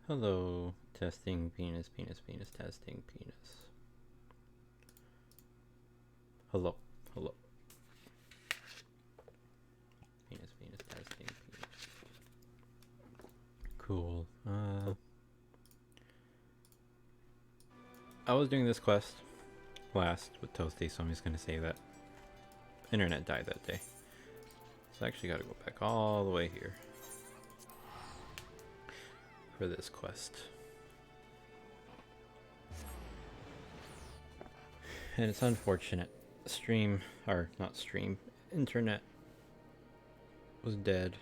Hello, testing penis, penis, penis, testing penis. Hello, hello. Penis, penis, testing penis. Cool. I was doing this quest last with Toasty, so I'm just gonna say that internet died that day. So I actually gotta go back all the way here for this quest. And it's unfortunate. Internet was dead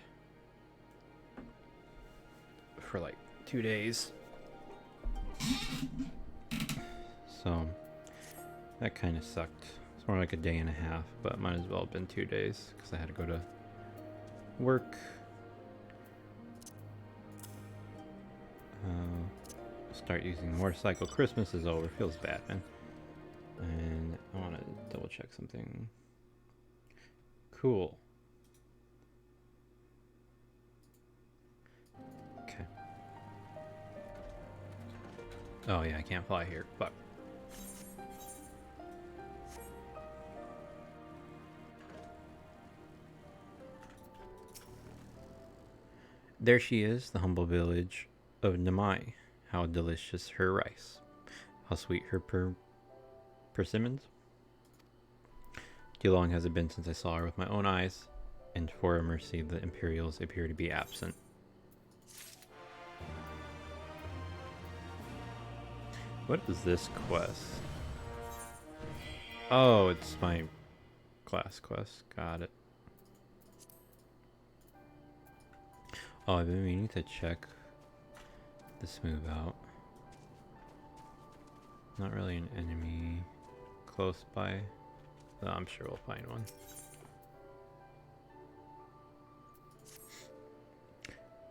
for like 2 days. So that kind of sucked. It's more like a day and a half, but might as well have been 2 days because I had to go to work. Start using the motorcycle. Christmas is over. Feels bad, man. And I want to double check something. Cool. Okay. Oh yeah, I can't fly here. Fuck. There she is, the humble village of Namai. How delicious her rice. How sweet her persimmons. Too long has it been since I saw her with my own eyes, and for a mercy the Imperials appear to be absent. What is this quest? Oh, it's my class quest. Got it. Oh, I've been meaning to check this move out. Not really an enemy close by. Though I'm sure we'll find one.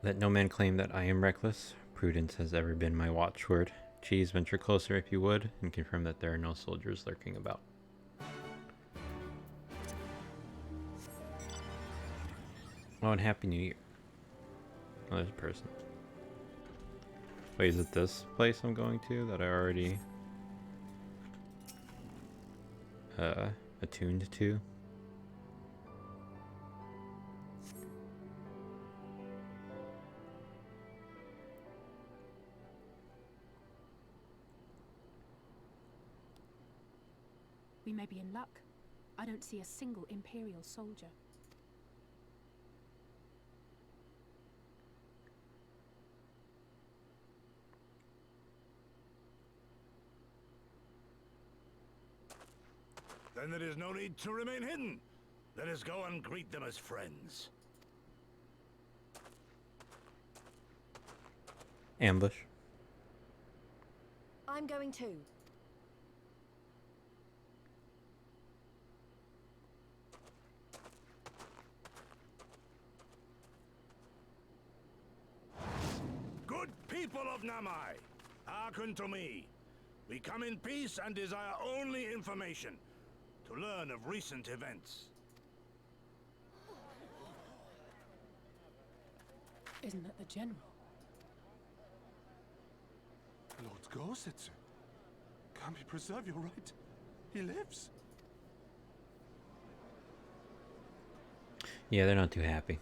Let no man claim that I am reckless. Prudence has ever been my watchword. Cheese, venture closer if you would, and confirm that there are no soldiers lurking about. Oh, and Happy New Year. Oh, there's a person. Wait, is it this place I'm going to that I already attuned to? We may be in luck. I don't see a single Imperial soldier. Then there is no need to remain hidden. Let us go and greet them as friends. Ambush. I'm going too. Good people of Namai, hearken to me. We come in peace and desire only information to learn of recent events. Isn't it the General? Lord Gorsetsu, can't we preserve your right? He lives. Yeah, they're not too happy.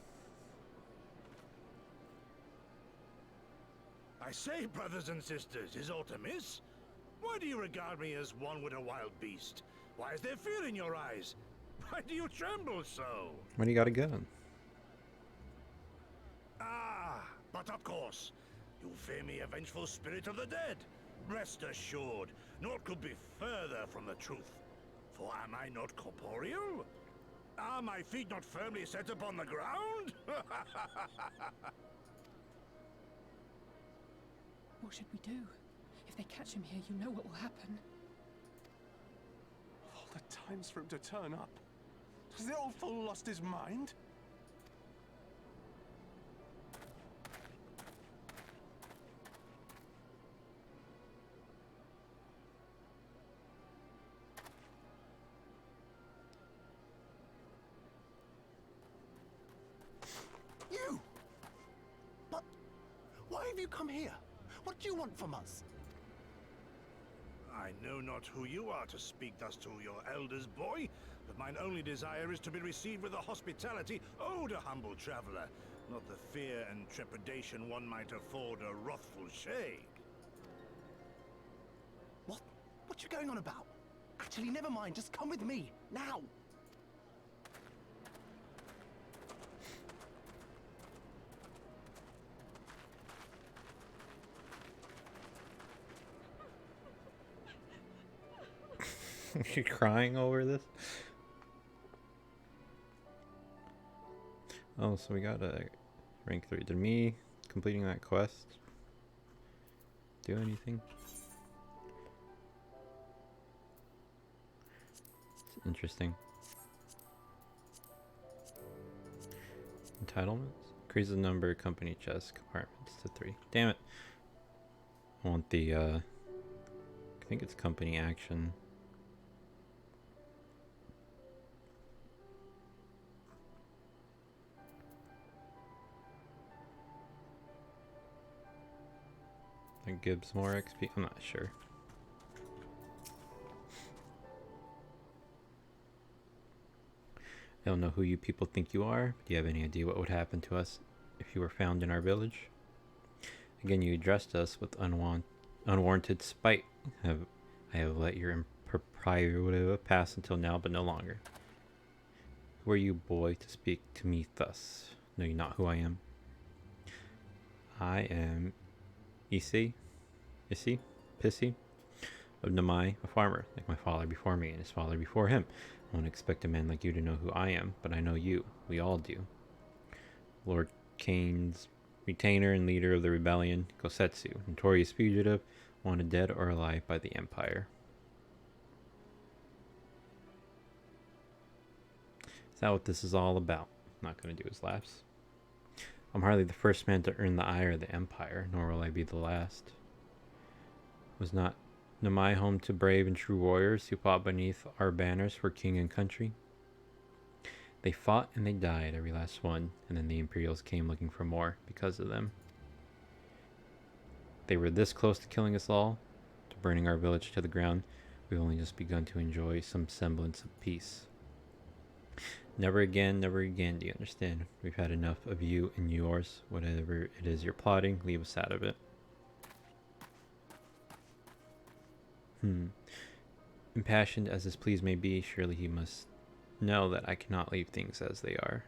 I say, brothers and sisters, is aught amiss? Why do you regard me as one with a wild beast? Why is there fear in your eyes? Why do you tremble so? When you got a gun? Ah, but of course, you fear me, a vengeful spirit of the dead. Rest assured, naught could be further from the truth. For am I not corporeal? Are my feet not firmly set upon the ground? What should we do? If they catch him here, you know what will happen. Of all the times for him to turn up, has the old fool lost his mind? You! But why have you come here? What do you want from us? I know not who you are to speak thus to your elders, boy, but mine only desire is to be received with the hospitality owed a humble traveler, not the fear and trepidation one might afford a wrathful shade. What? What you going on about? Actually, never mind. Just come with me, now. You're crying over this? Oh, so we got a rank 3. Did me completing that quest do anything? It's interesting. Entitlements? Increase the number of company chest compartments to 3. Damn it. I want the, I think it's company action. That gives more XP? I'm not sure. I don't know who you people think you are, but do you have any idea what would happen to us if you were found in our village? Again, you addressed us with unwarranted spite. I have let your impropriety pass until now, but no longer. Who are you, boy, to speak to me thus? Know you not who I am? I am Pissy of Namai, a farmer, like my father before me and his father before him. I won't expect a man like you to know who I am, but I know you. We all do. Lord Kane's retainer and leader of the rebellion, Gosetsu, notorious fugitive, wanted dead or alive by the Empire. Is that what this is all about? I'm not going to do his laughs. I'm hardly the first man to earn the ire of the Empire, nor will I be the last. Was not Namai home to brave and true warriors who fought beneath our banners for king and country? They fought and they died, every last one, and then the Imperials came looking for more because of them. They were this close to killing us all, to burning our village to the ground. We've only just begun to enjoy some semblance of peace. Never again, do you understand? We've had enough of you and yours. Whatever it is you're plotting, leave us out of it. Impassioned as his pleas may be, surely he must know that I cannot leave things as they are.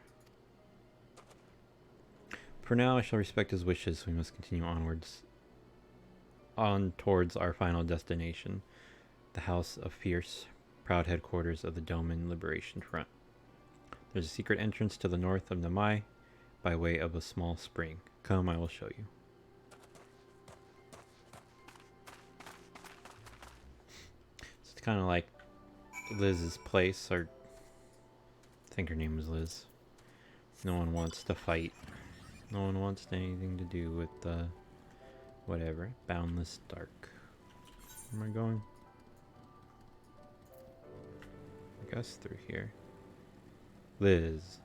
For now, I shall respect his wishes. We must continue on towards our final destination, the House of Fierce, proud headquarters of the Doman Liberation Front. There's a secret entrance to the north of Namai by way of a small spring. Come, I will show you. It's kind of like Liz's place, or I think her name was Liz. No one wants to fight. No one wants anything to do with whatever. Boundless Dark. Where am I going? I guess through here. Liz.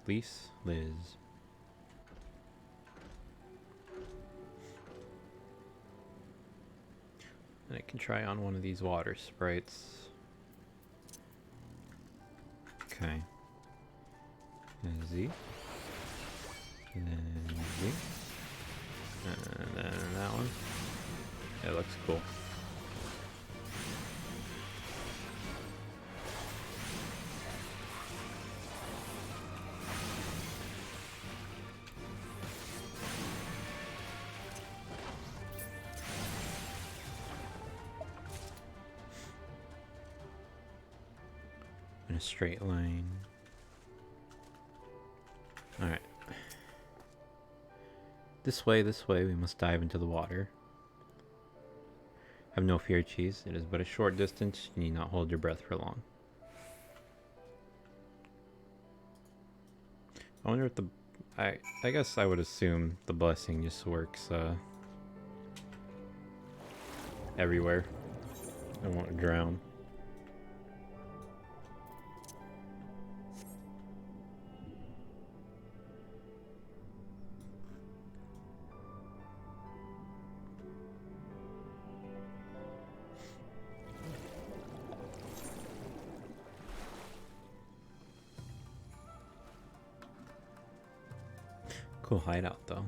And I can try on one of these water sprites. Okay. And Z. And then Z. And then that one. It looks cool. In a straight line. Alright. This way, we must dive into the water. Have no fear, cheese. It is but a short distance. You need not hold your breath for long. I wonder if I guess I would assume the blessing just works everywhere. I won't drown. Cool hideout, though.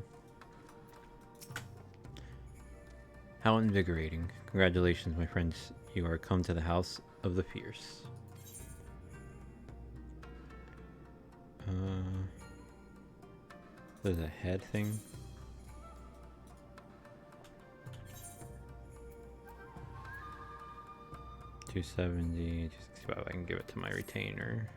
How invigorating. Congratulations, my friends. You are come to the House of the Fierce. There's a head thing. $270. Just see if I can give it to my retainer.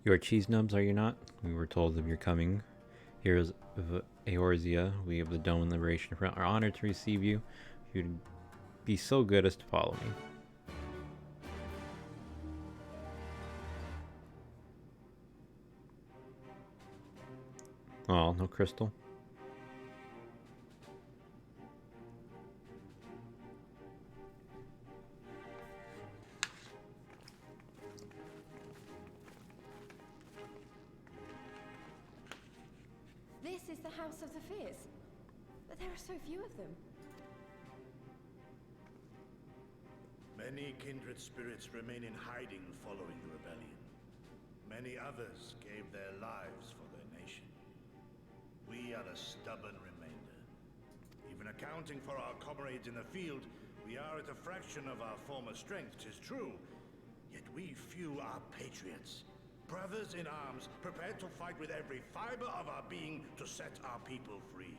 You are cheese nubs, are you not? We were told of your coming. Heroes of Eorzea, we of the Dome and Liberation Front are honored to receive you. You'd be so good as to follow me. Oh, no crystal. This is the House of the Fierce, but there are so few of them. Many kindred spirits remain in hiding following the rebellion. Many others gave their lives for their nation. We are a stubborn remainder. Even accounting for our comrades in the field, we are at a fraction of our former strength, 'tis true. Yet we few are patriots. Brothers in arms, prepared to fight with every fiber of our being to set our people free.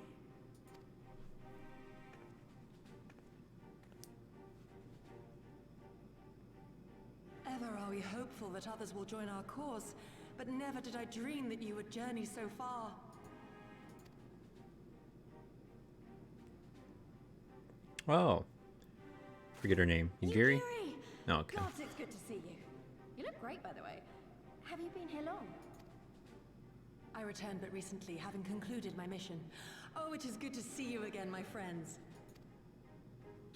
Ever are we hopeful that others will join our cause, but never did I dream that you would journey so far. Oh. Forget her name. Yugiri? Yugiri! Oh, okay. Gods, it's good to see you. You look great, by the way. Have you been here long? I returned but recently, having concluded my mission. Oh, it is good to see you again, my friends.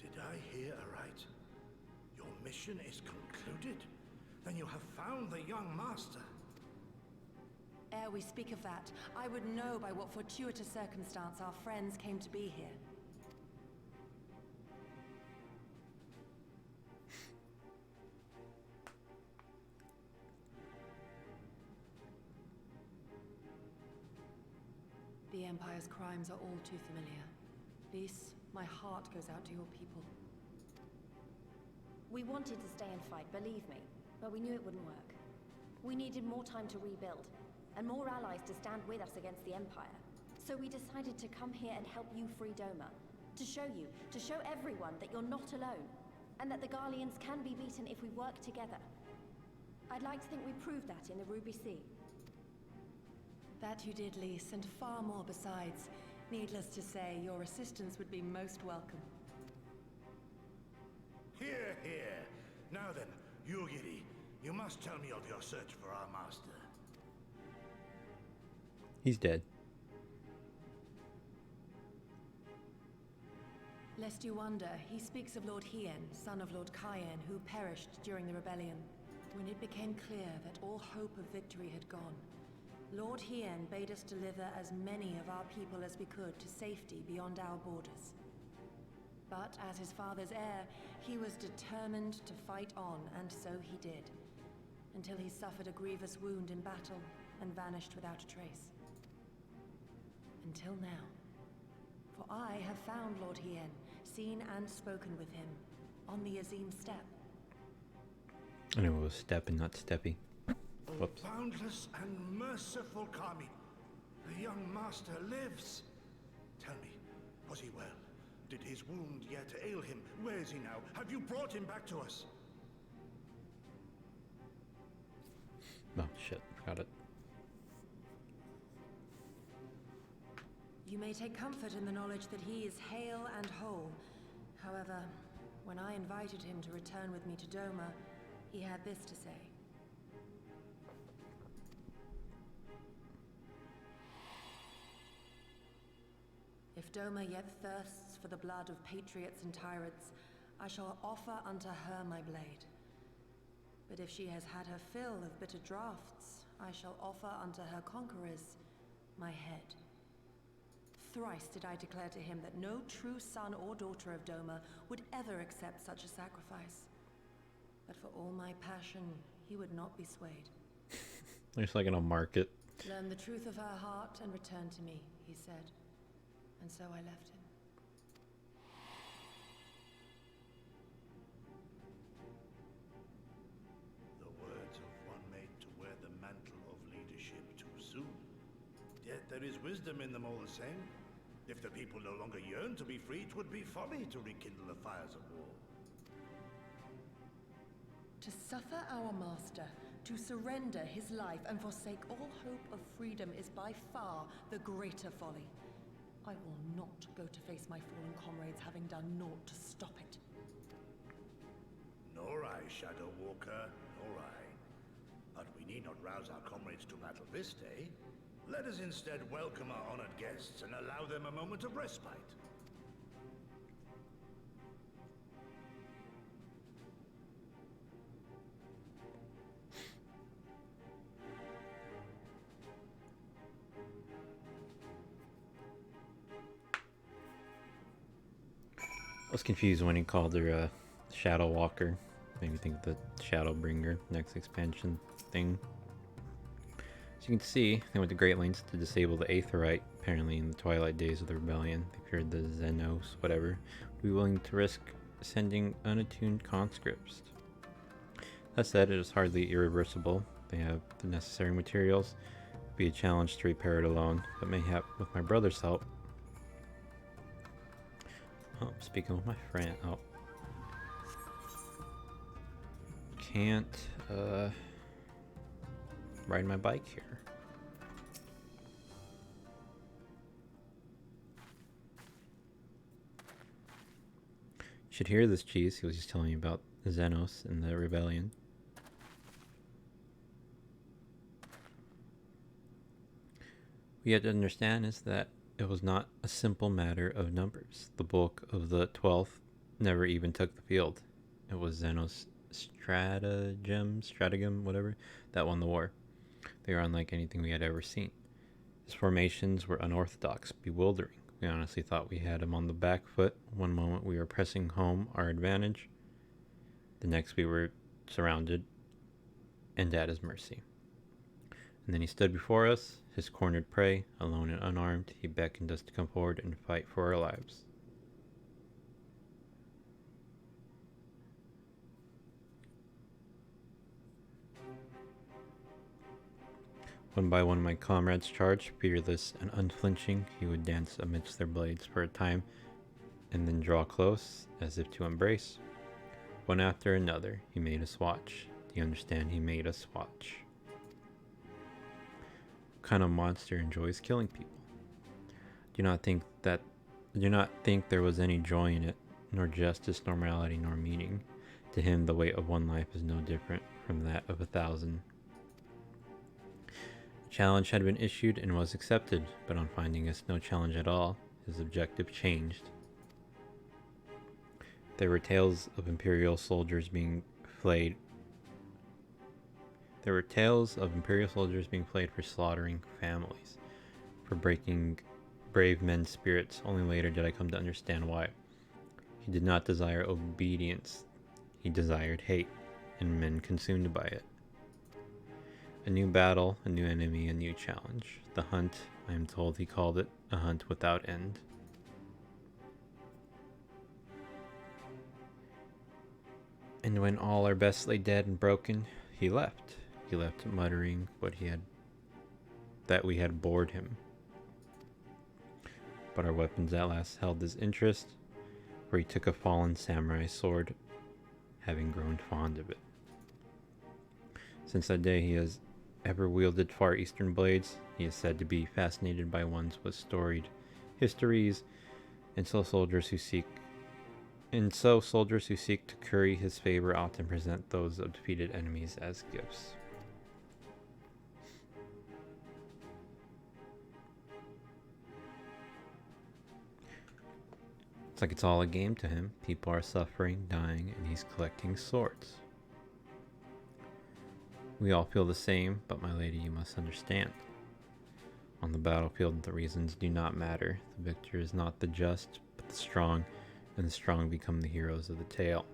Did I hear aright? Your mission is concluded? Then you have found the young master. Ere we speak of that, I would know by what fortuitous circumstance our friends came to be here. The Empire's crimes are all too familiar. Lys, my heart goes out to your people. We wanted to stay and fight, believe me, but we knew it wouldn't work. We needed more time to rebuild, and more allies to stand with us against the Empire. So we decided to come here and help you free Doma. To show everyone that you're not alone, and that the Garleans can be beaten if we work together. I'd like to think we proved that in the Ruby Sea. That you did, Lys, and far more besides. Needless to say, your assistance would be most welcome. Hear, hear. Now then, Yugiri, you must tell me of your search for our master. He's dead. Lest you wonder, he speaks of Lord Hien, son of Lord Cayenne, who perished during the rebellion. When it became clear that all hope of victory had gone, Lord Hien bade us deliver as many of our people as we could to safety beyond our borders. But as his father's heir, he was determined to fight on, and so he did, until he suffered a grievous wound in battle and vanished without a trace. Until now. For I have found Lord Hien, seen and spoken with him, on the Azim steppe. I know it was step and not steppy. Whoops. Boundless and merciful Kami, the young master lives. Tell me, was he well? Did his wound yet ail him? Where is he now? Have you brought him back to us? Oh, shit. Forgot it. You may take comfort in the knowledge that he is hale and whole. However, when I invited him to return with me to Doma, he had this to say. If Doma yet thirsts for the blood of patriots and tyrants, I shall offer unto her my blade. But if she has had her fill of bitter draughts, I shall offer unto her conquerors my head. Thrice did I declare to him that no true son or daughter of Doma would ever accept such a sacrifice. But for all my passion, he would not be swayed. Looks like in a market. Learn the truth of her heart and return to me, he said. And so I left him. The words of one made to wear the mantle of leadership too soon. Yet there is wisdom in them all the same. If the people no longer yearn to be free, 'twould be folly to rekindle the fires of war. To suffer our master, to surrender his life and forsake all hope of freedom is by far the greater folly. I will not go to face my fallen comrades having done naught to stop it. Nor I, Shadow Walker, nor I. But we need not rouse our comrades to battle this day. Let us instead welcome our honored guests and allow them a moment of respite. I was confused when he called her Shadow Walker. Made me think of the Shadowbringer next expansion thing. As you can see, they went to great lengths to disable the Aetheryte. Apparently in the twilight days of the rebellion, they feared the Xenos, whatever, would be willing to risk sending unattuned conscripts. That said, it is hardly irreversible. They have the necessary materials. It would be a challenge to repair it alone, but mayhap with my brother's help. Oh, speaking with my friend. Oh. Can't ride my bike here. You should hear this cheese. He was just telling me about Xenos and the rebellion. What you have to understand is that it was not a simple matter of numbers. The bulk of the 12th never even took the field. It was Xenos stratagem, whatever, that won the war. They were unlike anything we had ever seen. His formations were unorthodox, bewildering. We honestly thought we had him on the back foot. One moment we were pressing home our advantage. The next we were surrounded and at his mercy. And then he stood before us, his cornered prey, alone and unarmed. He beckoned us to come forward and fight for our lives. One by one my comrades charged, fearless and unflinching. He would dance amidst their blades for a time, and then draw close, as if to embrace. One after another, he made us watch. Do you understand? He made us watch. What kind of monster enjoys killing people? Do not think there was any joy in it, nor justice, nor morality, nor meaning. To him, the weight of one life is no different from that of 1,000. Challenge had been issued and was accepted, but on finding us no challenge at all, his objective changed. There were tales of Imperial soldiers being flayed. There were tales of Imperial soldiers being flayed for slaughtering families, for breaking brave men's spirits. Only later did I come to understand why. He did not desire obedience. He desired hate, and men consumed by it. A new battle, a new enemy, a new challenge. The hunt, I am told he called it, a hunt without end. And when all our best lay dead and broken, he left. He left muttering that we had bored him. But our weapons at last held his interest, for he took a fallen samurai sword, having grown fond of it. Since that day he has ever wielded far eastern blades. He is said to be fascinated by ones with storied histories, and so soldiers who seek to curry his favor often present those of defeated enemies as gifts. It's like it's all a game to him. People are suffering, dying, and he's collecting swords. We all feel the same, but my lady, you must understand. On the battlefield, the reasons do not matter. The victor is not the just, but the strong, and the strong become the heroes of the tale.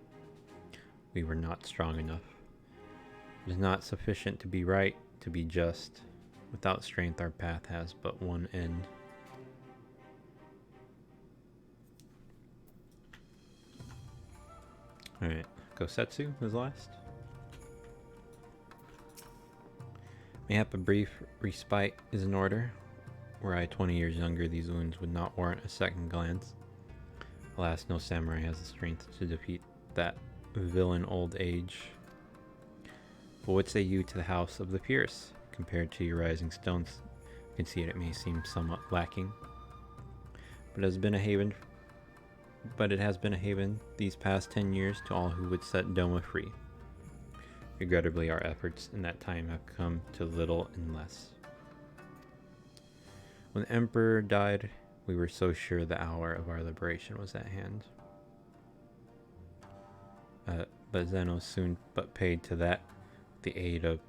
We were not strong enough. It is not sufficient to be right, to be just. Without strength, our path has but one end. Alright, Gosetsu was last. Mayhap a brief respite is in order. Were I 20 years younger, these wounds would not warrant a second glance. Alas, no samurai has the strength to defeat that villain old age. But what say you to the House of the Fierce? Compared to your Rising Stones, concede it may seem somewhat lacking. But it has been a haven these past 10 years to all who would set Doma free. Regrettably, our efforts in that time have come to little and less. When the Emperor died, we were so sure the hour of our liberation was at hand. But Zeno soon but paid to that with the aid of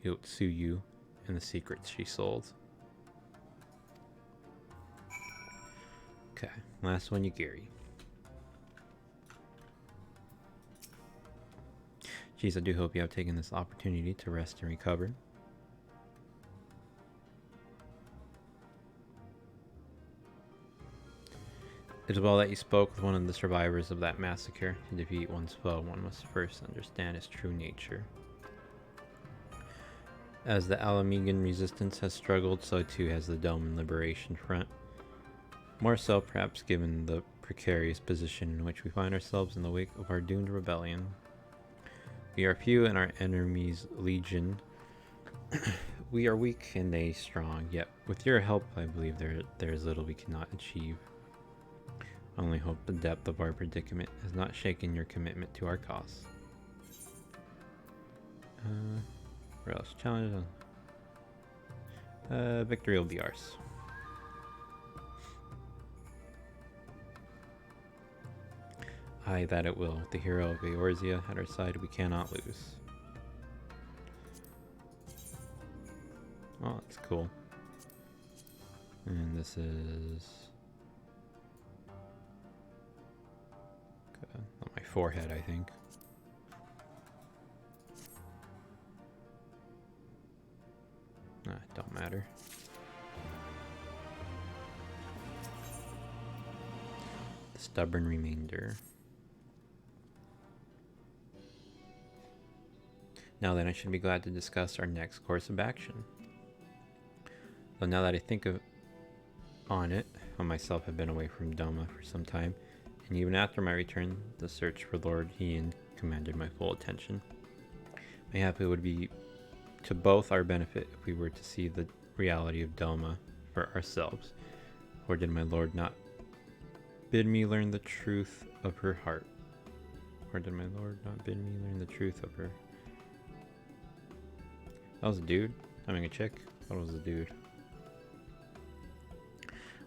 Yotsuyu and the secrets she sold. Okay, last one, Yagiri. Geez, I do hope you have taken this opportunity to rest and recover. It is well that you spoke with one of the survivors of that massacre. To defeat one's foe, one must first understand his true nature. As the Alamegan resistance has struggled, so too has the Doman Liberation Front. More so, perhaps, given the precarious position in which we find ourselves in the wake of our doomed rebellion. We are few and our enemies legion. We are weak and they strong, yet with your help I believe there is little we cannot achieve. I only hope the depth of our predicament has not shaken your commitment to our cause. Where else? Challenge. Victory will be ours. Aye, that it will. With the hero of Eorzea at our side, we cannot lose. Oh, that's cool. And this is... on my forehead, I think. Don't matter. The stubborn remainder. Now then, I should be glad to discuss our next course of action. So now that I think on it, I myself have been away from Doma for some time, and even after my return, the search for Lord Hien commanded my full attention. Mayhap it would be to both our benefit if we were to see the reality of Doma for ourselves. Or did my lord not bid me learn the truth of her heart? Or did my lord not bid me learn the truth of her? That was a dude? Having a chick? That was a dude.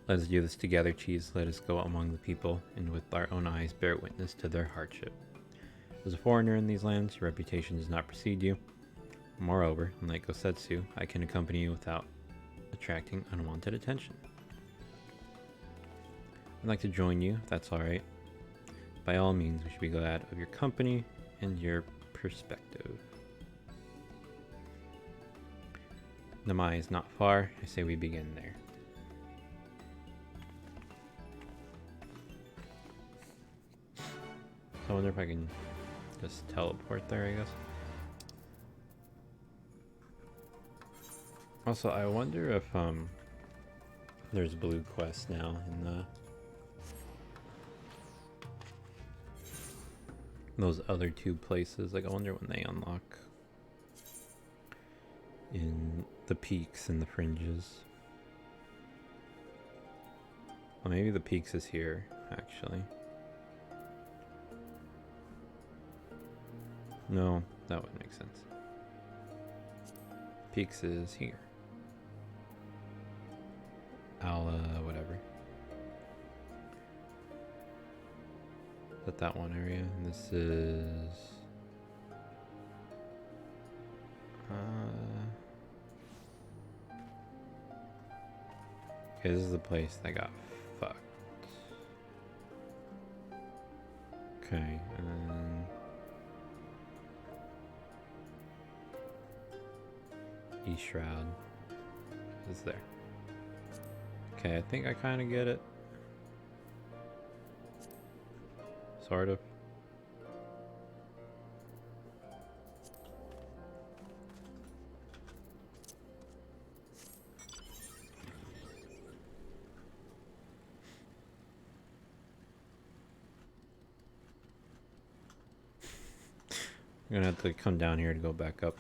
Let us do this together, Cheese. Let us go among the people, and with our own eyes bear witness to their hardship. As a foreigner in these lands, your reputation does not precede you. Moreover, unlike Gosetsu, I can accompany you without attracting unwanted attention. I'd like to join you, if that's alright. By all means, we should be glad of your company and your perspective. Namai is not far. I say we begin there. So I wonder if I can just teleport there, I guess. Also, I wonder if there's blue quests now in the those other two places. Like, I wonder when they unlock in the peaks and the fringes. Well, maybe the peaks is here, actually. No, that wouldn't make sense. Peaks is here. Whatever. Is that one area? And this is... Okay, this is the place that got fucked. Okay, and then East Shroud is there. Okay, I think I kind of get it. Sort of. I'm gonna have to come down here to go back up.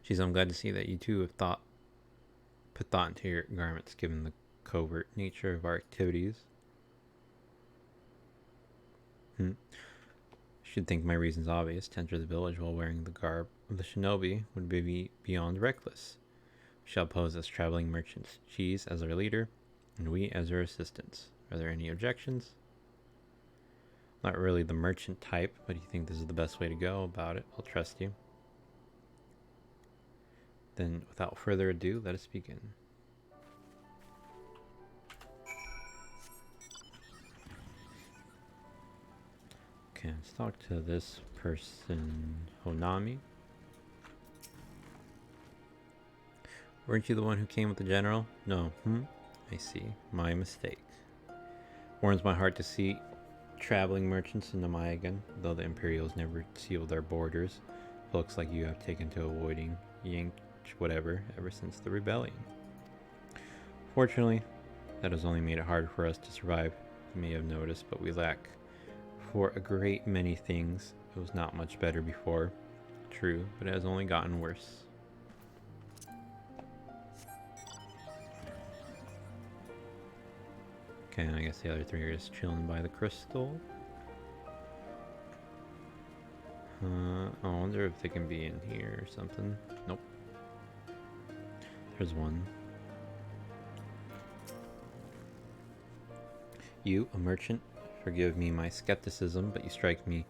Jeez, I'm glad to see that you two have put thought into your garments given the covert nature of our activities. Should think my reason's obvious. To enter the village while wearing the garb of the shinobi would be beyond reckless. We shall pose as traveling merchants, Cheese as our leader, and we as our assistants. Are there any objections? Not really the merchant type, but you think this is the best way to go about it. I'll trust you. Then, without further ado, let us begin. Okay, let's talk to this person, Honami. Weren't you the one who came with the general? No. I see. My mistake. Warms my heart to see traveling merchants in Namai again, though the Imperials never sealed their borders. Looks like you have taken to avoiding Yank whatever ever since the rebellion. Fortunately, that has only made it harder for us to survive. You may have noticed, but we lack for a great many things. It was not much better before. True, but it has only gotten worse. Okay, I guess the other three are just chilling by the crystal. I wonder if they can be in here or something. Nope. There's one. You, a merchant, forgive me my skepticism, but you strike me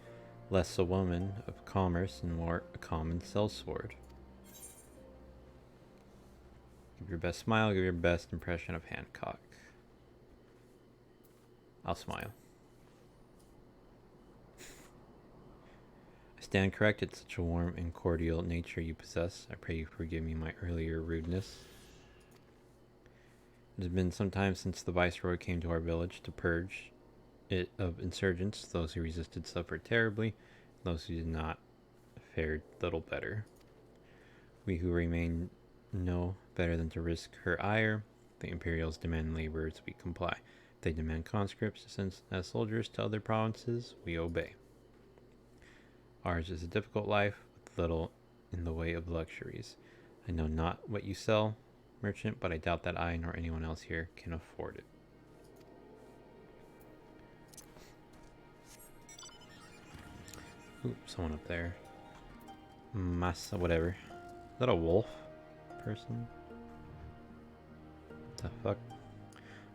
less a woman of commerce and more a common sellsword. Give your best smile, give your best impression of Hancock. I'll smile. I stand corrected, such a warm and cordial nature you possess. I pray you forgive me my earlier rudeness. It has been some time since the Viceroy came to our village to purge it of insurgents. Those who resisted suffered terribly. Those who did not fared little better. We who remain know better than to risk her ire. The Imperials demand laborers, we comply. They demand conscripts sent as soldiers to other provinces, we obey. Ours is a difficult life, with little in the way of luxuries. I know not what you sell, merchant, but I doubt that I nor anyone else here can afford it. Ooh, someone up there. Massa, whatever. Is that a wolf person? What the fuck?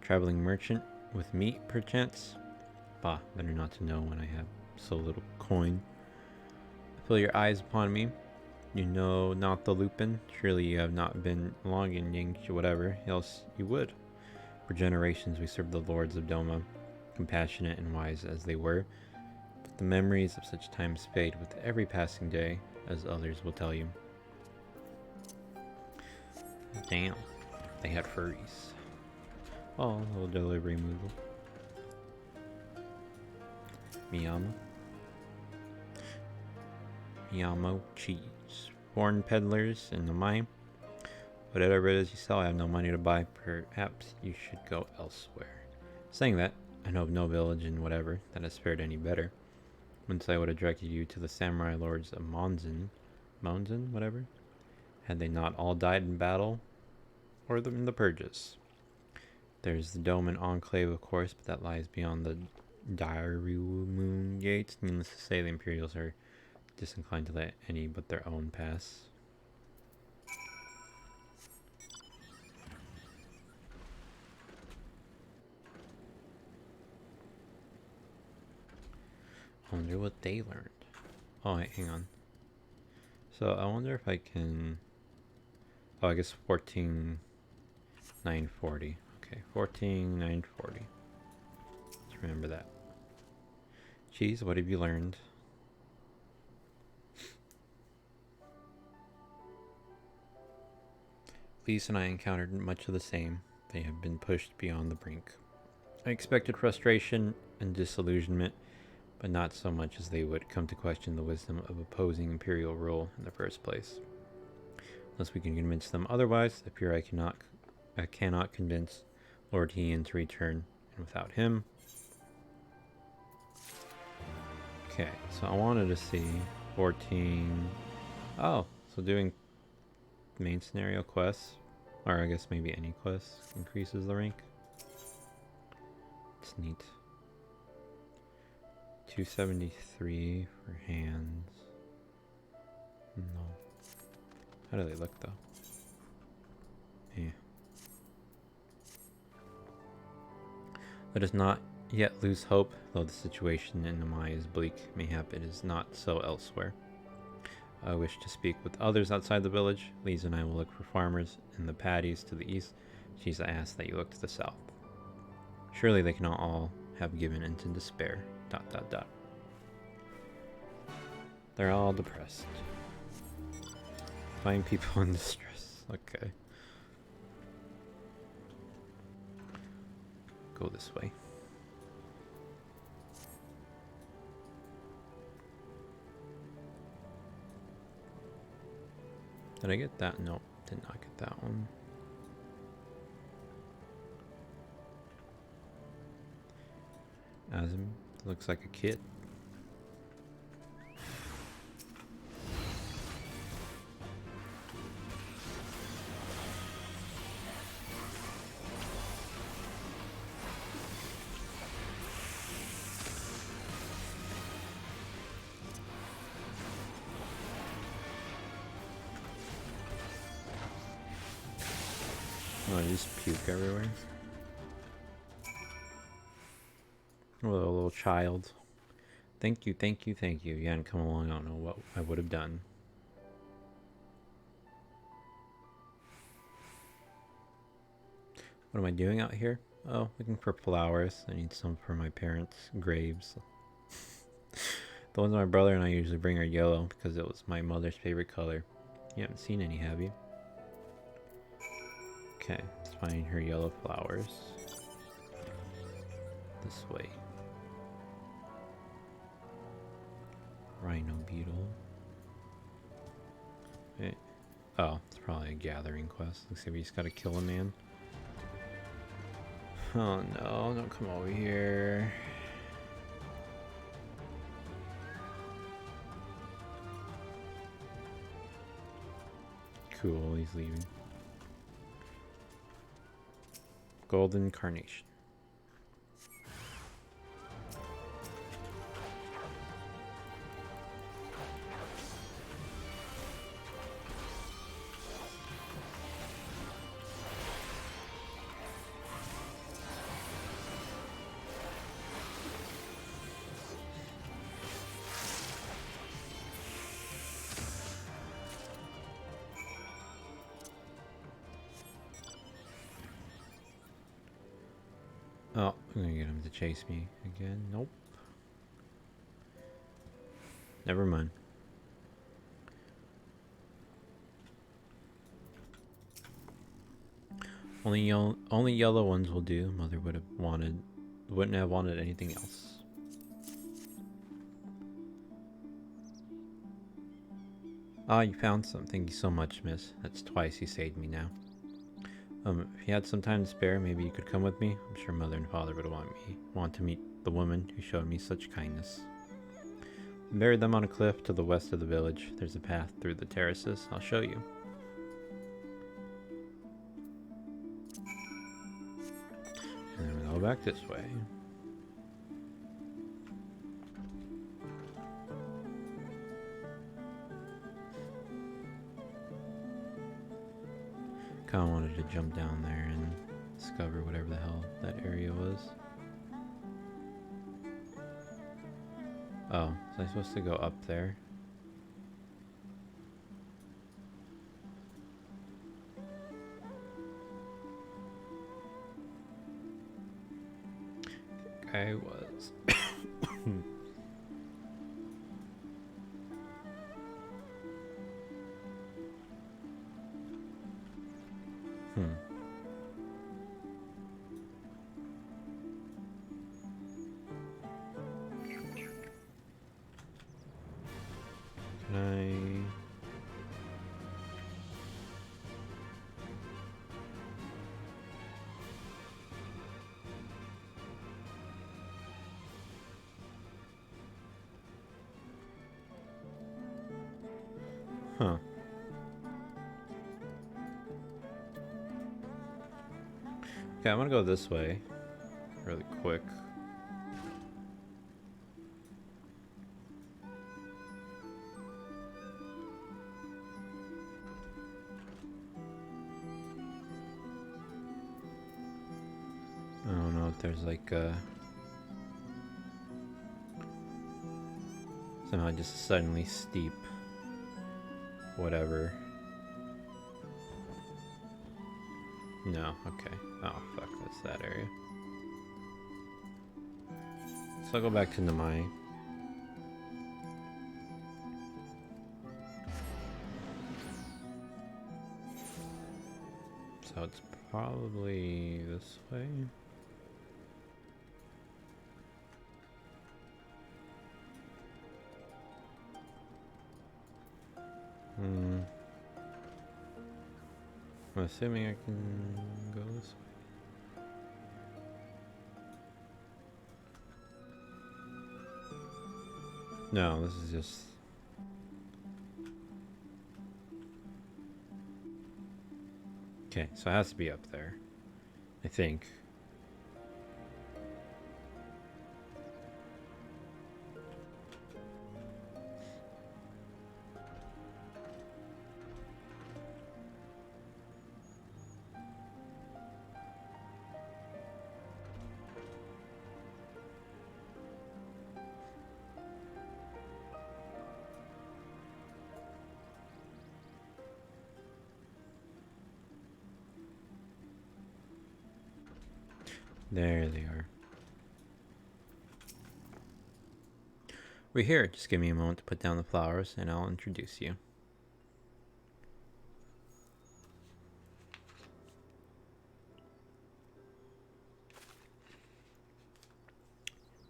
Traveling merchant with meat, perchance? Bah, better not to know when I have so little coin. Fill your eyes upon me. You know not the Lupin. Surely you have not been long in Yingsh or whatever, else you would. For generations we served the lords of Doma, compassionate and wise as they were. But the memories of such times fade with every passing day, as others will tell you. Damn, they had furries. Oh, a little delivery moodle. Miyamo cheese. Foreign peddlers in the mine. Whatever it is you sell, I have no money to buy. Perhaps you should go elsewhere. Saying that, I know of no village in whatever that has fared any better. Once I would have directed you to the samurai lords of Monzin, whatever, had they not all died in battle, or in the purges. There's the Dome and Enclave, of course, but that lies beyond the Dairu Moon Gates. Needless to say, the Imperials are disinclined to let any but their own pass. I wonder what they learned. Oh, wait, hang on. So I wonder if I can... Oh, I guess 14 940. Okay, 14, 940. Let's remember that. Cheese, what have you learned? Lise and I encountered much of the same. They have been pushed beyond the brink. I expected frustration and disillusionment, but not so much as they would come to question the wisdom of opposing imperial rule in the first place. Unless we can convince them otherwise, I fear I cannot convince Lord Hien to return, and without him... Okay, so I wanted to see 14... Oh, so doing main scenario quests, or I guess maybe any quest, increases the rank. It's neat. 273 for hands. No. How do they look though? Yeah. Let us not yet lose hope, though the situation in Namai is bleak. Mayhap it is not so elsewhere. I wish to speak with others outside the village. Lise and I will look for farmers in the paddies to the east. She's asked that you look to the south. Surely they cannot all have given into despair. ... They're all depressed. Find people in distress. Okay. Go this way. Did I get that? Nope, did not get that one. Azim looks like a kid. Oh, I just puke everywhere. Oh, a little child. Thank you, thank you, thank you. You hadn't come along, I don't know what I would have done. What am I doing out here? Oh, looking for flowers. I need some for my parents' graves. The ones my brother and I usually bring are yellow because it was my mother's favorite color. You haven't seen any, have you? Okay, let's find her yellow flowers. This way. Rhino beetle. Wait. Oh, it's probably a gathering quest. Looks like we just gotta kill a man. Oh no, don't come over here. Cool, he's leaving. Golden Carnation. Oh, I'm gonna get him to chase me again. Nope. Never mind. Only yellow ones will do. Mother wouldn't have wanted anything else. Ah, you found some. Thank you so much, miss. That's twice you saved me now. If you had some time to spare, maybe you could come with me. I'm sure Mother and Father would want to meet the woman who showed me such kindness. I buried them on a cliff to the west of the village. There's a path through the terraces. I'll show you. And then we'll go back this way. Kinda wanted to jump down there and discover whatever the hell that area was. Oh, was I supposed to go up there? I was. Can I? Huh. Okay, I'm gonna go this way really quick. I don't know if there's like somehow just suddenly steep whatever. No, okay. Oh fuck, that's that area. So I'll go back to Namai. So it's probably this way. I'm assuming I can go this way. No, this is just... Okay, so it has to be up there, I think. There they are. We're here. Just give me a moment to put down the flowers and I'll introduce you.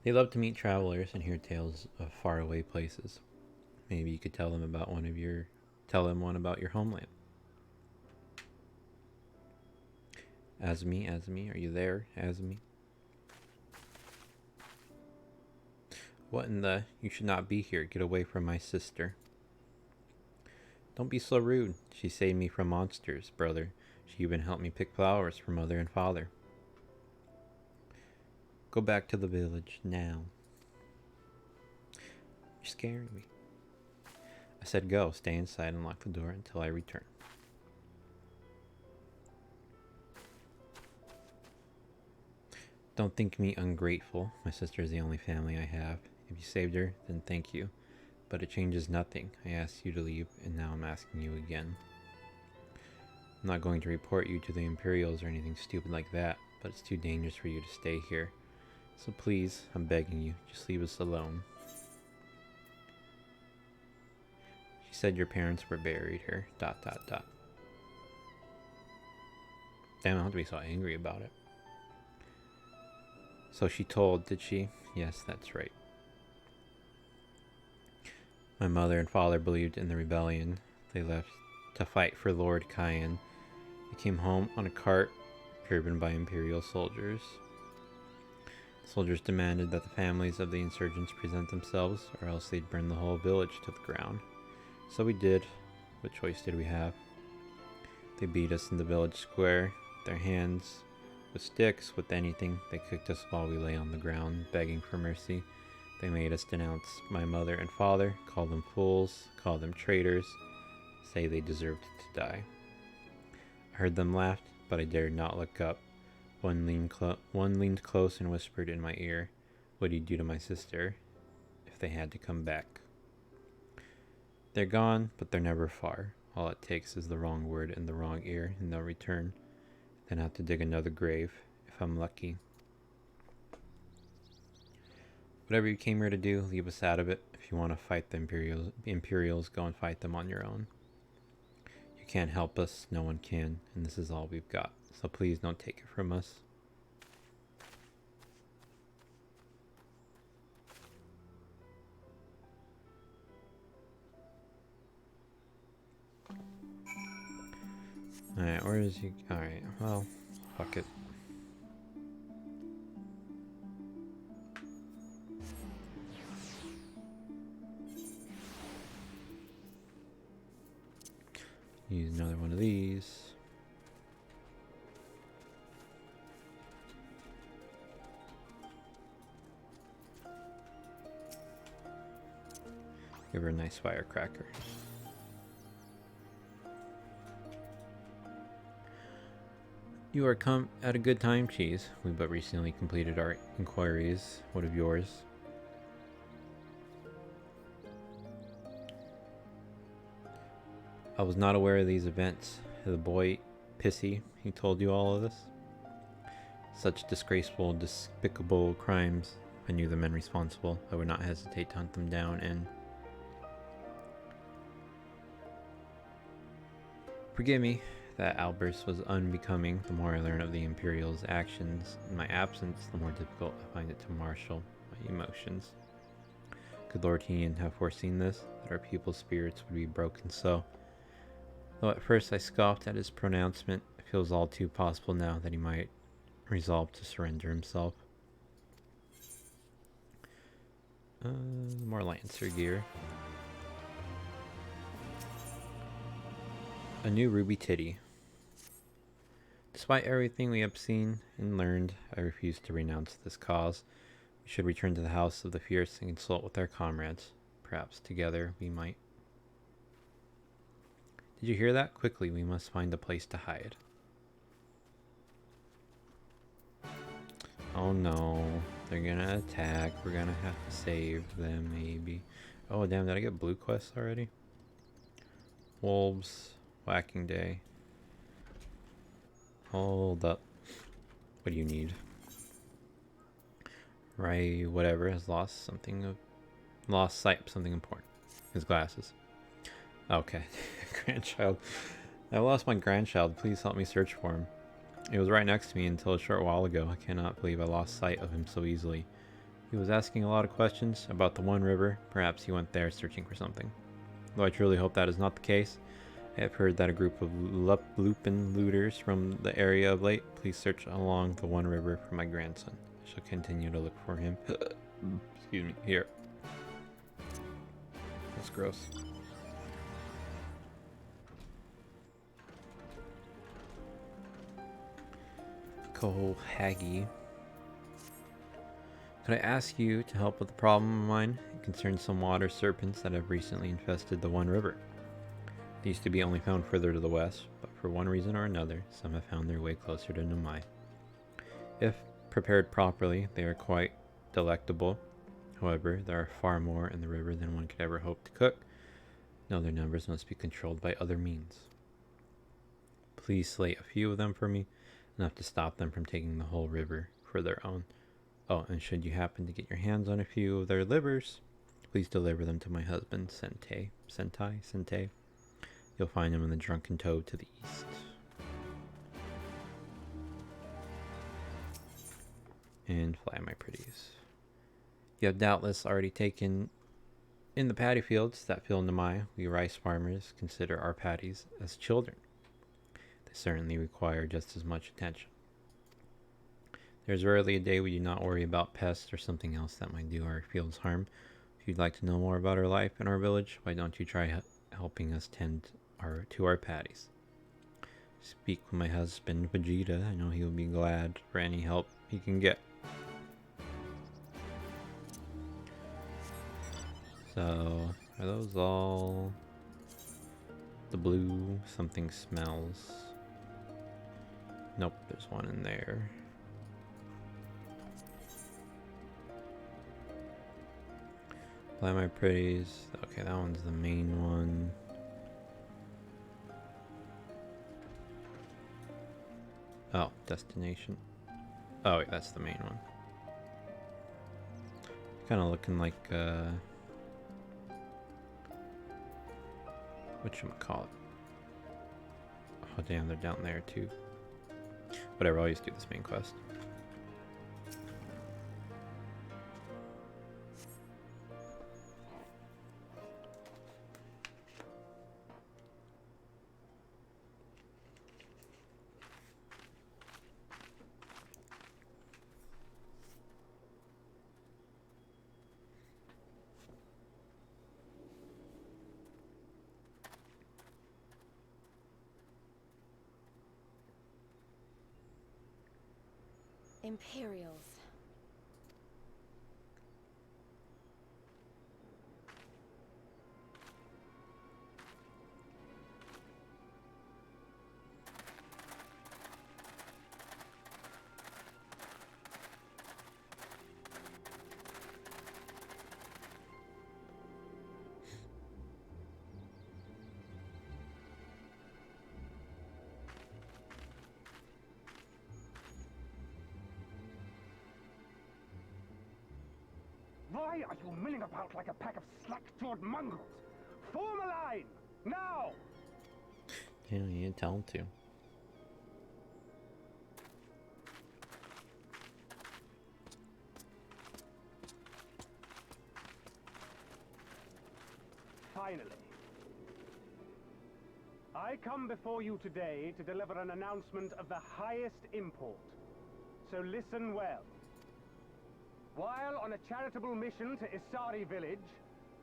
They love to meet travelers and hear tales of faraway places. Maybe you could tell them about one about your homeland. Azmi, are you there, Azmi? What in the... You should not be here. Get away from my sister. Don't be so rude. She saved me from monsters, brother. She even helped me pick flowers for mother and father. Go back to the village, now. You're scaring me. I said go. Stay inside and lock the door until I return. Don't think me ungrateful. My sister is the only family I have. If you saved her, then thank you. But it changes nothing. I asked you to leave, and now I'm asking you again. I'm not going to report you to the Imperials or anything stupid like that, but it's too dangerous for you to stay here. So please, I'm begging you, just leave us alone. She said your parents were buried here. ... Damn, I don't have to be so angry about it. So she told, did she? Yes, that's right. My mother and father believed in the rebellion. They left to fight for Lord Cayenne. They came home on a cart driven by Imperial soldiers. The soldiers demanded that the families of the insurgents present themselves, or else they'd burn the whole village to the ground. So we did. What choice did we have? They beat us in the village square, with their hands, with sticks, with anything. They kicked us while we lay on the ground, begging for mercy. They made us denounce my mother and father, call them fools, call them traitors, say they deserved to die. I heard them laugh, but I dared not look up. One leaned close and whispered in my ear, "What'd you do to my sister?" if they had to come back. They're gone, but they're never far. All it takes is the wrong word in the wrong ear, and they'll return. Then have to dig another grave, if I'm lucky. Whatever you came here to do, leave us out of it. If you want to fight the Imperials, go and fight them on your own. You can't help us, no one can, and this is all we've got. So please don't take it from us. Alright, where is he? Alright, well, fuck it. Use another one of these. Give her a nice firecracker. You are come at a good time, Cheese. We but recently completed our inquiries. What of yours? I was not aware of these events. The boy, Pissy, he told you all of this? Such disgraceful, despicable crimes. If I knew the men responsible, I would not hesitate to hunt them down and... Forgive me that outburst was unbecoming. The more I learn of the Imperial's actions in my absence, the more difficult I find it to marshal my emotions. Could Lord Hien have foreseen this, that our people's spirits would be broken so? Though at first I scoffed at his pronouncement, it feels all too possible now that he might resolve to surrender himself. More Lancer gear. A new ruby titty. Despite everything we have seen and learned, I refuse to renounce this cause. We should return to the House of the Fierce and consult with our comrades. Perhaps together we might. Did you hear that? Quickly, we must find a place to hide. Oh no, they're gonna attack. We're gonna have to save them, maybe. Oh damn, did I get blue quests already? Wolves. Whacking day. Hold up. What do you need? Ray, whatever, has lost something of... Lost sight of something important. His glasses. Okay. Grandchild. I lost my grandchild. Please help me search for him. He was right next to me until a short while ago. I cannot believe I lost sight of him so easily. He was asking a lot of questions about the One River. Perhaps he went there searching for something. Though I truly hope that is not the case. I have heard that a group of Lupin looters from the area of late. Please search along the One River for my grandson. I shall continue to look for him. Excuse me. Here. That's gross. Haggy. Could I ask you to help with a problem of mine? It concerns some water serpents that have recently infested the One River. They used to be only found further to the west, but for one reason or another, some have found their way closer to Numai. If prepared properly, they are quite delectable. However, there are far more in the river than one could ever hope to cook. Now their numbers must be controlled by other means. Please slay a few of them for me, enough to stop them from taking the whole river for their own. Oh, and should you happen to get your hands on a few of their livers, please deliver them to my husband, Sentai. You'll find him in the Drunken Toad to the east. And fly my pretties. You have doubtless already taken in the paddy fields that fill Namai. We rice farmers consider our paddies as children. They certainly require just as much attention. There's rarely a day we do not worry about pests or something else that might do our fields harm. If you'd like to know more about our life in our village, why don't you try helping us tend to our paddies? Speak with my husband, Vegeta. I know he'll be glad for any help he can get. So, are those all the blue? Something smells. Nope, there's one in there. Fly my pretties. Okay, that one's the main one. Oh, destination. Oh wait, that's the main one. kind of looking like, whatchamacallit? Oh damn, they're down there too. Whatever, I'll just do this main quest. Imperials. Why are you milling about like a pack of slack-jawed mongrels? Form a line! Now! Yeah, you didn't tell him to. Finally. I come before you today to deliver an announcement of the highest import. So listen well. While on a charitable mission to XIV village,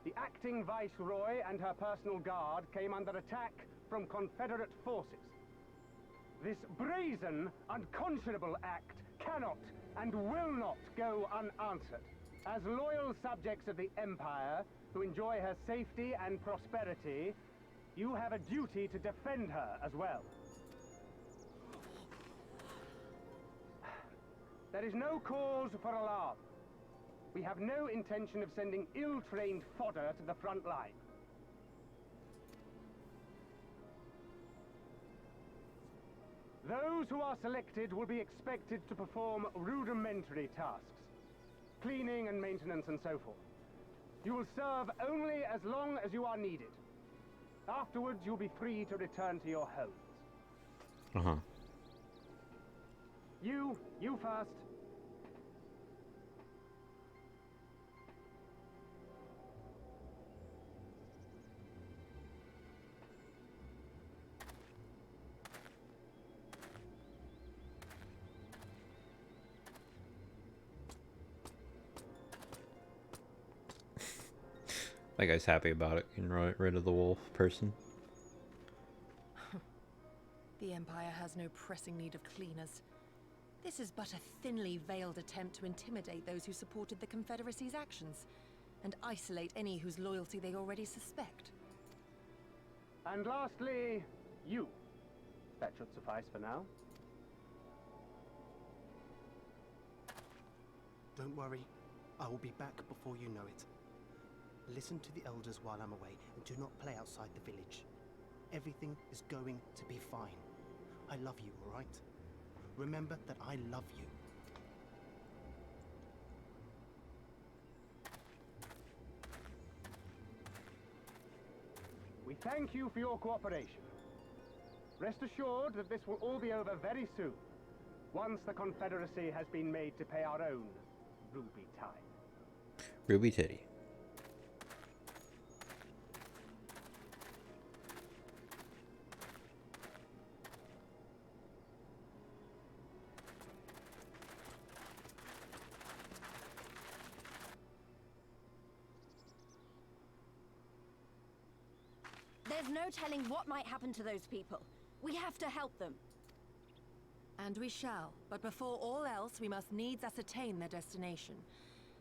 the acting viceroy and her personal guard came under attack from Confederate forces. This brazen, unconscionable act cannot and will not go unanswered. As loyal subjects of the Empire who enjoy her safety and prosperity, you have a duty to defend her as well. There is no cause for alarm. We have no intention of sending ill-trained fodder to the front line. Those who are selected will be expected to perform rudimentary tasks, cleaning and maintenance and so forth. You will serve only as long as you are needed. Afterwards, you'll be free to return to your homes. Uh-huh. You first. That guy's happy about it, getting rid of the wolf person. The Empire has no pressing need of cleaners. This is but a thinly veiled attempt to intimidate those who supported the Confederacy's actions, and isolate any whose loyalty they already suspect. And lastly, you. That should suffice for now. Don't worry, I will be back before you know it. Listen to the elders while I'm away, and do not play outside the village. Everything is going to be fine. I love you, all right? Remember that I love you. We thank you for your cooperation. Rest assured that this will all be over very soon, once the Confederacy has been made to pay our own ruby tithe. Ruby Titty. There's no telling what might happen to those people. We have to help them. And we shall, but before all else, we must needs ascertain their destination.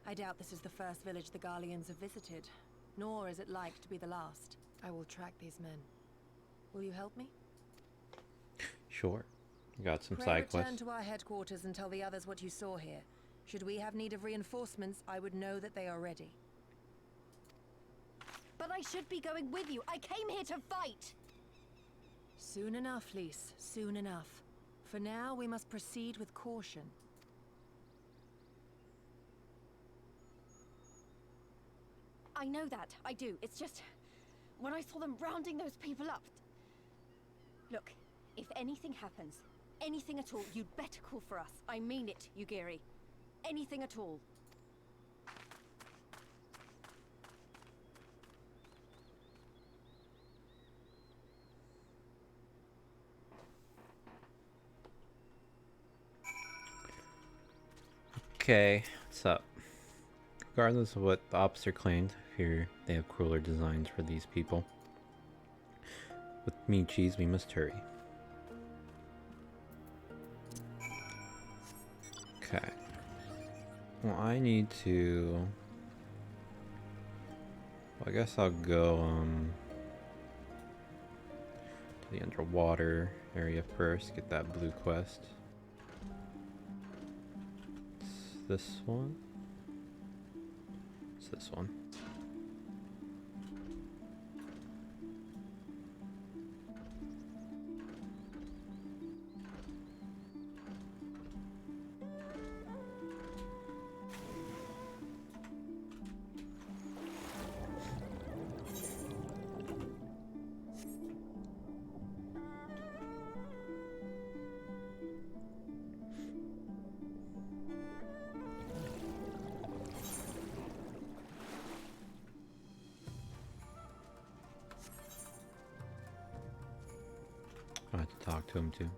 I doubt this is the first village the Garleans have visited, nor is it like to be the last. I will track these men. Will you help me? Sure. Got some Pray side return quests. to our headquarters and tell the others what you saw here. Should we have need of reinforcements, I would know that they are ready. But I should be going with you. I came here to fight! Soon enough, Lise. Soon enough. For now, we must proceed with caution. I know that. I do. It's just... when I saw them rounding those people up... Look, if anything happens, anything at all, you'd better call for us. I mean it, Yugiri. Anything at all. Okay, what's up? Regardless of what the officer claimed, I fear they have crueler designs for these people. With me, cheese, we must hurry. Okay. Well, I need to... well, I guess I'll go, to the underwater area first, get that blue quest. It's this one? It's this one. I have to talk to him too.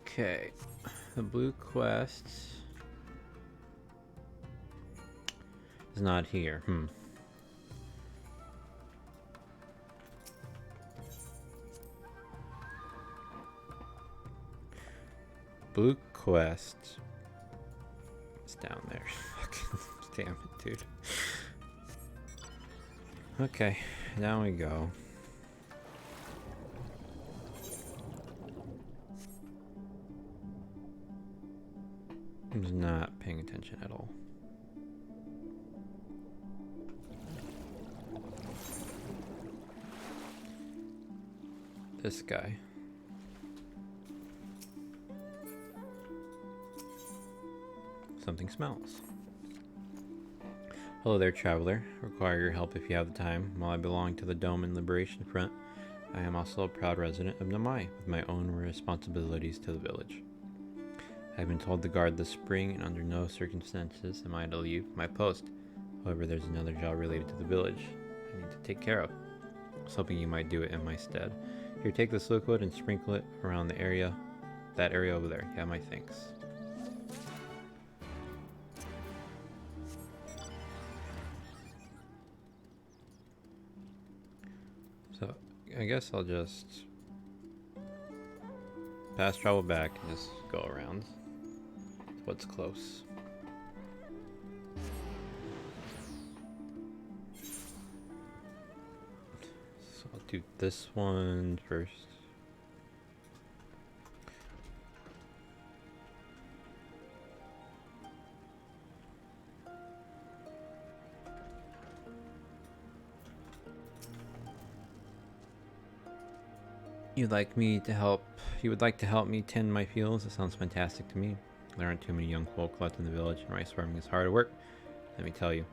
Okay, the blue quest is not here. Blue quest is down there. Damn it, dude. Okay, down we go. I'm just not paying attention at all. This guy. Something smells. Hello there, traveler. Require your help if you have the time. While I belong to the Dome and Liberation Front, I am also a proud resident of Namai, with my own responsibilities to the village. I have been told to guard the spring, and under no circumstances am I to leave my post. However, there's another job related to the village I need to take care of. I was hoping you might do it in my stead. Here, take this liquid and sprinkle it around the area, that area over there. Yeah, my thanks. So, I guess I'll just fast travel back and just go around what's close. So I'll do this one first. You would like to help me tend my fields? That sounds fantastic to me. There aren't too many young folk left in the village, and rice farming is hard work. Let me tell you.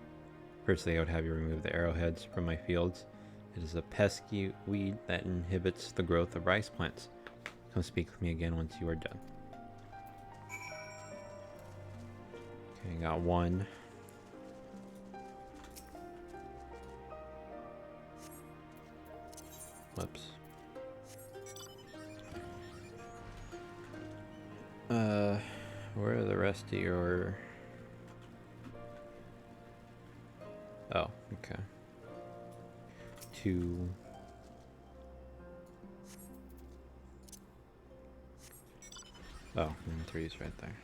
Firstly, I would have you remove the arrowheads from my fields. It is a pesky weed that inhibits the growth of rice plants. Come speak with me again once you are done. Okay, got one. Whoops. Where are the rest of your... oh, okay. 2. Oh, and 3 is right there.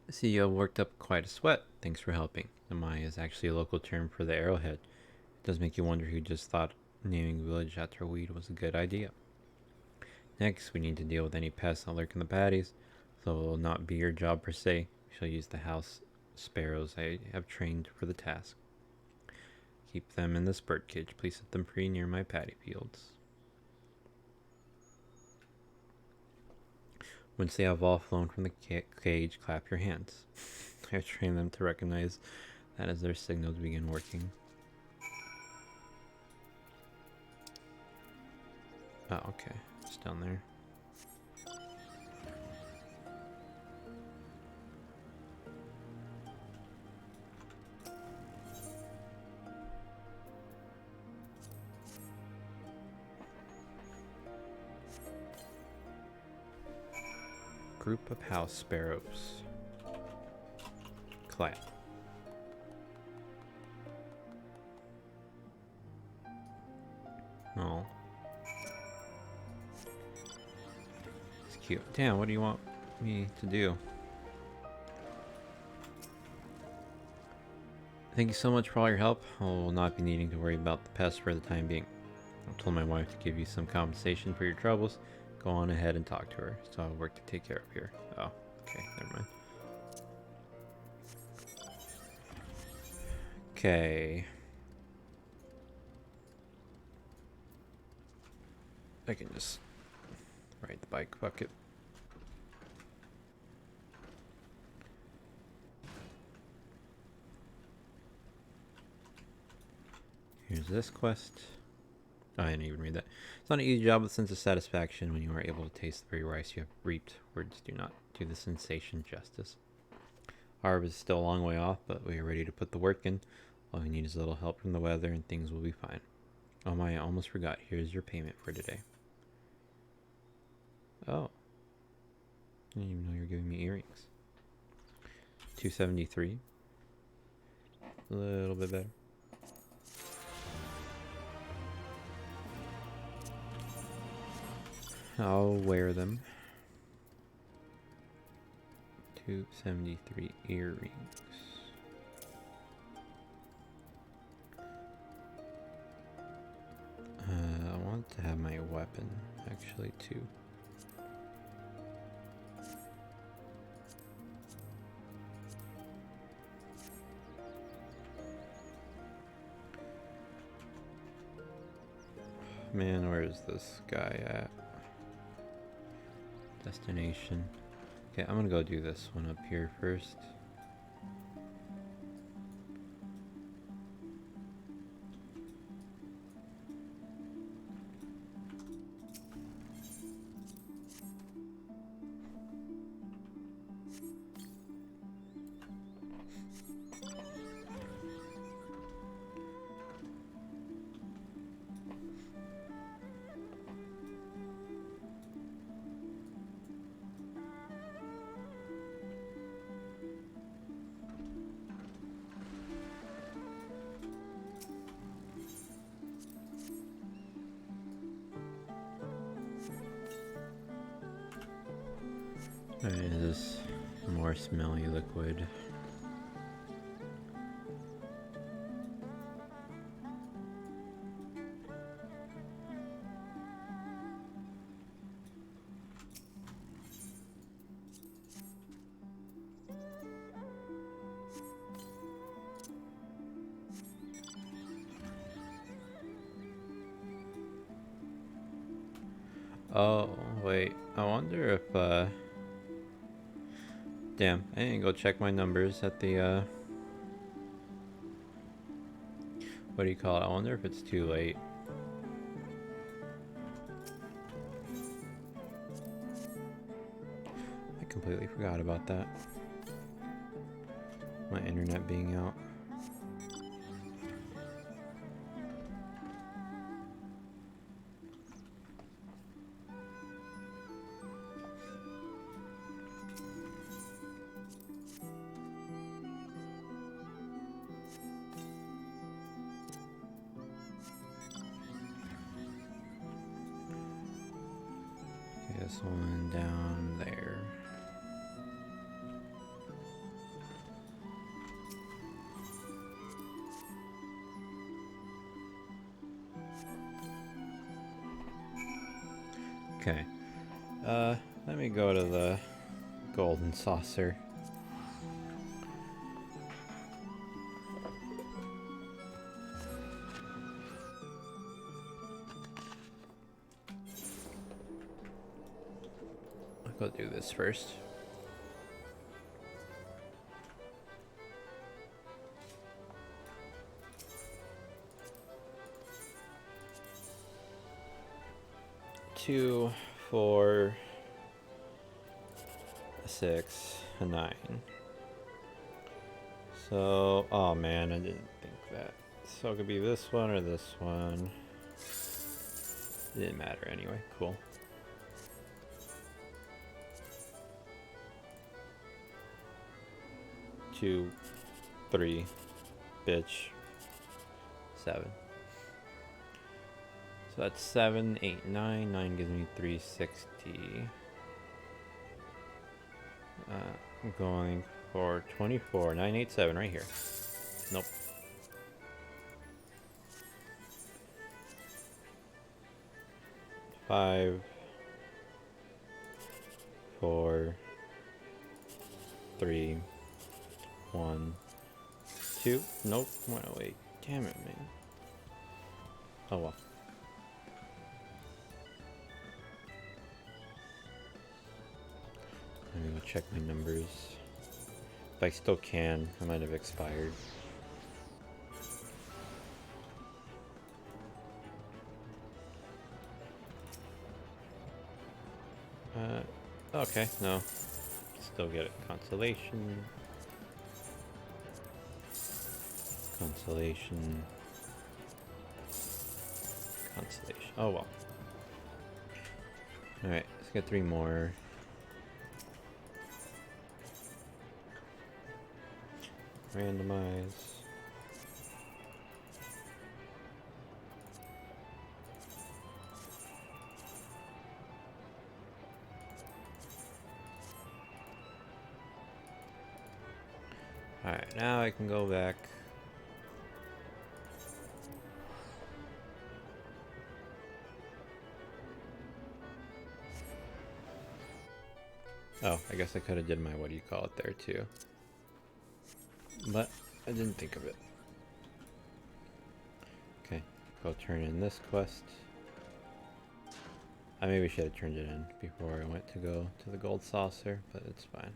I see you have worked up quite a sweat. Thanks for helping. Namai is actually a local term for the arrowhead. It does make you wonder who just thought naming the village after weed was a good idea. Next, we need to deal with any pests that lurk in the patties, so it will not be your job per se. shall use the house sparrows I have trained for the task. Keep them in this bird cage. Please set them free near my paddy fields. Once they have all flown from the cage, clap your hands. I train them to recognize that as their signal to begin working. Oh, okay. It's down there. Group of house sparrows. Clap. Oh. It's cute. Damn, what do you want me to do? Thank you so much for all your help. I will not be needing to worry about the pest for the time being. I told my wife to give you some compensation for your troubles. Go on ahead and talk to her. So I'll work to take care of here. Oh, okay, never mind. Okay. I can just ride the bike. Fuck it. Here's this quest. Oh, I didn't even read that. It's not an easy job with a sense of satisfaction when you are able to taste the very rice you have reaped. Words do not do the sensation justice. Harvest is still a long way off, but we are ready to put the work in. All we need is a little help from the weather and things will be fine. Oh my, I almost forgot. Here's your payment for today. Oh. I didn't even know you were giving me earrings. 273. A little bit better. I'll wear them. 273 earrings. I want to have my weapon actually too. Man, where is this guy at? Destination. Okay, I'm gonna go do this one up here first. Alright, this more smelly liquid. Oh, wait. I wonder if, damn, I didn't go check my numbers at the, what do you call it? I wonder if it's too late. I completely forgot about that. My internet being out. This one down there. Okay. Let me go to the golden saucer. Go do this first. Two, 4, 6, and 9. So, oh man, I didn't think that. So it could be this one or this one. It didn't matter anyway. Cool. Two, 3, bitch, 7. So that's 7, 8, 9. 9 gives me 360. I'm going for 24. 987 right here. Nope. Five, 4, 3, 1, 2. Nope. 108. Damn it, man. Oh well. Let me go check my numbers. If I still can, I might have expired. Okay, no. Still get it. Consolation. Consolation. Consolation. Oh well. Alright, let's get 3 more. Randomize. Alright, now I can go back. Oh, I guess I could have did my what do you call it there too. But I didn't think of it. Okay, go turn in this quest. I maybe should have turned it in before I went to go to the gold saucer, but it's fine.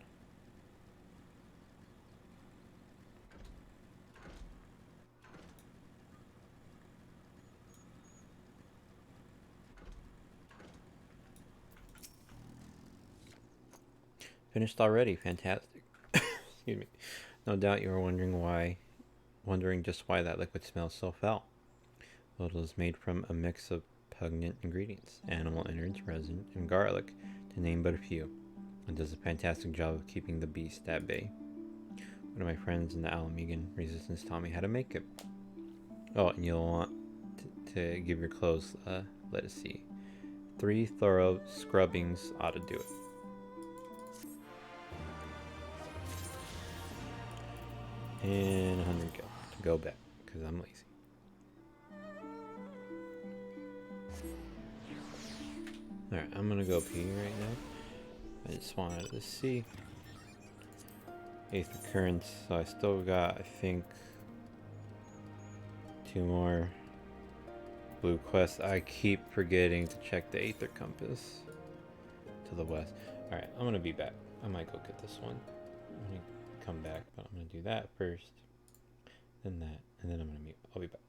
Finished already, fantastic. Excuse me. No doubt you are wondering just why that liquid smells so foul. Well, it is made from a mix of pungent ingredients, animal innards, resin, and garlic, to name but a few. It does a fantastic job of keeping the beast at bay. One of my friends in the Alamegan resistance taught me how to make it. Oh, and you'll want to give your clothes, let us see, 3 thorough scrubbings ought to do it. And 100 gil to go back, because I'm lazy. Alright, I'm gonna go pee right now. I just wanted to see. 8th occurrence, so I still got, I think, 2 more blue quests. I keep forgetting to check the Aether Compass to the west. Alright, I'm gonna be back. I might go get this one. I'm gonna come back, but I'm gonna do that first, then that, and then I'm gonna mute. I'll be back.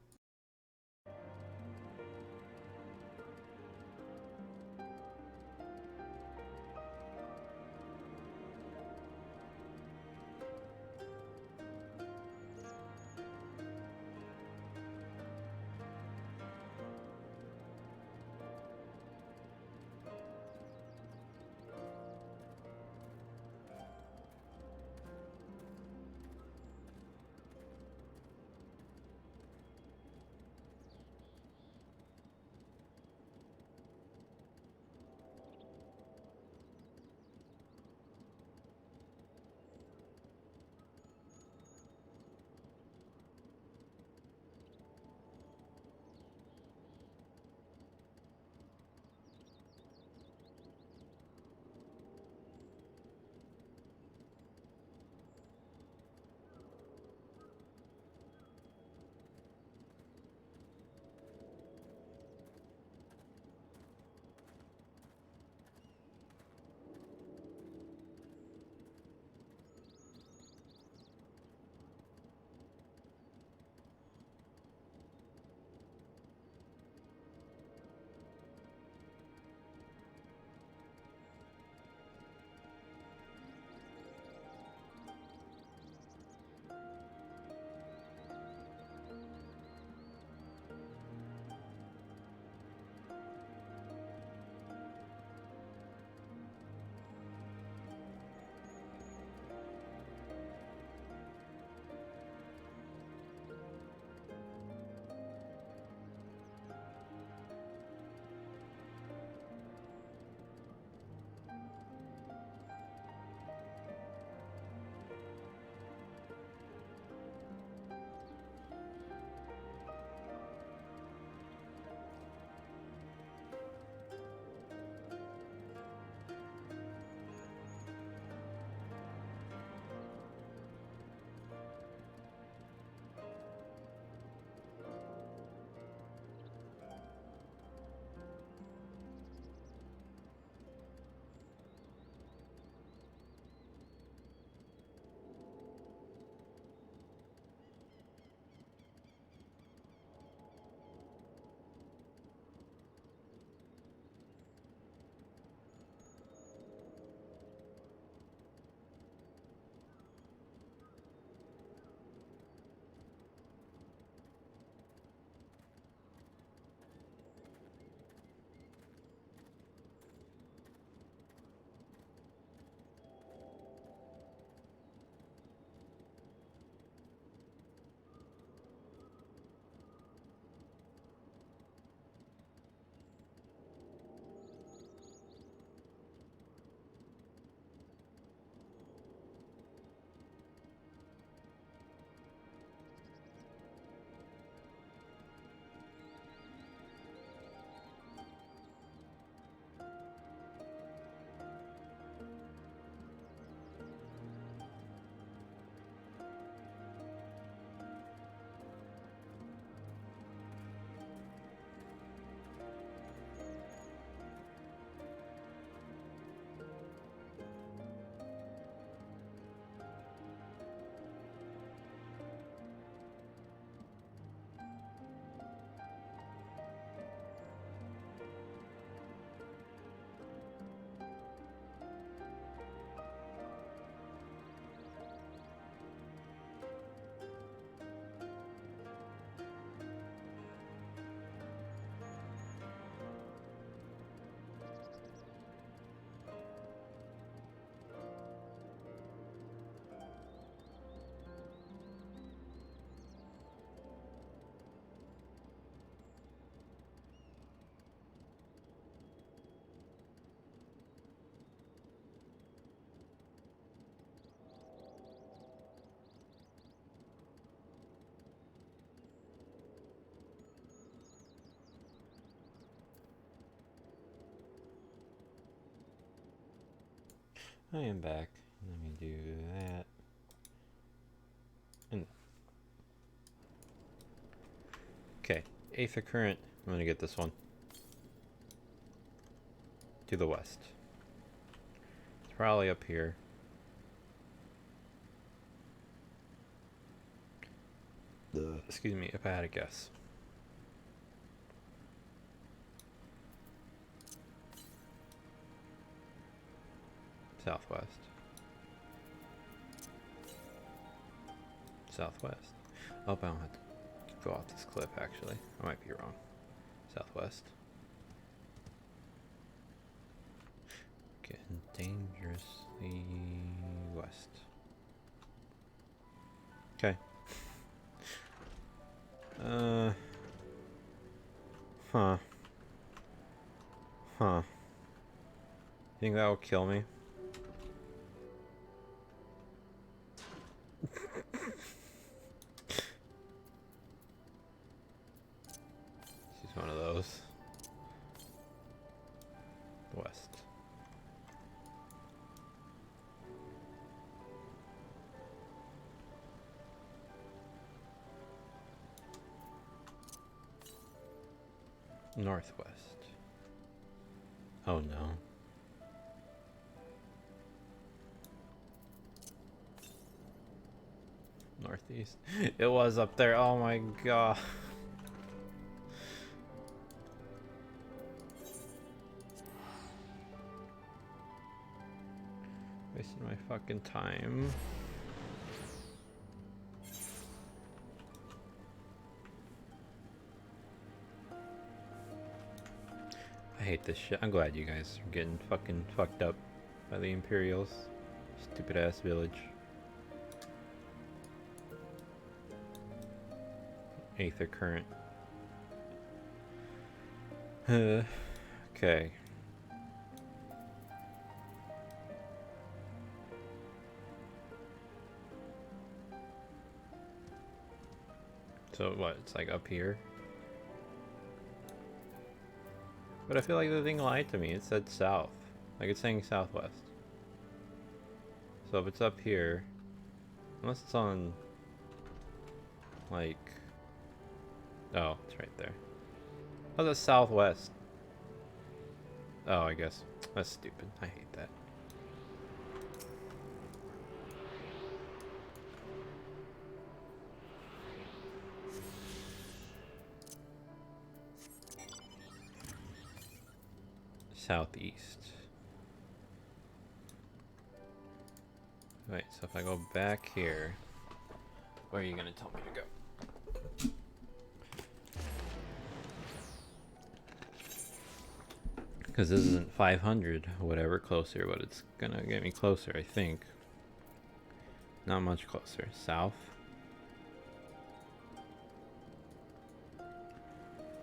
I am back. Let me do that. And okay, Aether Current. I'm gonna get this one. To the west. It's probably up here. Excuse me if I had a guess. Southwest. Southwest. Oh, I don't have to go off this cliff, actually. I might be wrong. Southwest. Getting dangerously west. Okay. Huh. Huh. Think that will kill me? She's one of those. West. Northwest. Oh no. Northeast. It was up there. Oh my god. Wasting my fucking time. I hate this shit. I'm glad you guys are getting fucking fucked up by the Imperials. Stupid ass village. Aether Current. Okay. So what? It's like up here? But I feel like the thing lied to me. It said south. Like it's saying southwest. So if it's up here, unless it's on, like, oh, it's right there. How's that southwest? Oh, I guess. That's stupid. I hate that. Southeast. Wait, so if I go back here, where are you gonna tell me to go? Because this isn't 500 or whatever closer, but it's gonna get me closer, I think. Not much closer. South.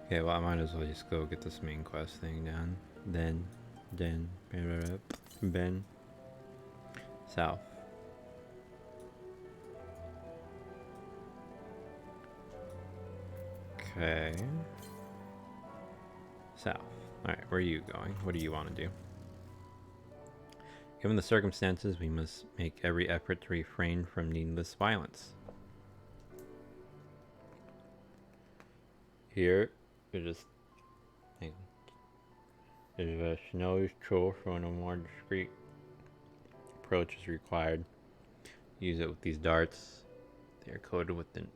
Okay, well I might as well just go get this main quest thing done. Then, south. Okay. South. Alright, where are you going? What do you want to do? Given the circumstances, we must make every effort to refrain from needless violence. Here, we just hang on. There's a snowy troll for a more discreet approach is required. Use it with these darts. They are coated with an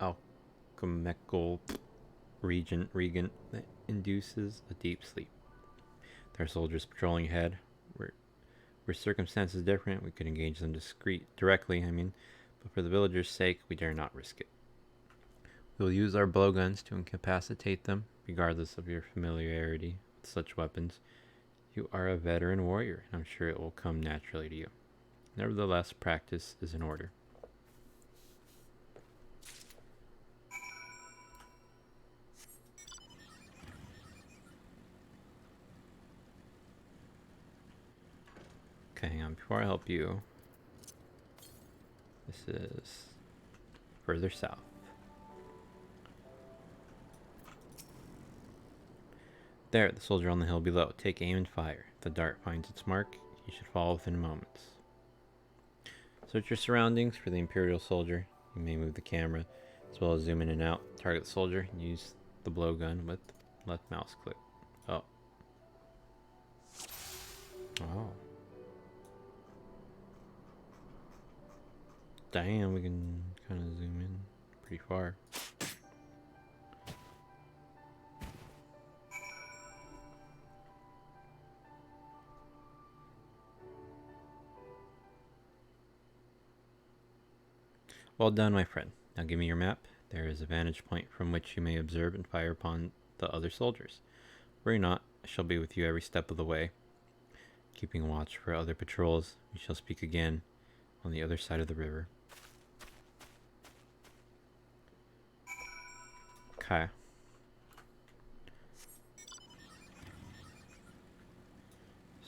alchemical reagent that induces a deep sleep. There are soldiers patrolling ahead. Were circumstances different, we could engage them directly, but for the villagers' sake, we dare not risk it. We will use our blowguns to incapacitate them, regardless of your familiarity with such weapons. You are a veteran warrior, and I'm sure it will come naturally to you. Nevertheless, practice is in order. Okay, hang on. Before I help you, this is further south. There, the soldier on the hill below. Take aim and fire. If the dart finds its mark, You should fall within moments. Search your surroundings for the Imperial soldier. You may move the camera as well as zoom in and out. Target the soldier and use the blowgun with left mouse click. Oh. Oh. Damn, we can kind of zoom in pretty far. Well done, my friend. Now give me your map. There is a vantage point from which you may observe and fire upon the other soldiers. Worry not, I shall be with you every step of the way. Keeping watch for other patrols, we shall speak again on the other side of the river. Okay.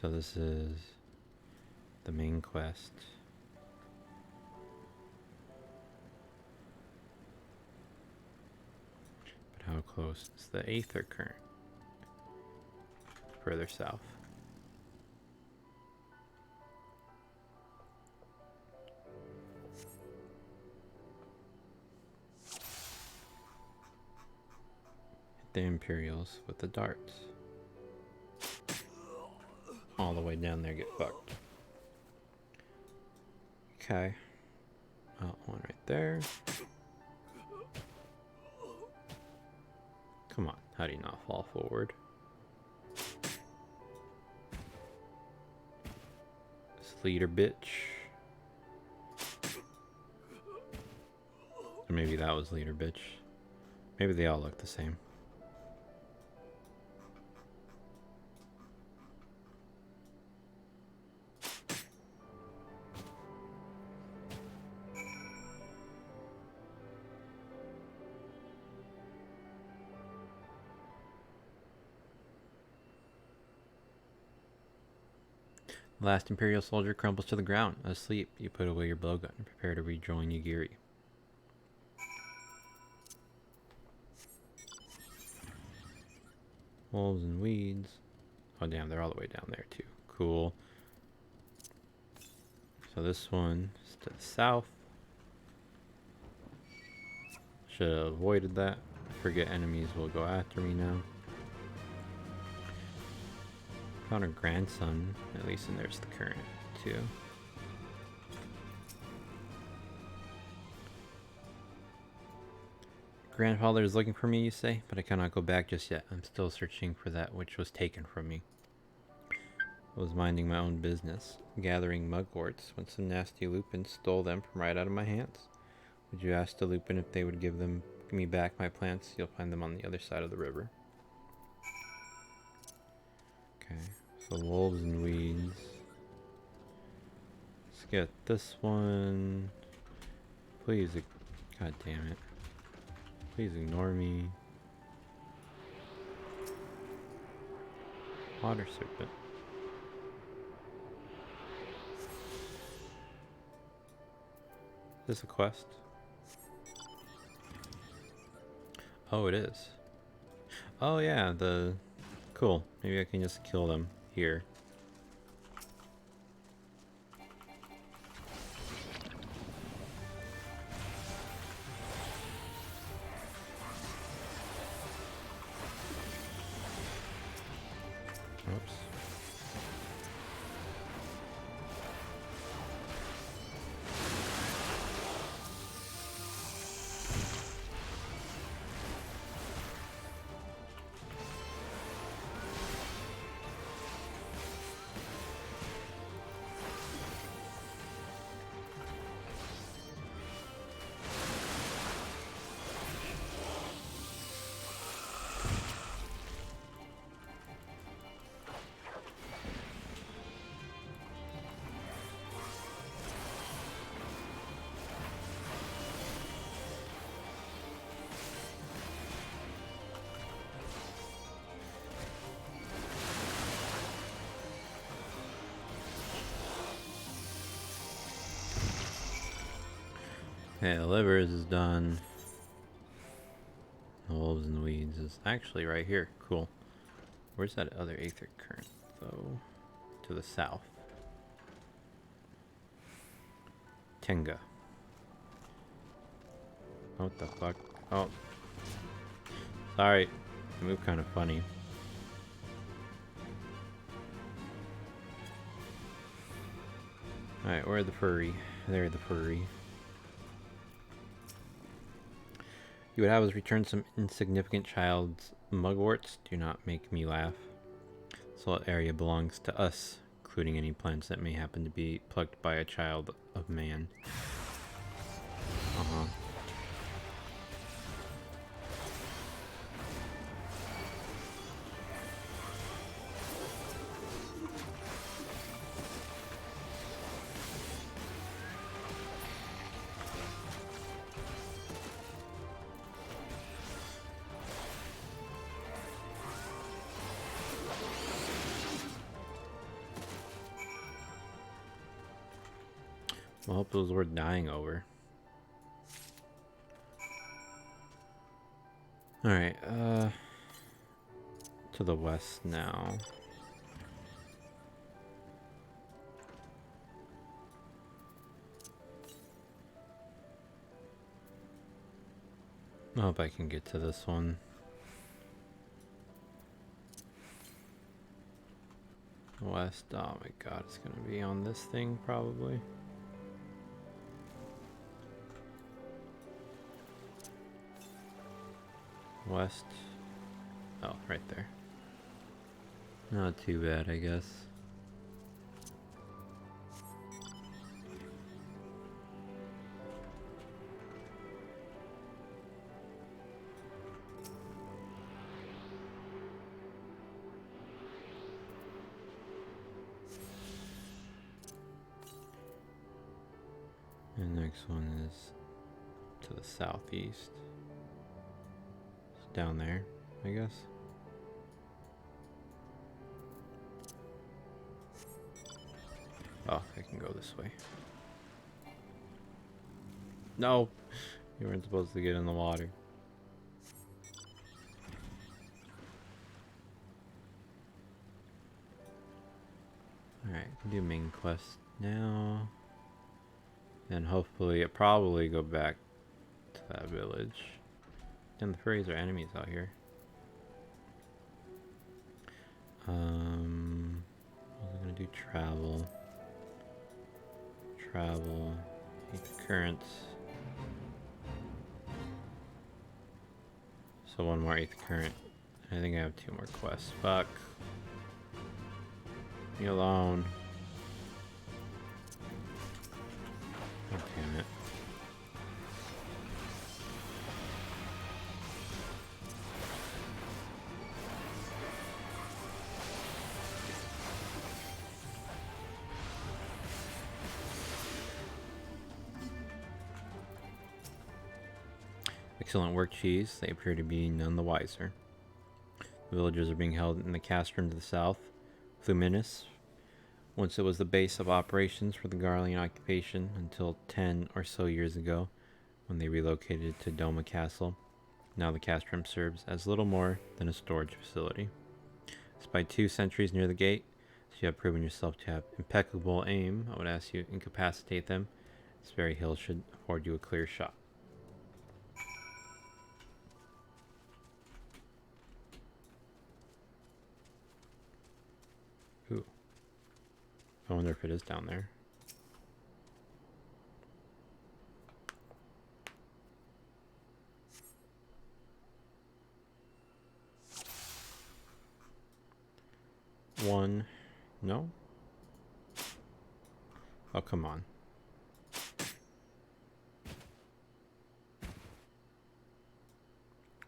So this is the main quest. But how close is the Aether current? Further south. Hit the Imperials with the darts. All the way down there, get fucked. Okay. One right there. Come on, how do you not fall forward? This leader bitch. Or maybe that was leader bitch. Maybe they all look the same. The last Imperial soldier crumbles to the ground. Asleep, you put away your blowgun and prepare to rejoin Yagiri. Wolves and weeds. Oh damn, they're all the way down there too. Cool. So this one is to the south. Should have avoided that. I forget enemies will go after me now. Found her grandson, at least, and there's the current too. Grandfather is looking for me, you say, but I cannot go back just yet. I'm still searching for that which was taken from me. I was minding my own business, gathering mugworts, when some nasty lupins stole them from right out of my hands. Would you ask the lupin if they would give me back my plants? You'll find them on the other side of the river. Okay, so wolves and weeds. Let's get this one. Please, god damn it. Please ignore me. Water serpent. Is this a quest? Oh, it is. Oh yeah, cool. Maybe I can just kill them here. Oops. Okay, the livers is done. The wolves and the weeds is actually right here. Cool. Where's that other aether current, though? To the south. Tenga. What the fuck? Oh. Sorry. I move kind of funny. Alright, where's the furry? There, the furry. You would have us return some insignificant child's mugworts. Do not make me laugh. So that area belongs to us, including any plants that may happen to be plucked by a child of man. Uh-huh. Well, I hope those were dying over. Alright, to the west now. I hope I can get to this one. West, oh my god, it's gonna be on this thing probably. West. Oh, right there. Not too bad, I guess. And the next one is to the southeast. Down there, I guess. Oh, I can go this way. No! You weren't supposed to get in the water. Alright, do main quest now. And hopefully, probably go back to that village. And the furries are enemies out here. I was gonna do travel. Travel. Eighth currents. So one more eighth current. I think I have 2 more quests. Fuck. Leave me alone. Oh, damn it. Excellent work, Cheese. They appear to be none the wiser. The villagers are being held in the castrum to the south. Fluminus. Once it was the base of operations for the Garlean occupation until 10 or so years ago, when they relocated to Doma Castle. Now the castrum serves as little more than a storage facility. Despite 2 sentries near the gate, as you have proven yourself to have impeccable aim, I would ask you to incapacitate them. This very hill should afford you a clear shot. Ooh. I wonder if it is down there. One. No? Oh, come on.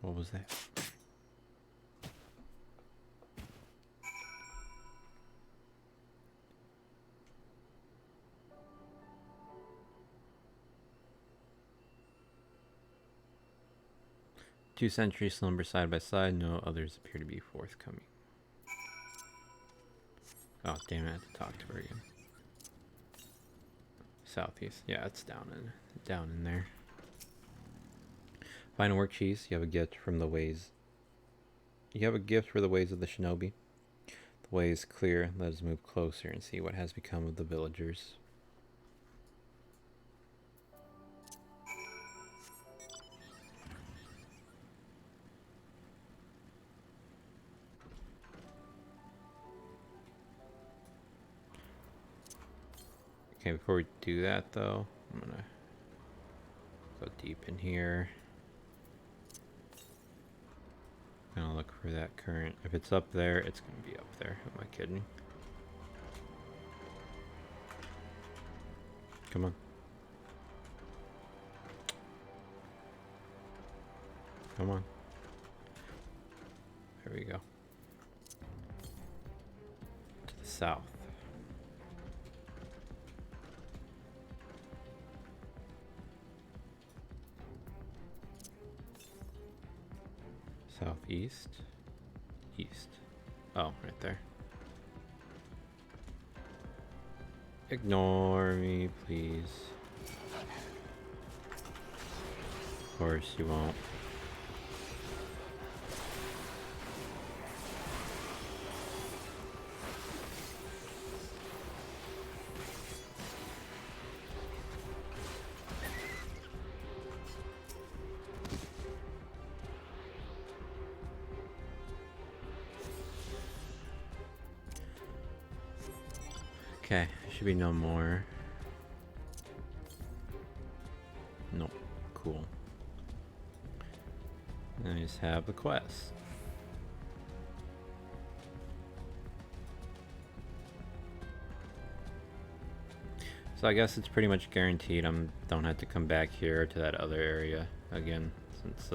What was that? Two sentries slumber side by side. No others appear to be forthcoming. Oh, damn it. I have to talk to her again. Southeast. Yeah, it's down in there. Fine work, Cheese. You have a gift from the ways. You have a gift for the ways of the shinobi. The way is clear. Let us move closer and see what has become of the villagers. Okay, before we do that though, I'm gonna go deep in here. Gonna look for that current. If it's up there, it's gonna be up there. Who am I kidding? Come on. Come on. There we go. To the south. Southeast. East. Oh, right there. Ignore me, please. Of course you won't. Okay, should be no more. Nope. Cool. And I just have the quest. So I guess it's pretty much guaranteed don't have to come back here to that other area again, since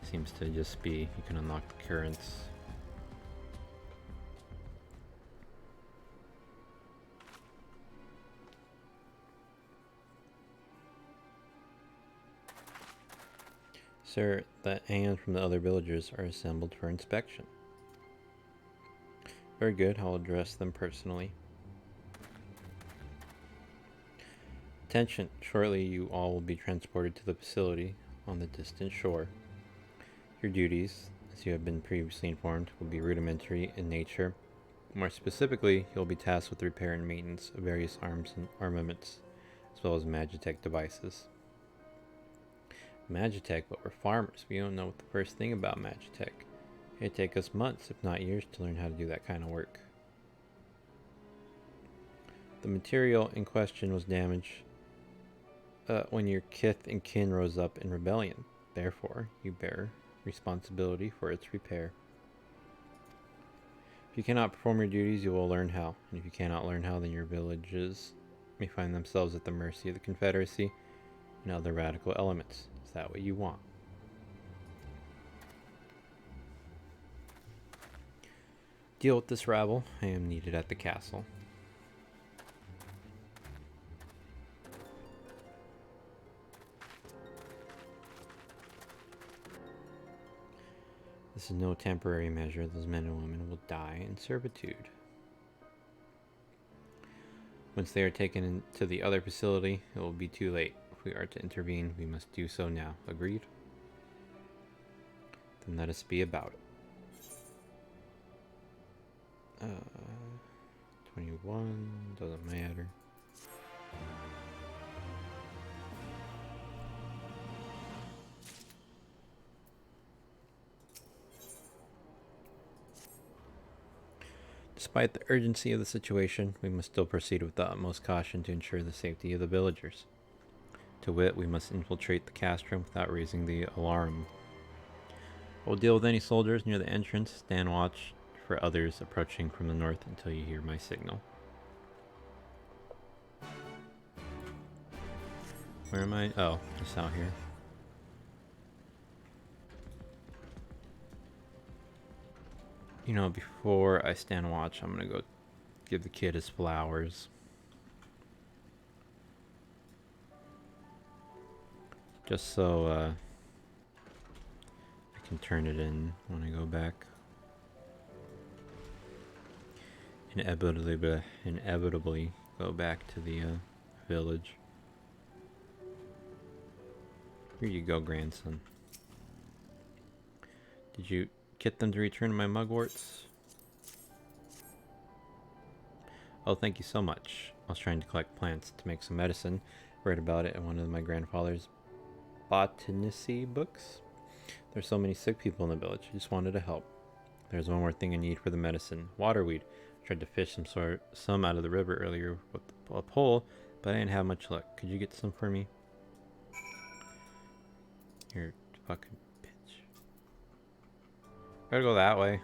seems to just be you can unlock the currents. Sir, the hands from the other villagers are assembled for inspection. Very good, I'll address them personally. Attention, shortly you all will be transported to the facility on the distant shore. Your duties, as you have been previously informed, will be rudimentary in nature. More specifically, you'll be tasked with the repair and maintenance of various arms and armaments, as well as Magitech devices. Magitech, but we're farmers. We don't know the first thing about Magitech. It'd take us months, if not years, to learn how to do that kind of work. The material in question was damaged when your kith and kin rose up in rebellion. Therefore, you bear responsibility for its repair. If you cannot perform your duties, you will learn how. And if you cannot learn how, then your villages may find themselves at the mercy of the Confederacy and other radical elements. Is that what you want? Deal with this rabble. I am needed at the castle. This is no temporary measure. Those men and women will die in servitude. Once they are taken to the other facility, it will be too late. If we are to intervene, we must do so now. Agreed? Then let us be about it. 21, doesn't matter. Despite the urgency of the situation, we must still proceed with the utmost caution to ensure the safety of the villagers. To wit, we must infiltrate the castrum without raising the alarm. We'll deal with any soldiers near the entrance. Stand watch for others approaching from the north until you hear my signal. Where am I? Oh, just out here. You know, before I stand watch, I'm gonna go give the kid his flowers. Just so I can turn it in when I go back. Inevitably go back to the village. Here you go, grandson. Did you get them to return my mugworts? Oh, thank you so much. I was trying to collect plants to make some medicine. Read about it in one of my grandfather's botany books. There's so many sick people in the village. I just wanted to help. There's one more thing I need for the medicine. Waterweed. I tried to fish some out of the river earlier with a pole. but I didn't have much luck. Could you get some for me? You're fucking bitch. Gotta go that way.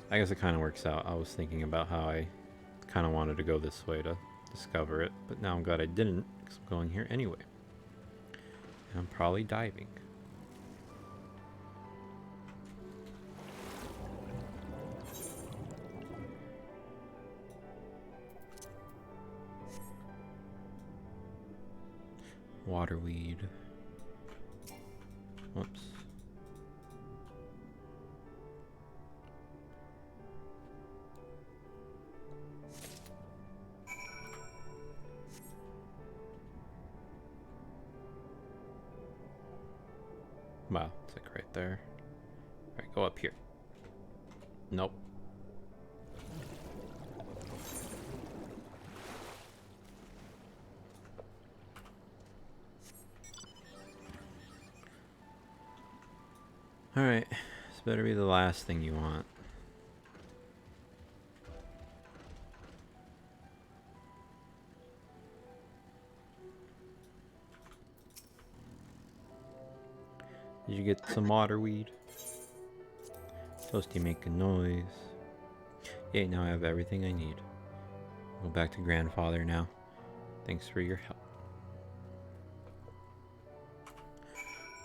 I guess it kind of works out. I was thinking about how I kind of wanted to go this way to discover it, but now I'm glad I didn't, because I'm going here anyway. And I'm probably diving. Waterweed. Whoops. Wow, it's like right there. Alright, go up here. Nope. Alright, this better be the last thing you want. Did you get some waterweed? Toasty making noise. Yeah, now I have everything I need. Go back to grandfather now. Thanks for your help.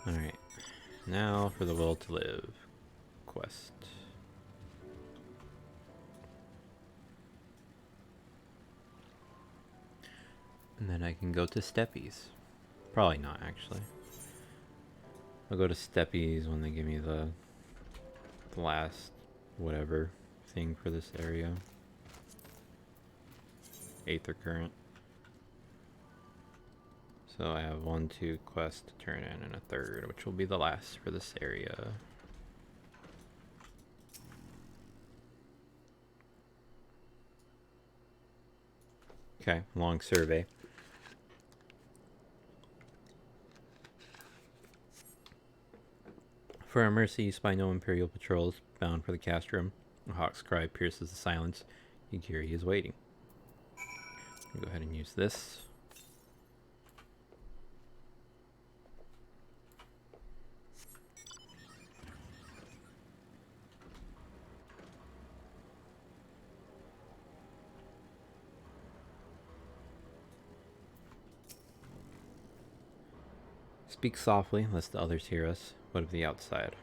Alright. Now for the will to live quest. And then I can go to Steppies. Probably not, actually. I'll go to Steppies when they give me the last whatever thing for this area. Aether current. So I have 1, 2 quests to turn in and a third, which will be the last for this area. Okay, long survey. For our mercy, you spy no Imperial patrols bound for the cast room. A hawk's cry pierces the silence. Yagiri is waiting. Go ahead and use this. Speak softly, lest the others hear us. What of the outside?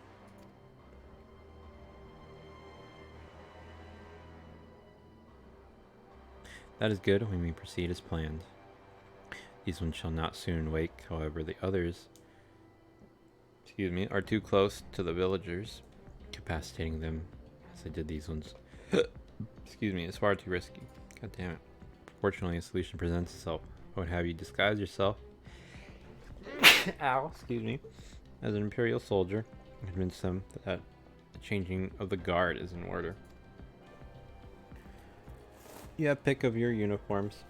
That is good. We may proceed as planned. These ones shall not soon wake. However, the others, are too close to the villagers, incapacitating them as I did these ones. It's far too risky. God damn it. Fortunately, a solution presents itself. I would have you disguise yourself as an Imperial soldier and convince them that the changing of the guard is in order. You have pick of your uniforms.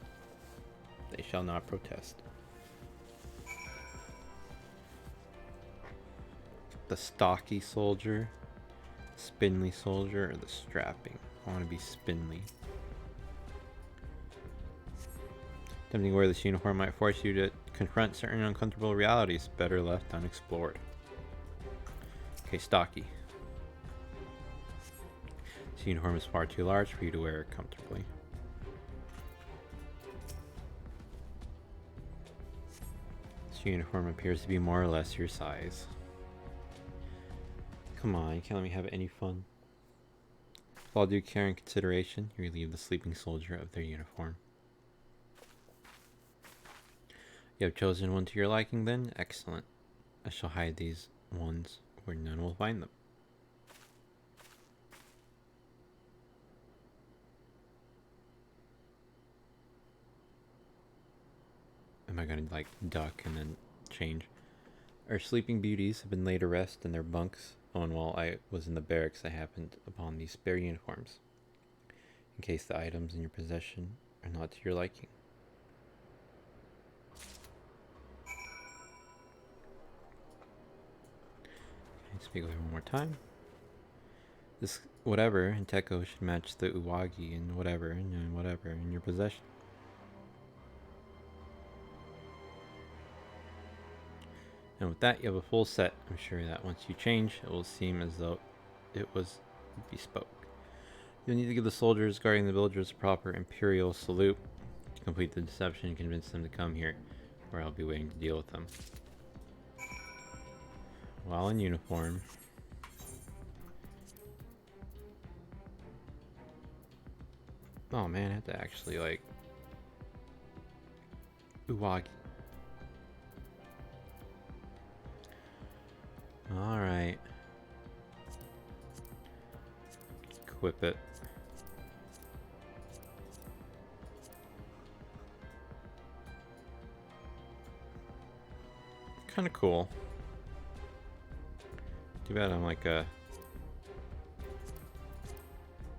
They shall not protest. The stocky soldier, spindly soldier, or the strapping? I want to be spindly. Tempting where this uniform might force you to confront certain uncomfortable realities, better left unexplored. Okay, stocky. This uniform is far too large for you to wear it comfortably. This uniform appears to be more or less your size. Come on, you can't let me have any fun. With all due care and consideration, you relieve the sleeping soldier of their uniform. You have chosen one to your liking then? Excellent. I shall hide these ones where none will find them. Am I gonna like duck and then change? Our sleeping beauties have been laid to rest in their bunks, and while I was in the barracks I happened upon these spare uniforms, in case the items in your possession are not to your liking. Speak with her one more time. This whatever in Teko should match the Uwagi and whatever in your possession. And with that, you have a full set. I'm sure that once you change, it will seem as though it was bespoke. You'll need to give the soldiers guarding the villagers a proper imperial salute to complete the deception and convince them to come here, where I'll be waiting to deal with them. While in uniform, oh man, I have to actually like Uwagi. Alright. Equip it. Kinda cool. Too bad I'm like a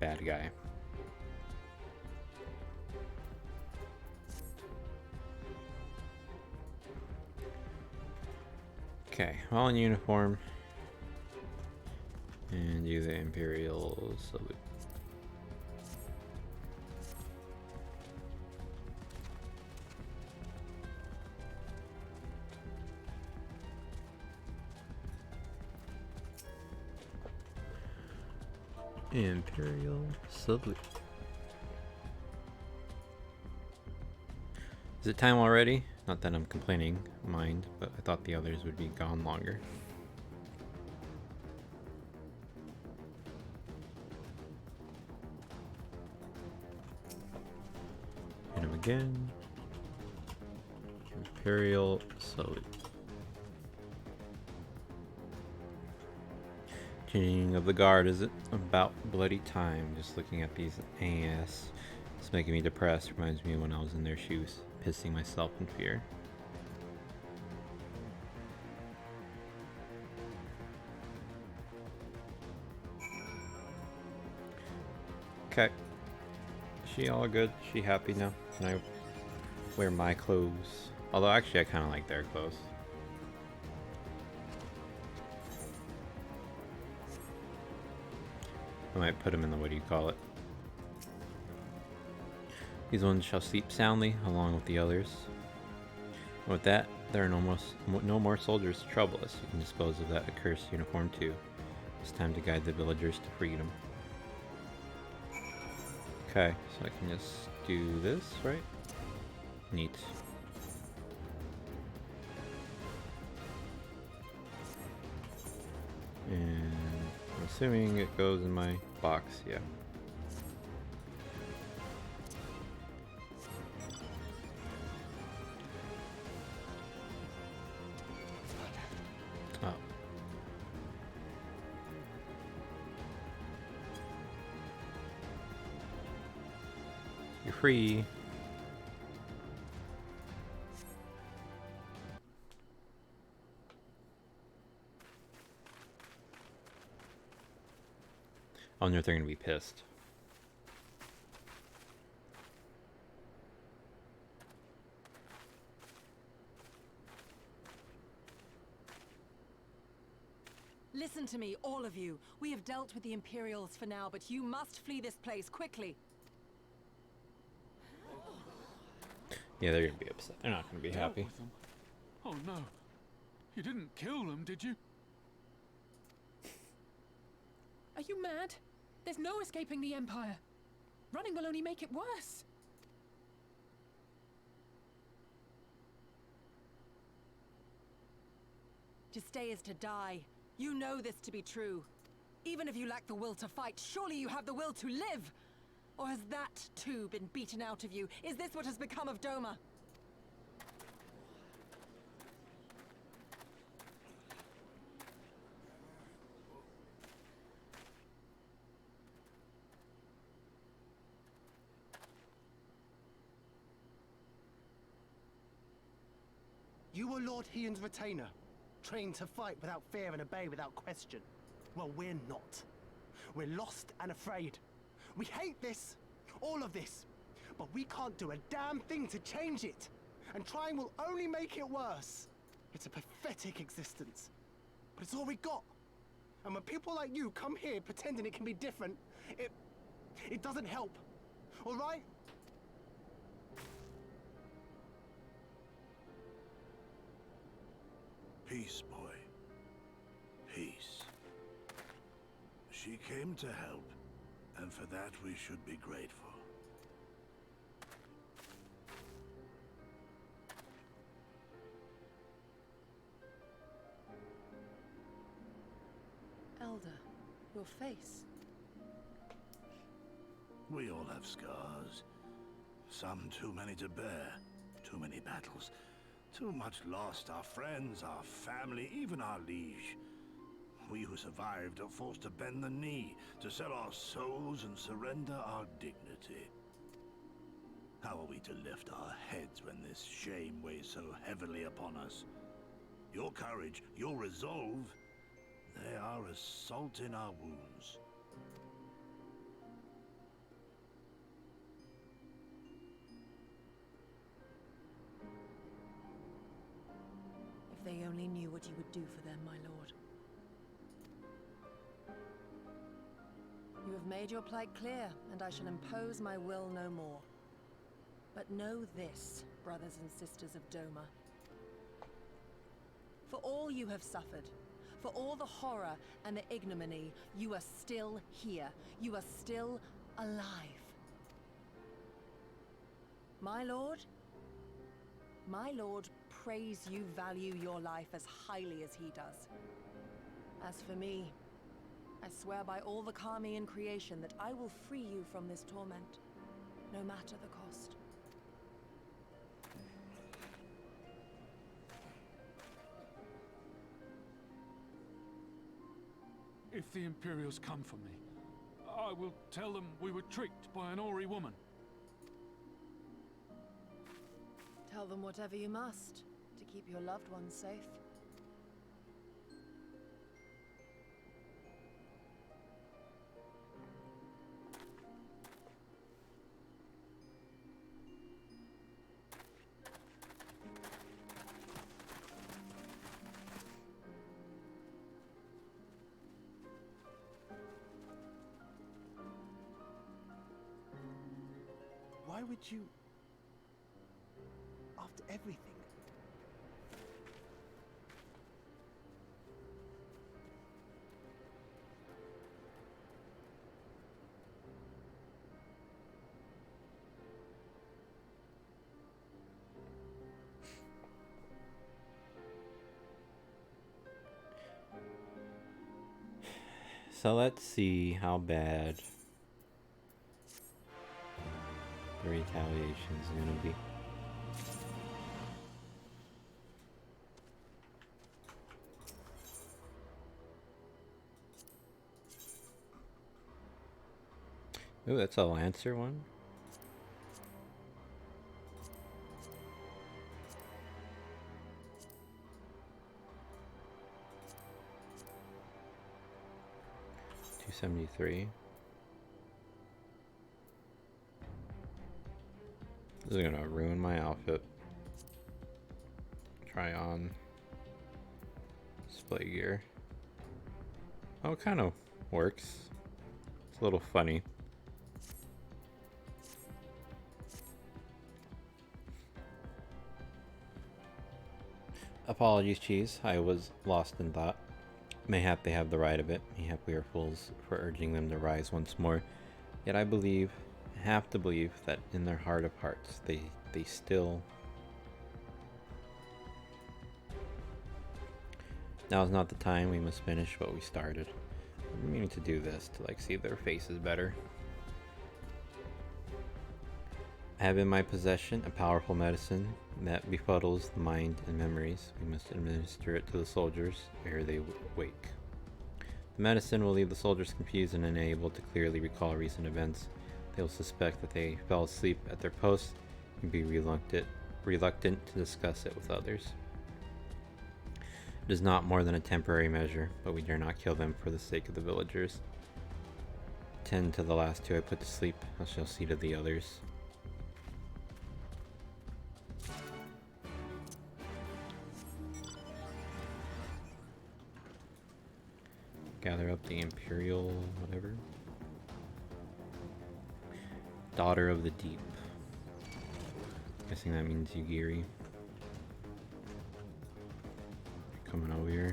bad guy. Okay, all in uniform. And do the Imperial salute. Imperial salute. Is it time already? Not that I'm complaining, mind, but I thought the others would be gone longer. Hit him again. Imperial salute. Changing of the guard, is it about bloody time? Just looking at these ass. It's making me depressed. Reminds me of when I was in their shoes, pissing myself in fear. Okay. She all good? She happy now? Can I wear my clothes? Although actually I kind of like their clothes. I might put them in the, what do you call it? These ones shall sleep soundly along with the others. And with that, there are no more soldiers to trouble us. You can dispose of that accursed uniform too. It's time to guide the villagers to freedom. Okay, so I can just do this, right? Neat. And I'm assuming it goes in my box, yeah. Oh. You're free. I wonder if they're gonna be pissed. Listen to me, all of you. We have dealt with the Imperials for now, but you must flee this place quickly. Yeah, they're gonna be upset. They're not gonna be happy. Oh no. You didn't kill them, did you? Are you mad? There's no escaping the Empire. Running will only make it worse. To stay is to die. You know this to be true. Even if you lack the will to fight, surely you have the will to live! Or has that, too, been beaten out of you? Is this what has become of Doma? You were Lord Hien's retainer, trained to fight without fear and obey without question. Well, we're not. We're lost and afraid. We hate this, all of this, but we can't do a damn thing to change it. And trying will only make it worse. It's a pathetic existence, but it's all we got. And when people like you come here pretending it can be different, it doesn't help. All right? Peace, boy. Peace. She came to help, and for that we should be grateful. Elder, your face. We all have scars. Some too many to bear. Too many battles. Too much lost. Our friends, our family, even our liege. We who survived are forced to bend the knee, to sell our souls and surrender our dignity. How are we to lift our heads when this shame weighs so heavily upon us? Your courage, your resolve, they are as salt in our wounds. If they only knew what you would do for them, my lord. You have made your plight clear, and I shall impose my will no more. But know this, brothers and sisters of Doma. For all you have suffered, for all the horror and the ignominy, you are still here. You are still alive. My lord prays you value your life as highly as he does. As for me, I swear by all the Kami in creation that I will free you from this torment, no matter the cost. If the Imperials come for me, I will tell them we were tricked by an Ori woman. Tell them whatever you must, to keep your loved ones safe. Why would you... After everything? So let's see how bad the retaliation is going to be. Ooh, that's a Lancer one. $273. This is gonna ruin my outfit. Try on display gear. Oh, it kind of works. It's a little funny. Apologies, Cheese. I was lost in thought. Mayhap they have the right of it. Mayhap we are fools for urging them to rise once more. Yet I have to believe that in their heart of hearts, they still... Now is not the time. We must finish what we started. I'm meaning to do this to see their faces better. I have in my possession a powerful medicine that befuddles the mind and memories. We must administer it to the soldiers ere they wake. The medicine will leave the soldiers confused and unable to clearly recall recent events. They will suspect that they fell asleep at their posts and be reluctant to discuss it with others. It is not more than a temporary measure, but we dare not kill them for the sake of the villagers. Tend to the last two I put to sleep. I shall see to the others. Gather up the Imperial whatever. Daughter of the Deep. Guessing that means Yugiri. Coming over here.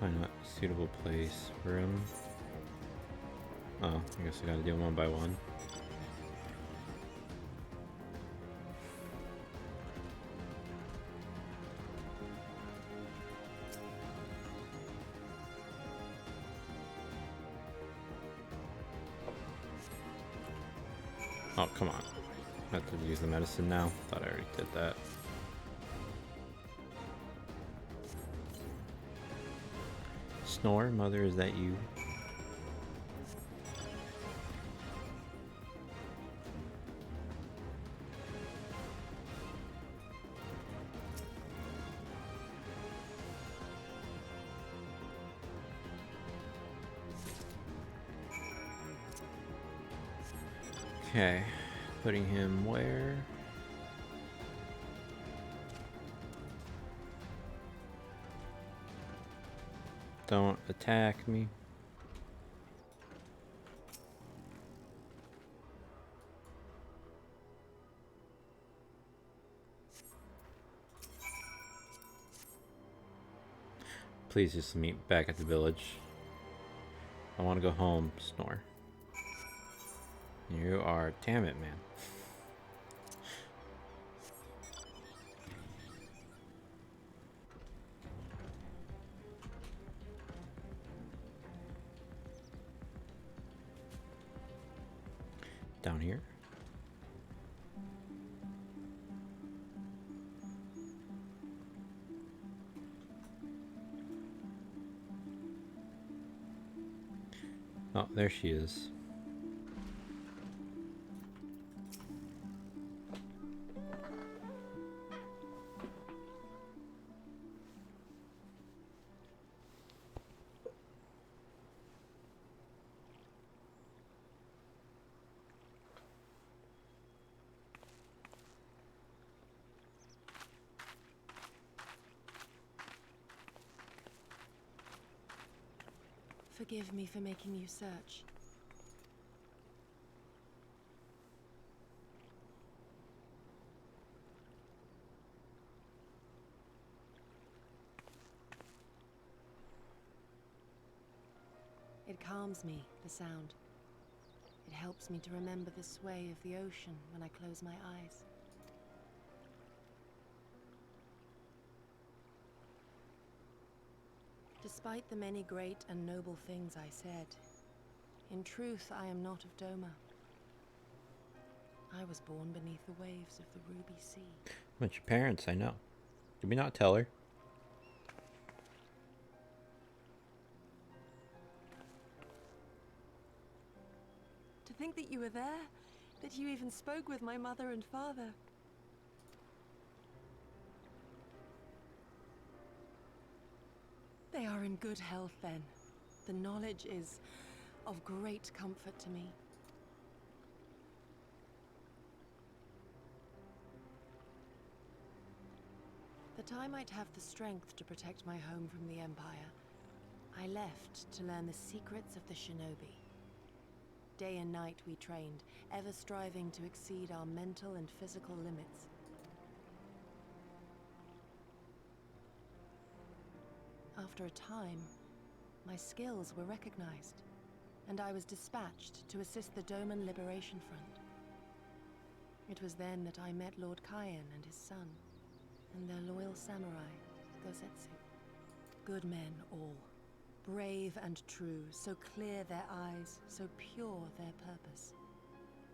Find a suitable place for him. Oh, I guess I gotta do them one by one. Oh, come on. I have to use the medicine now. Thought I already did that. Snore, mother, is that you? Okay, putting him where? Don't attack me. Please just meet back at the village. I want to go home, Snore. You are, damn it, man. Down here. Oh, there she is. Forgive me for making you search. It calms me, the sound. It helps me to remember the sway of the ocean when I close my eyes. Despite the many great and noble things I said, in truth I am not of Doma. I was born beneath the waves of the Ruby Sea. But your parents, I know. Did we not tell her? To think that you were there, that you even spoke with my mother and father. They are in good health, then. The knowledge is of great comfort to me. That I might have the strength to protect my home from the Empire, I left to learn the secrets of the shinobi. Day and night we trained, ever striving to exceed our mental and physical limits. After a time, my skills were recognized, and I was dispatched to assist the Doman Liberation Front. It was then that I met Lord Cayenne and his son, and their loyal samurai, Gosetsu. Good men all, brave and true, so clear their eyes, so pure their purpose.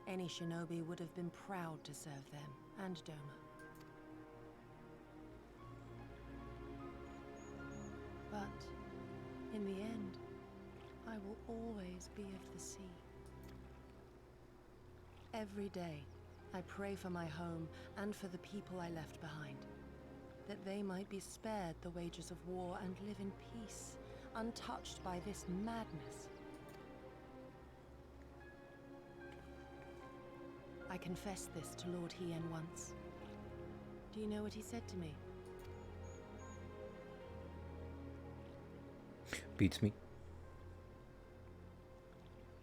Any shinobi would have been proud to serve them, and Doma. But, in the end, I will always be of the sea. Every day, I pray for my home and for the people I left behind, that they might be spared the wages of war and live in peace, untouched by this madness. I confessed this to Lord Hien once. Do you know what he said to me? Beats me.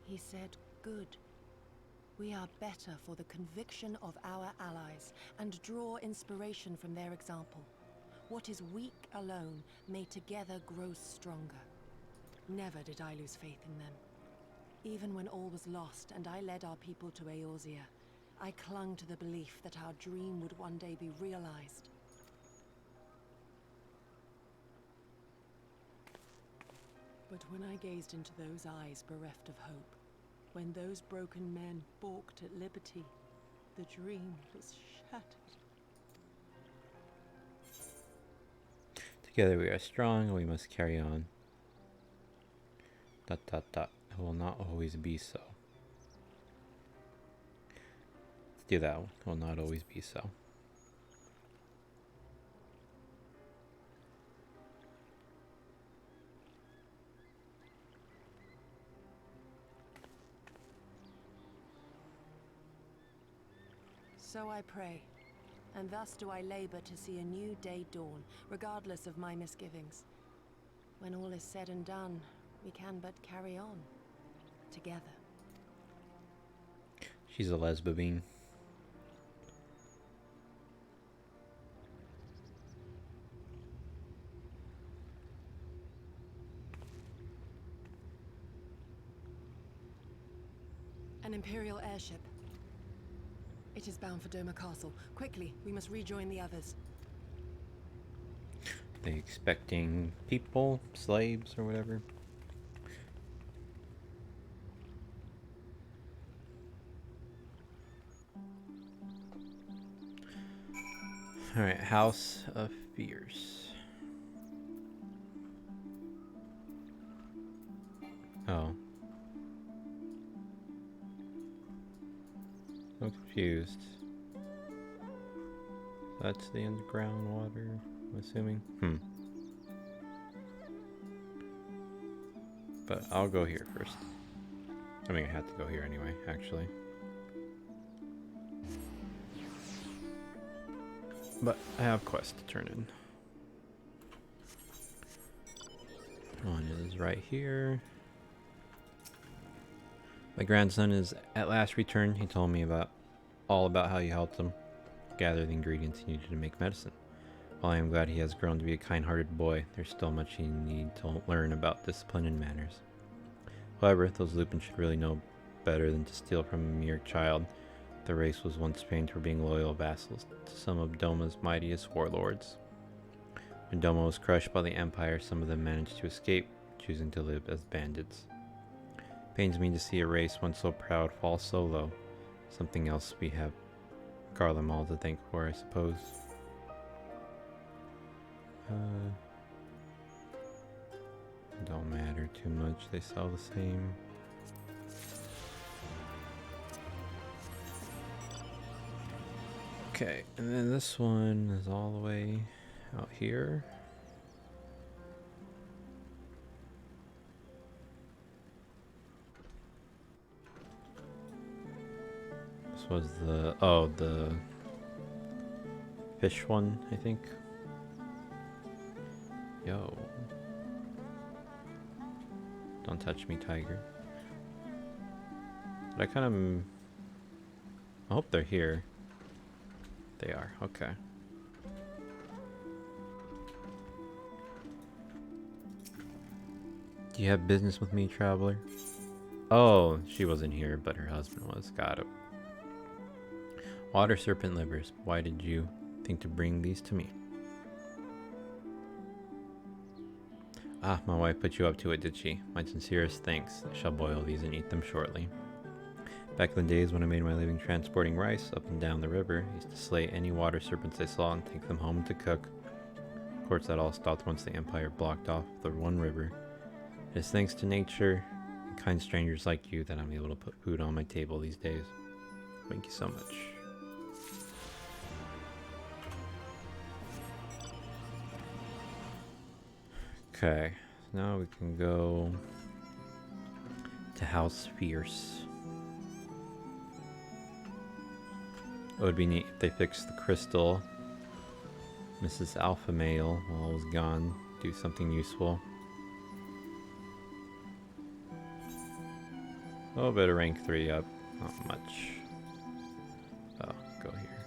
He said, "Good. We are better for the conviction of our allies, and draw inspiration from their example. What is weak alone may together grow stronger." Never did I lose faith in them. Even when all was lost and I led our people to Eorzea, I clung to the belief that our dream would one day be realized. But when I gazed into those eyes bereft of hope, when those broken men balked at liberty, the dream was shattered. Together we are strong, and we must carry on. ... It will not always be so. Let's do that one. It will not always be so. So I pray, and thus do I labor to see a new day dawn, regardless of my misgivings. When all is said and done, we can but carry on, together. She's a lesbian. An Imperial airship. It is bound for Doma Castle. Quickly, we must rejoin the others. They expecting people, slaves, or whatever. Alright, House of Fears. Oh. I'm confused. That's the underground water, I'm assuming. But I'll go here first. I mean, I have to go here anyway, actually. But I have quests to turn in. One is right here. My grandson is at last returned. He told me all about how you helped him gather the ingredients he needed to make medicine. While I am glad he has grown to be a kind-hearted boy, there's still much he needs to learn about discipline and manners. However, those Lupins should really know better than to steal from a mere child. The race was once famed for being loyal vassals to some of Doma's mightiest warlords. When Doma was crushed by the Empire, some of them managed to escape, choosing to live as bandits. Pains me to see a race once so proud fall so low. Something else we have Garlemald to thank for, I suppose. Don't matter too much, they sell the same. Okay, and then this one is all the way out here. This was the fish one, I think. Yo. Don't touch me, tiger. But I kind of... I hope they're here. They are, okay. Do you have business with me, traveler? Oh, she wasn't here, but her husband was. Got it. Water serpent livers. Why did you think to bring these to me? Ah, my wife put you up to it, did she? My sincerest thanks. I shall boil these and eat them shortly. Back in the days when I made my living transporting rice up and down the river, I used to slay any water serpents I saw and take them home to cook. Of course, that all stopped once the Empire blocked off the one river. It is thanks to nature and kind strangers like you that I'm able to put food on my table these days. Thank you so much. Okay, so now we can go to House Fierce. It would be neat if they fixed the crystal. Mrs. Alpha Male, while I was gone, do something useful. A little bit of rank 3 up, not much. Oh, go here.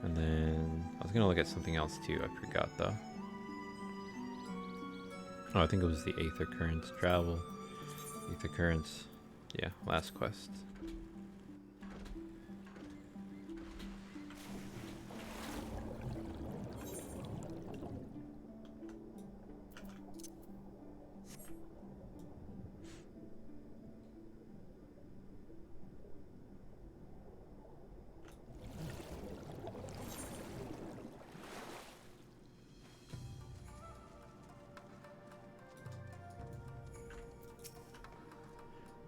And then I was gonna look at something else too, I forgot though. Oh, I think it was the Aether Currents travel. Aether Currents, yeah, last quest.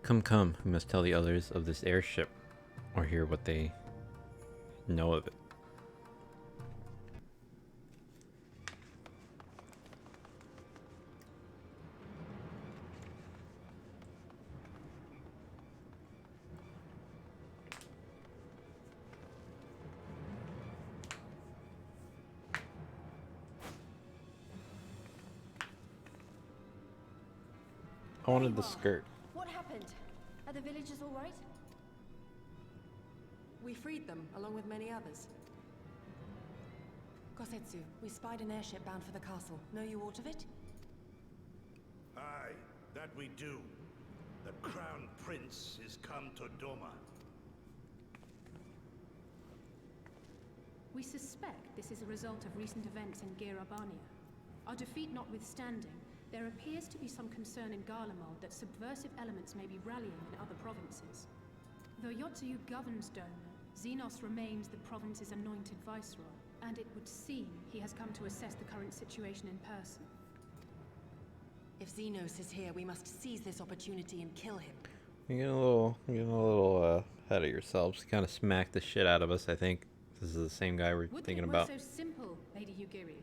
Come, come, we must tell the others of this airship, or hear what they know of it. I wanted the skirt. What happened? Are the villagers all right? We freed them, along with many others. Kosetsu, we spied an airship bound for the castle. Know you aught of it? Aye, that we do. The Crown Prince is come to Doma. We suspect this is a result of recent events in Girabania. Our defeat notwithstanding, there appears to be some concern in Garlemald that subversive elements may be rallying in other provinces. Though Yotsuyu governs Doma, Xenos remains the province's anointed viceroy, and it would seem he has come to assess the current situation in person. If Xenos is here, we must seize this opportunity and kill him. You're getting a little ahead of yourselves. Kind of smacked the shit out of us, I think. This is the same guy we're thinking about. Would it were so simple, Lady Yugiri.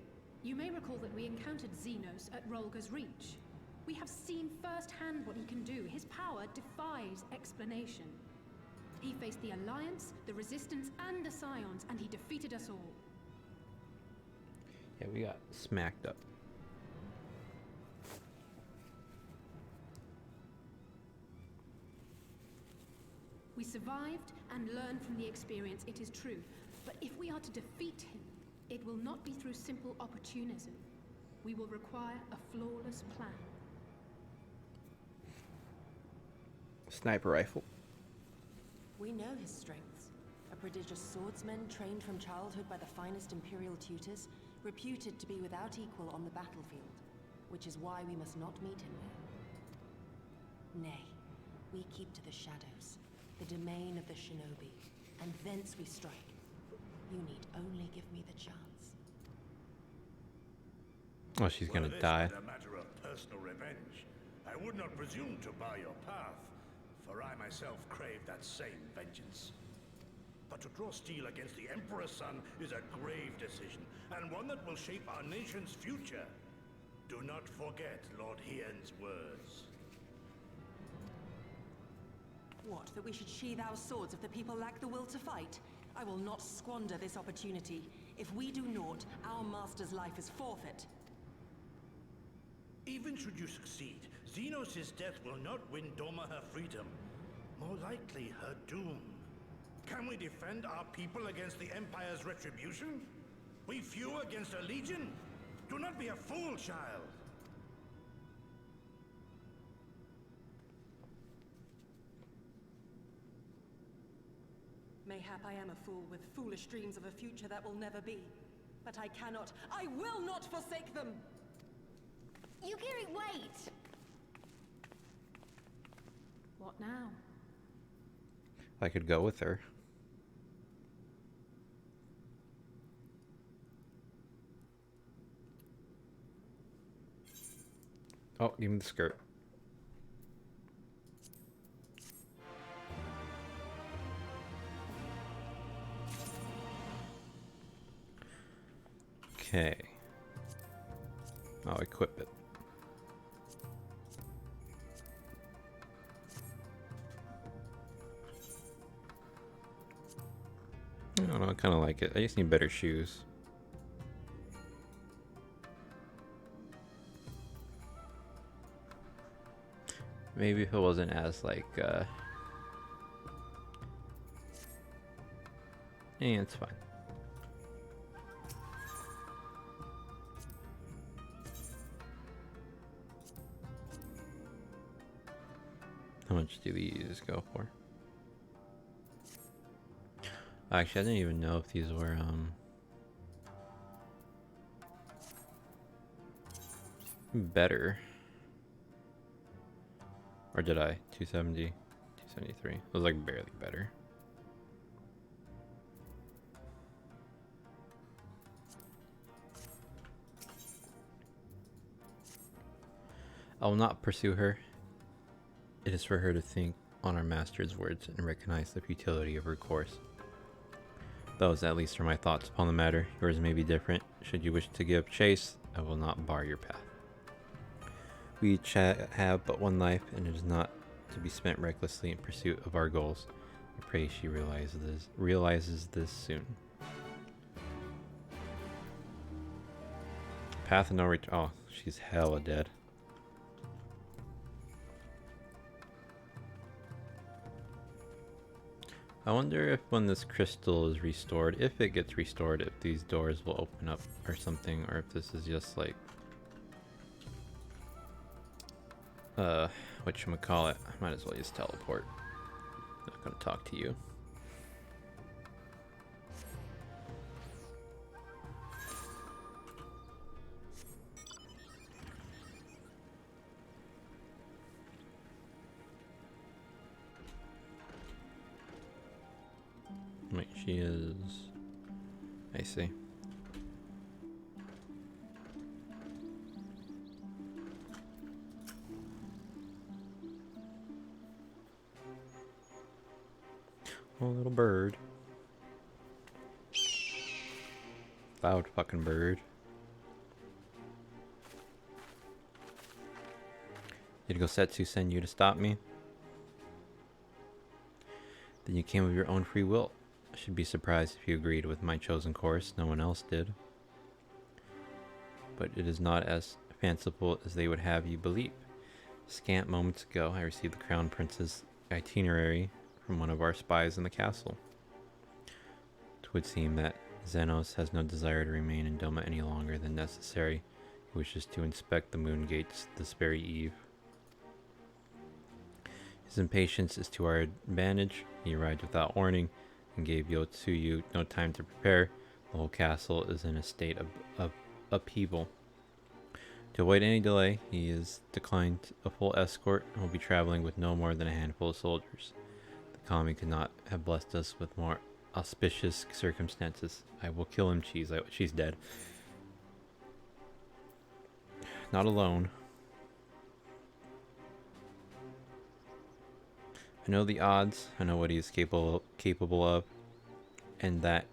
You may recall that we encountered Xenos at Rolga's Reach. We have seen firsthand what he can do. His power defies explanation. He faced the Alliance, the Resistance, and the Scions, and he defeated us all. Yeah, we got smacked up. We survived and learned from the experience, it is true. But if we are to defeat him, it will not be through simple opportunism. We will require a flawless plan. Sniper rifle. We know his strengths. A prodigious swordsman trained from childhood by the finest Imperial tutors, reputed to be without equal on the battlefield, which is why we must not meet him there. Nay, we keep to the shadows, the domain of the shinobi, and thence we strike. You need only give me the chance. Oh, she's gonna die. Well, this is a matter of personal revenge. I would not presume to bar your path, for I myself crave that same vengeance. But to draw steel against the Emperor's son is a grave decision, and one that will shape our nation's future. Do not forget Lord Hien's words. What, that we should sheathe our swords if the people lack the will to fight? I will not squander this opportunity. If we do naught, our master's life is forfeit. Even should you succeed, Xenos' death will not win Doma her freedom. More likely, her doom. Can we defend our people against the Empire's retribution? We few against a legion? Do not be a fool, child. Mayhap I am a fool with foolish dreams of a future that will never be. But I cannot, I will not forsake them! Yugiri, wait! What now? I could go with her. Oh, give me the skirt. Okay. I'll equip it. I don't know, I kind of like it. I just need better shoes. Maybe if it wasn't as like, yeah, it's fine. How much do these go for? Actually, I didn't even know if these were, better. Or did I? 270, 273. It was like barely better. I will not pursue her. It is for her to think on our master's words and recognize the futility of her course. Those, at least, are my thoughts upon the matter. Yours may be different. Should you wish to give chase, I will not bar your path. We each have but one life, and it is not to be spent recklessly in pursuit of our goals. I pray she realizes this soon. Path of no return. Oh, she's hella dead. I wonder if when this crystal is restored, if it gets restored, if these doors will open up or something, or if this is just like whatchamacallit. I might as well just teleport. Not gonna talk to you. Wait, she is... I see. Oh, little bird. Loud fucking bird. Did Gosetsu send you to stop me? Then you came of your own free will. I should be surprised if you agreed with my chosen course. No one else did. But it is not as fanciful as they would have you believe. Scant moments ago, I received the Crown Prince's itinerary from one of our spies in the castle. It would seem that Xenos has no desire to remain in Doma any longer than necessary. He wishes to inspect the moon gates this very eve. His impatience is to our advantage. He arrived without warning and gave Yotsuyu no time to prepare. The whole castle is in a state of upheaval. To avoid any delay, he has declined a full escort and will be traveling with no more than a handful of soldiers. The Kami could not have blessed us with more auspicious circumstances. I will kill him, she's dead. Not alone. I know the odds, I know what he is capable of, and that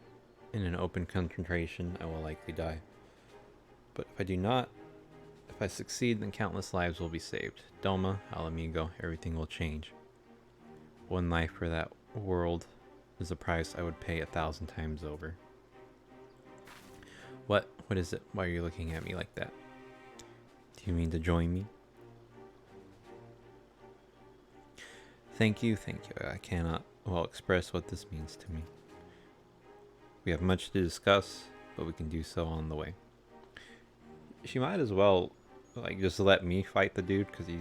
in an open confrontation I will likely die. But if I do not, if I succeed, then countless lives will be saved. Doma, Alamigo, everything will change. One life for that world is a price I would pay 1,000 times over. What is it? Why are you looking at me like that? Do you mean to join me? Thank you. I cannot well express what this means to me. We have much to discuss, but we can do so on the way. She might as well, like, just let me fight the dude, because he,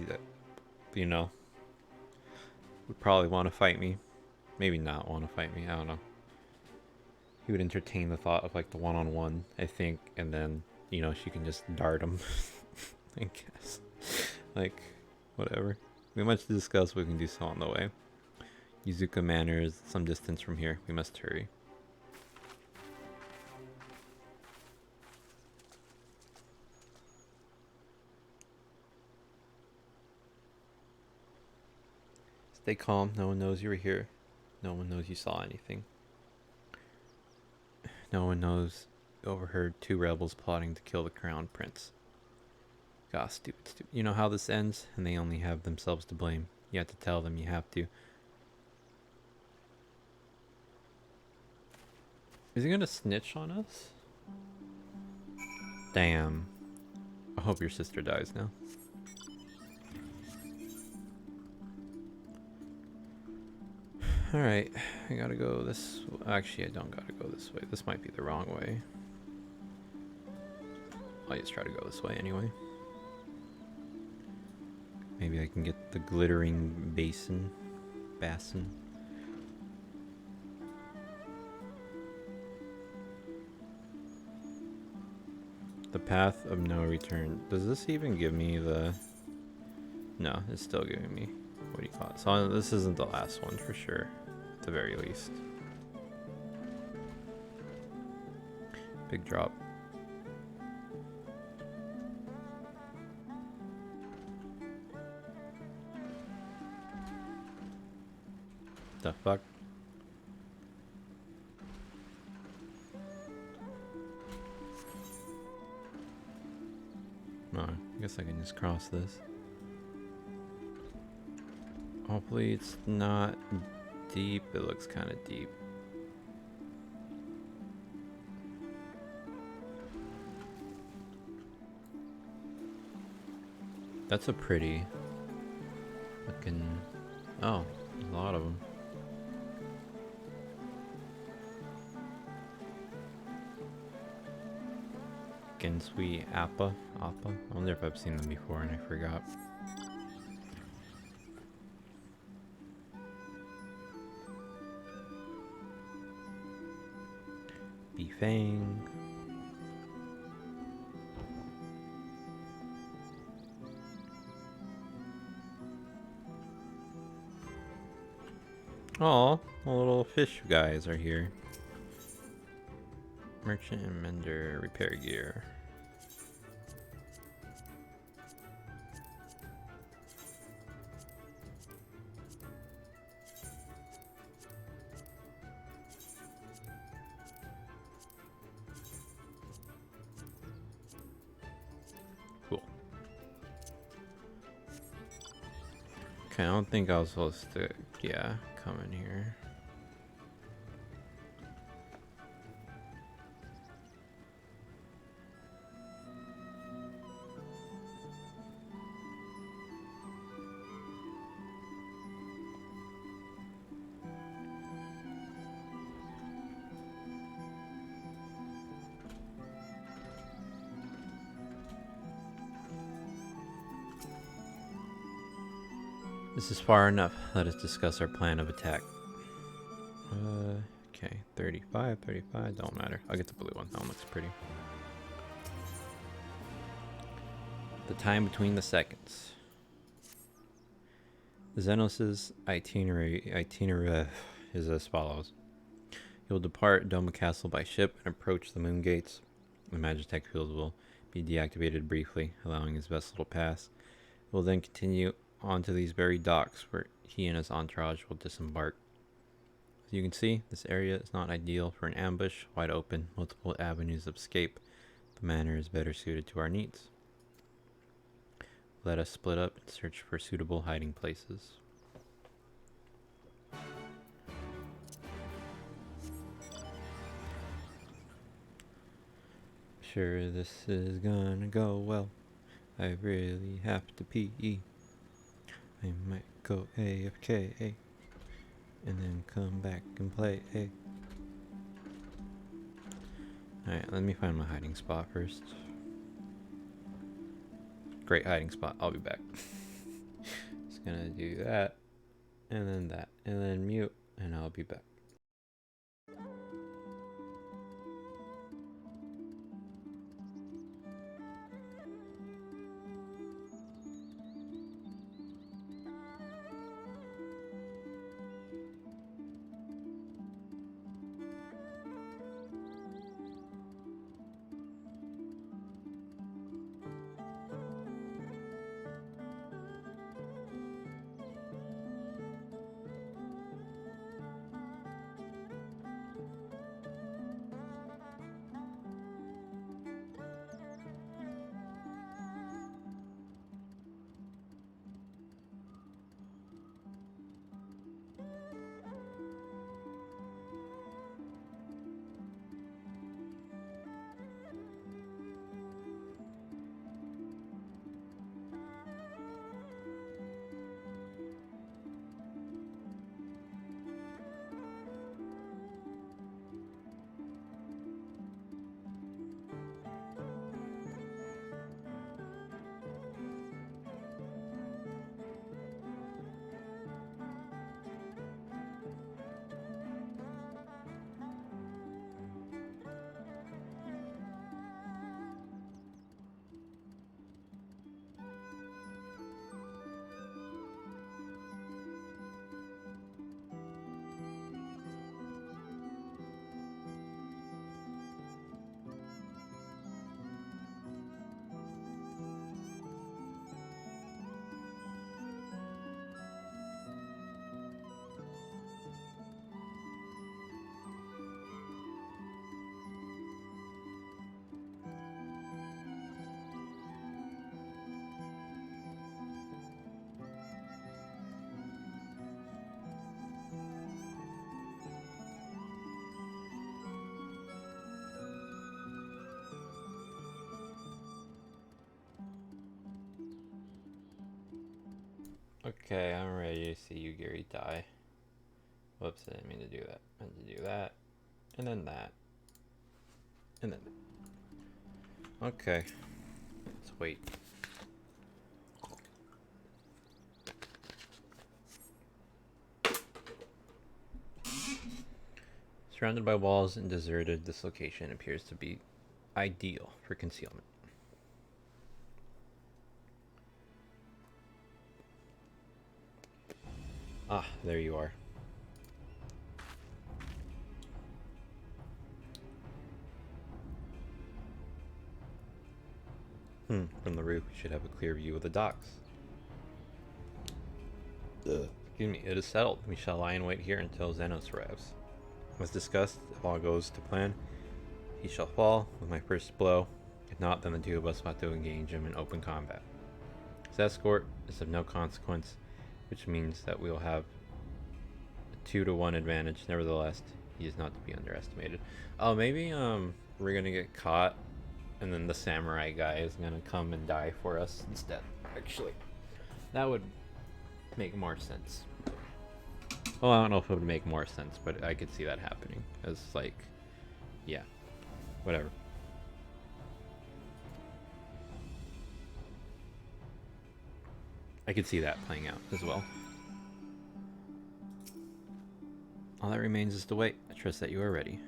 you know, would probably want to fight me. Maybe not want to fight me, I don't know. He would entertain the thought of, like, the one-on-one, I think, and then, you know, she can just dart him, I guess. Like, whatever. We have much to discuss, we can do so on the way. Yuzuka Manor is some distance from here. We must hurry. Stay calm. No one knows you were here. No one knows you saw anything. No one knows overheard two rebels plotting to kill the crown prince. God, stupid. You know how this ends? And they only have themselves to blame. You have to tell them you have to. Is he gonna snitch on us? Damn. I hope your sister dies now. Alright, I gotta go this... Actually, I don't gotta go this way. This might be the wrong way. I'll just try to go this way anyway. Maybe I can get the glittering basin. The path of no return. Does this even give me the... No, it's still giving me... What do you call it? So this isn't the last one for sure. At the very least. Big drop. The fuck? Oh, I guess I can just cross this. Hopefully it's not deep. It looks kind of deep. That's a pretty looking... Oh, there's a lot of them. Gensui Appa. I wonder if I've seen them before and I forgot. Fang. Oh, little fish guys are here. Merchant and mender repair gear. Okay, I don't think I was supposed to, come in here. This is far enough. Let us discuss our plan of attack. Okay, 35, don't matter. I'll get the blue one. That one looks pretty. The time between the seconds. Xenos' itinerary is as follows. He will depart Doma Castle by ship and approach the moon gates. The Magitech field will be deactivated briefly, allowing his vessel to pass. He will then continue onto these very docks where he and his entourage will disembark. As you can see, this area is not ideal for an ambush, wide open, multiple avenues of escape. The manor is better suited to our needs. Let us split up and search for suitable hiding places. Sure, this is gonna go well. I really have to pee. I might go AFK and then come back and play. Alright, let me find my hiding spot first. Great hiding spot. I'll be back. Just gonna do that, and then mute, and I'll be back. Okay, I'm ready to see you, Gary, die. Whoops, I didn't mean to do that. I meant to do that. And then that. And then that. Okay. Let's wait. Surrounded by walls and deserted, this location appears to be ideal for concealment. Ah, there you are. From the roof, we should have a clear view of the docks. Excuse me, it is settled. We shall lie in wait here until Xenos arrives. As discussed, if all goes to plan, he shall fall with my first blow. If not, then the two of us will have to engage him in open combat. His escort is of no consequence, which means that we will have a 2-to-1 advantage. Nevertheless, he is not to be underestimated. Oh, maybe we're gonna get caught, and then the samurai guy is gonna come and die for us instead. Actually, that would make more sense. Well, I don't know if it would make more sense, but I could see that happening. As like, yeah, whatever. I could see that playing out as well. All that remains is to wait. I trust that you are ready.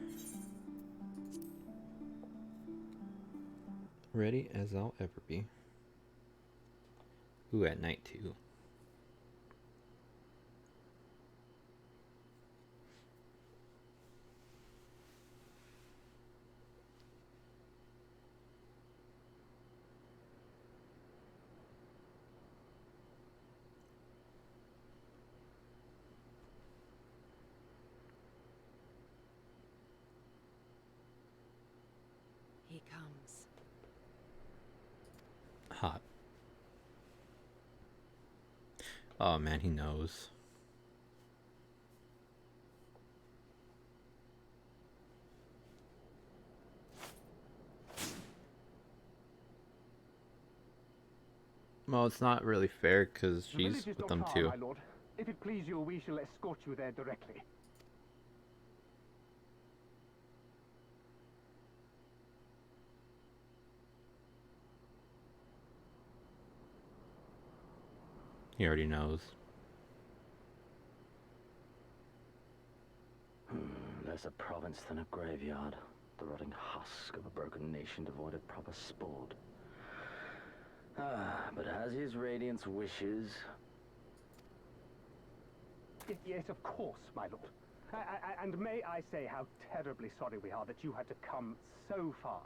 Ready as I'll ever be. Ooh, at night too. He comes. Hot. Oh man, he knows. Well, it's not really fair because she's with them too. My lord. If it please you, we shall escort you there directly. He already knows. Less a province than a graveyard. The rotting husk of a broken nation devoid of proper sport. But as his radiance wishes... Yes, of course, my lord. And may I say how terribly sorry we are that you had to come so far.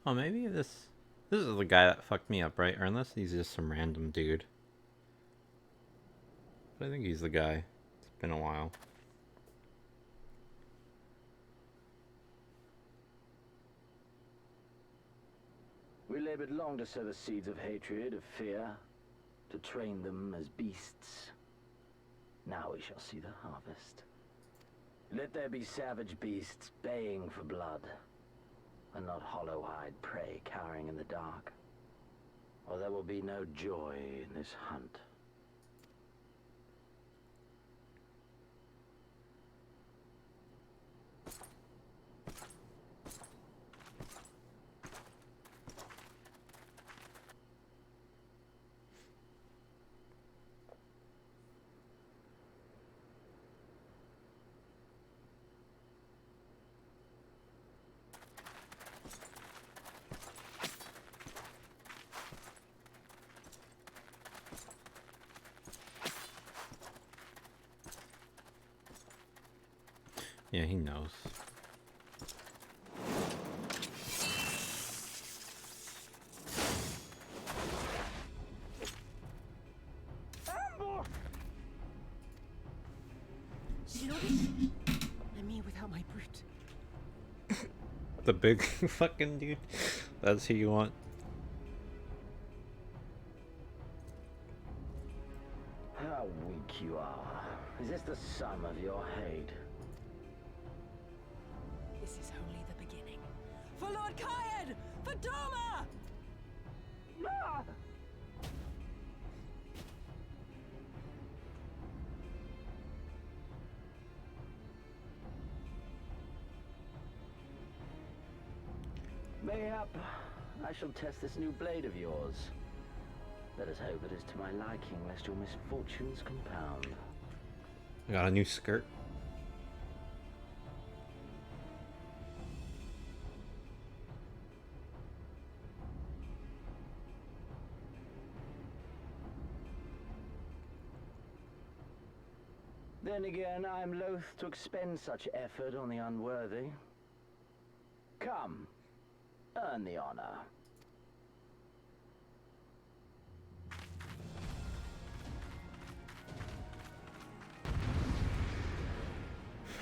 Oh, maybe this is the guy that fucked me up, right? Or unless he's just some random dude. But I think he's the guy. It's been a while. We labored long to sow the seeds of hatred, of fear, to train them as beasts. Now we shall see the harvest. Let there be savage beasts baying for blood, and not hollow-eyed prey cowering in the dark. Or there will be no joy in this hunt. Yeah, he knows. Shinobi? And me without my brute. The big fucking dude. That's who you want. How weak you are. Is this the sum of your hate? This is only the beginning. For Lord Kyan! For Doma! Mayhap I shall test this new blade of yours. Let us hope it is to my liking, lest your misfortunes compound. I got a new skirt. Then again, I am loath to expend such effort on the unworthy. Come, earn the honor.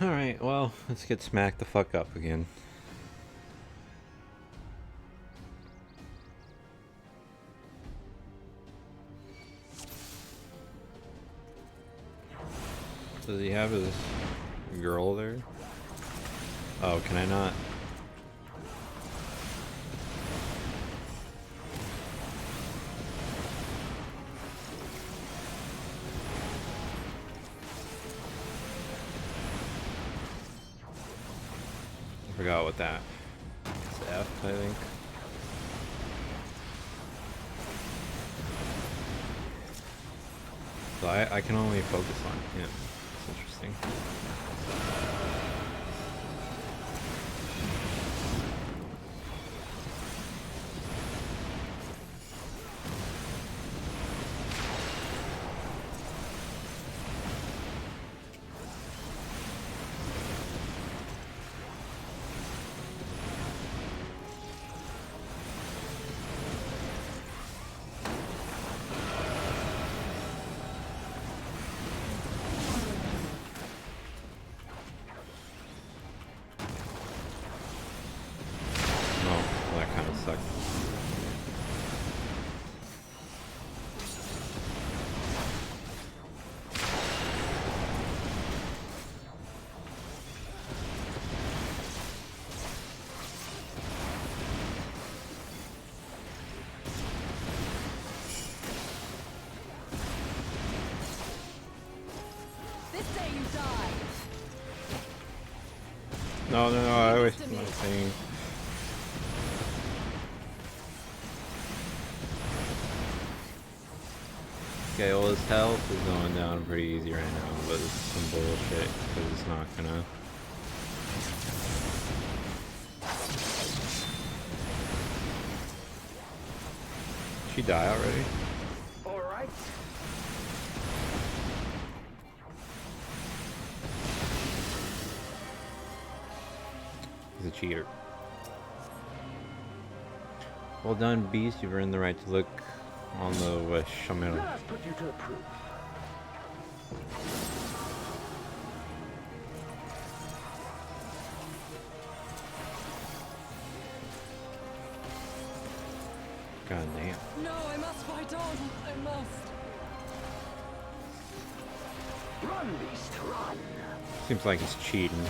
Alright, well, let's get smacked the fuck up again. Does he have his girl there? Oh, can I not? I forgot what that. It's F, I think. So I can only focus on him. It's interesting. No, I wasted my thing. Okay, well his health is going down pretty easy right now, but it's some bullshit, because it's not gonna... Did she die already? Alright. He's a cheater. Well done, Beast. You've earned the right to look on the wish. I'm gonna... Let us put you to the proof. God damn. No, I must fight on. I must. Run, Beast, run. Seems like he's cheating.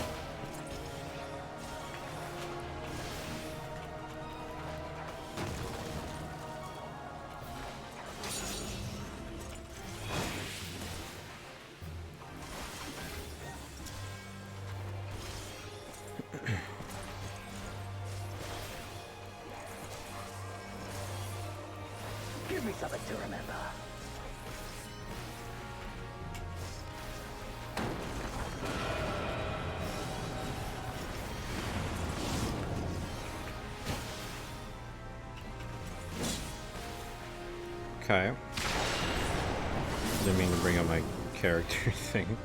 Give me something to remember. Okay. Didn't mean to bring up my character thing.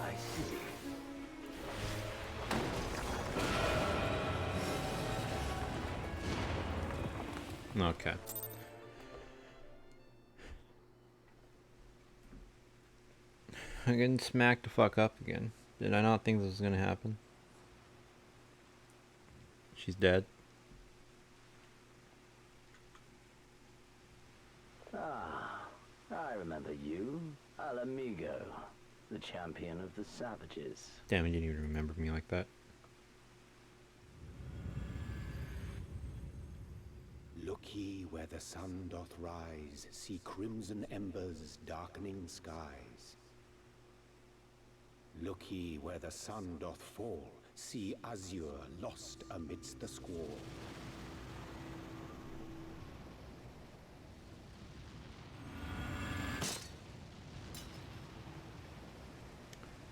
I see. Okay. I'm getting smacked the fuck up again. Did I not think this was gonna happen? She's dead. Ah, I remember you. Al amigo, the champion of the savages. Damn, you didn't even remember me like that. Look ye where the sun doth rise, see crimson embers darkening skies. Look ye where the sun doth fall, see azure lost amidst the squall.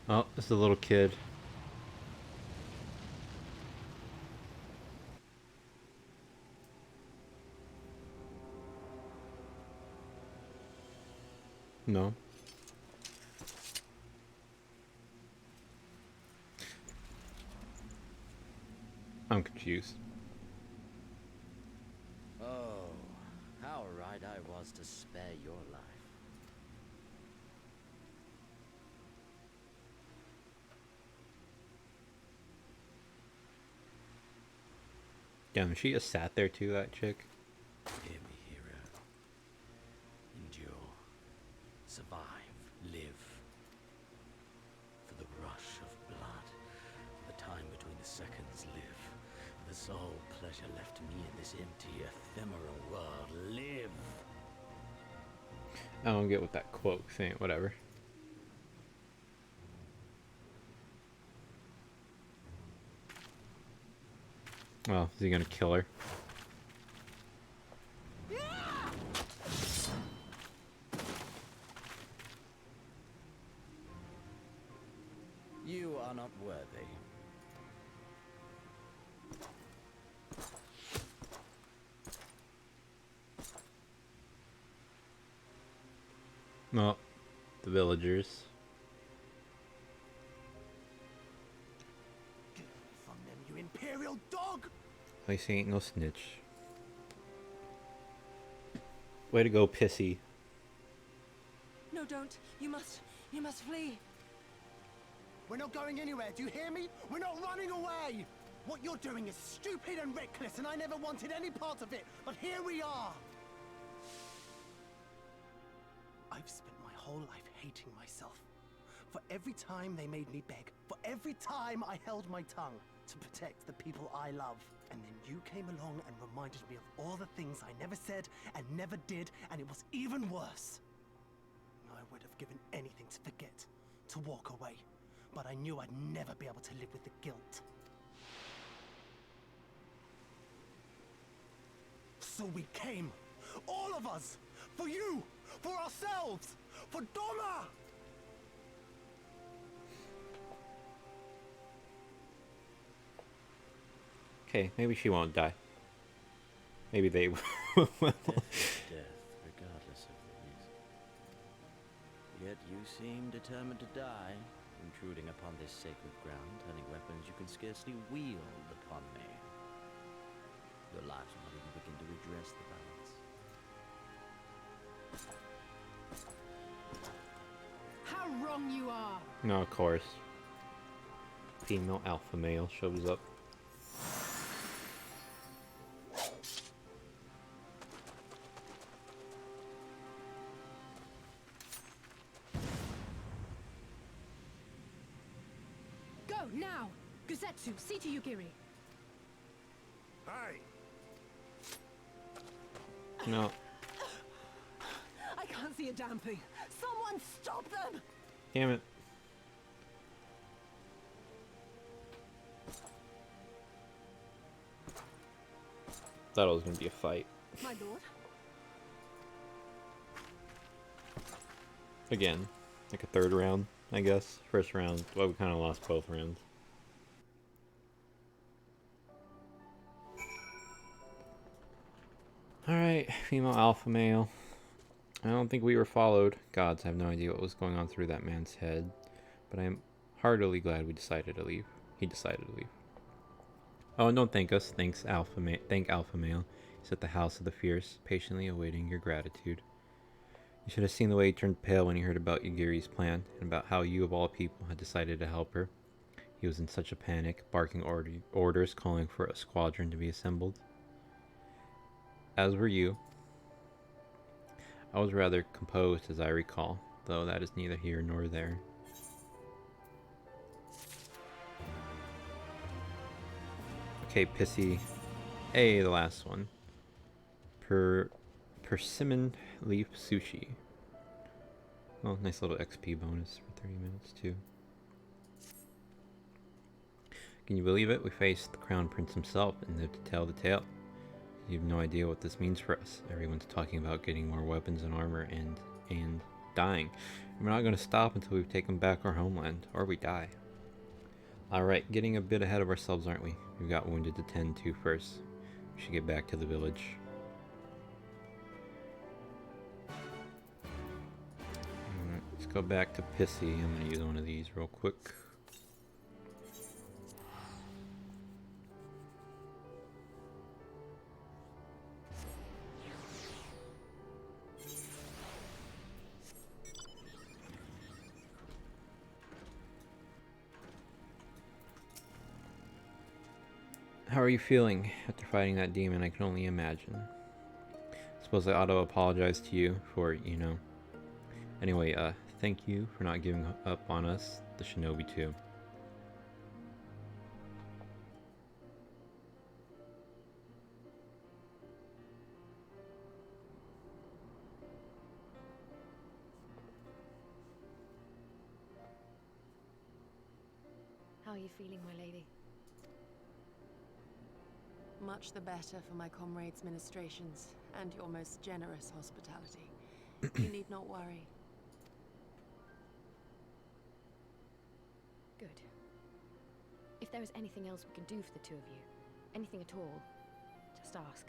Oh, it's a little kid. No. I'm confused. Oh, how right I was to spare your life. Damn, she just sat there too, that chick. Hear me, hero. Endure. Survive. Live. For the rush of blood. For the time between the seconds, live. For the sole pleasure left me in this empty, ephemeral world, live. I don't get what that quote saying. Whatever. Well, is he gonna kill her? You are not worthy. Well, the villagers. Get away from them, you imperial dog! At least he ain't no snitch. Way to go, Pissy. No, don't. You must flee. We're not going anywhere, do you hear me? We're not running away! What you're doing is stupid and reckless, and I never wanted any part of it, but here we are! I've spent my whole life hating myself. For every time they made me beg, for every time I held my tongue to protect the people I love. And then you came along and reminded me of all the things I never said and never did, and it was even worse. I would have given anything to forget, to walk away, but I knew I'd never be able to live with the guilt. So we came, all of us, for you, for ourselves, for Doma! Okay, maybe she won't die. Maybe they will. Death is death, regardless of the reason. Yet you seem determined to die, intruding upon this sacred ground, turning weapons you can scarcely wield upon me. Your lives will not even begin to redress the balance. How wrong you are! No, of course. Female alpha male shows up. Go, now! Guzetsu, see to Yugiri. Hi. No. I can't see a damn thing. Someone stop them! Damn it. Thought it was gonna be a fight. My lord? Again. Like a third round, I guess. First round, well, we kind of lost both rounds. Alright, female alpha male. I don't think we were followed. Gods, I have no idea what was going on through that man's head. But I am heartily glad we decided to leave. He decided to leave. Oh, and don't thank us. Thank alpha male. He's at the house of the fierce, patiently awaiting your gratitude. You should have seen the way he turned pale when he heard about Yugiri's plan, and about how you of all people had decided to help her. He was in such a panic, barking orders, calling for a squadron to be assembled. As were you. I was rather composed, as I recall, though that is neither here nor there. Okay, Pissy. Hey, the last one. persimmon leaf sushi. Oh, nice little XP bonus for 30 minutes too. Can you believe it? We faced the Crown Prince himself and lived to tell the tale. You have no idea what this means for us. Everyone's talking about getting more weapons and armor and dying. And we're not going to stop until we've taken back our homeland, or we die. Alright, getting a bit ahead of ourselves, aren't we? We've got wounded to tend to first. We should get back to the village. Let's go back to Pissy. I'm going to use one of these real quick. How are you feeling after fighting that demon? I can only imagine. Suppose I ought to apologize to you for, you know. Anyway, thank you for not giving up on us, the shinobi too. How are you feeling, my lady? Much the better for my comrades' ministrations and your most generous hospitality. You need not worry. Good. If there is anything else we can do for the two of you, anything at all, just ask.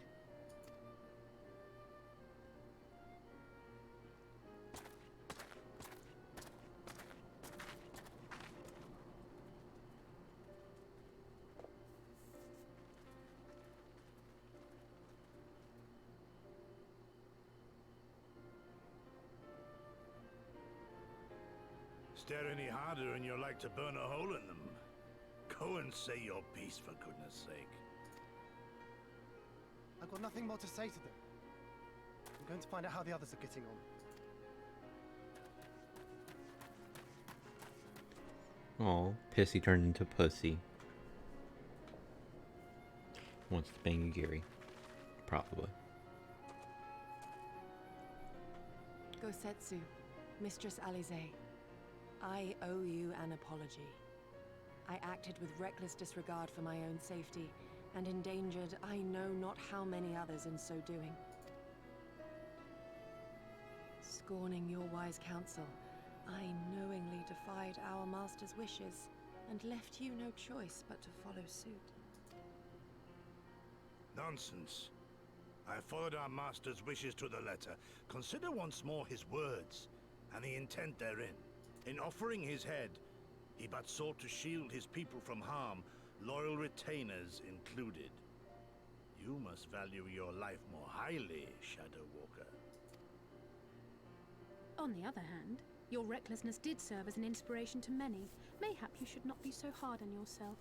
Stare any harder and you're like to burn a hole in them. Go and say your piece, for goodness sake. I've got nothing more to say to them. I'm going to find out how the others are getting on. Oh, Pissy turned into Pussy. Wants to bang Gary. Probably. Gosetsu, Mistress Alize, I owe you an apology. I acted with reckless disregard for my own safety, and endangered I know not how many others in so doing. Scorning your wise counsel, I knowingly defied our master's wishes, and left you no choice but to follow suit. Nonsense. I followed our master's wishes to the letter. Consider once more his words, and the intent therein. In offering his head, he but sought to shield his people from harm, loyal retainers included. You must value your life more highly, Shadow Walker. On the other hand, your recklessness did serve as an inspiration to many. Mayhap you should not be so hard on yourself.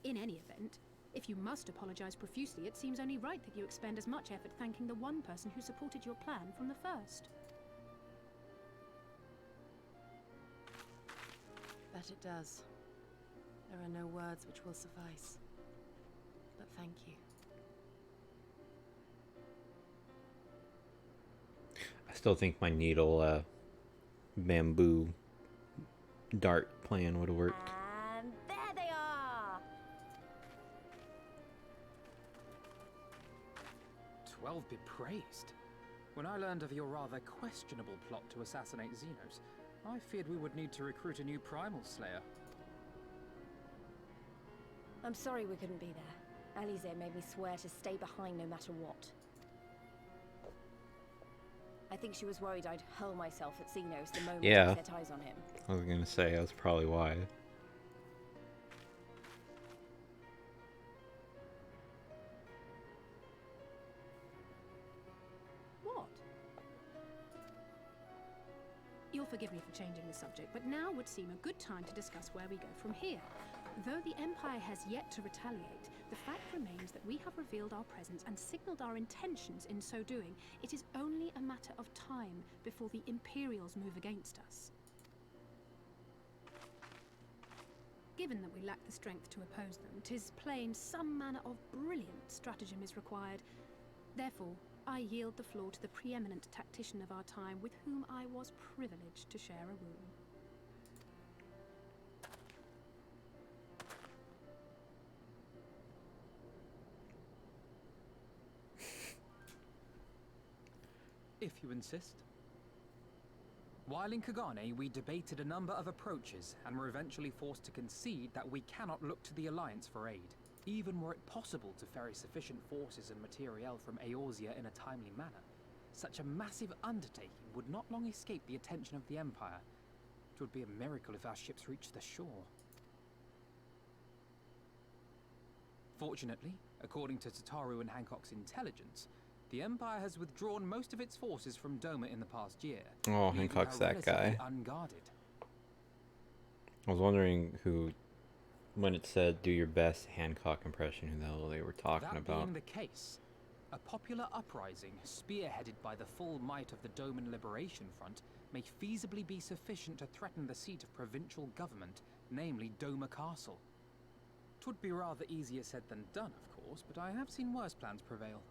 In any event, if you must apologize profusely, it seems only right that you expend as much effort thanking the one person who supported your plan from the first. That it does. There are no words which will suffice. But thank you. I still think my needle, bamboo dart plan would have worked. And there they are! 12 be praised. When I learned of your rather questionable plot to assassinate Xenos, I feared we would need to recruit a new primal slayer. I'm sorry we couldn't be there. Alize made me swear to stay behind no matter what. I think she was worried I'd hurl myself at Xenos the moment I set eyes on him. I was gonna say, that's probably why. What? You'll forgive me for changing the subject, but now would seem a good time to discuss where we go from here. Though the Empire has yet to retaliate, the fact remains that we have revealed our presence and signaled our intentions in so doing. It is only a matter of time before the Imperials move against us. given that we lack the strength to oppose them, 'tis plain some manner of brilliant stratagem is required. Therefore, I yield the floor to the preeminent tactician of our time, with whom I was privileged to share a room. If you insist. While in Kagane, we debated a number of approaches and were eventually forced to concede that we cannot look to the Alliance for aid, even were it possible to ferry sufficient forces and materiel from Eorzea in a timely manner. Such a massive undertaking would not long escape the attention of the Empire. It would be a miracle if our ships reached the shore. Fortunately, according to Tataru and Hancock's intelligence, the Empire has withdrawn most of its forces from Doma in the past year. Oh, Hancock's that guy. Unguarded. I was wondering who, when it said do your best Hancock impression, who the hell they were talking That about. being the case, a popular uprising spearheaded by the full might of the Doman Liberation Front may feasibly be sufficient to threaten the seat of provincial government, namely Doma Castle. 'Twould be rather easier said than done, of course, but I have seen worse plans prevail.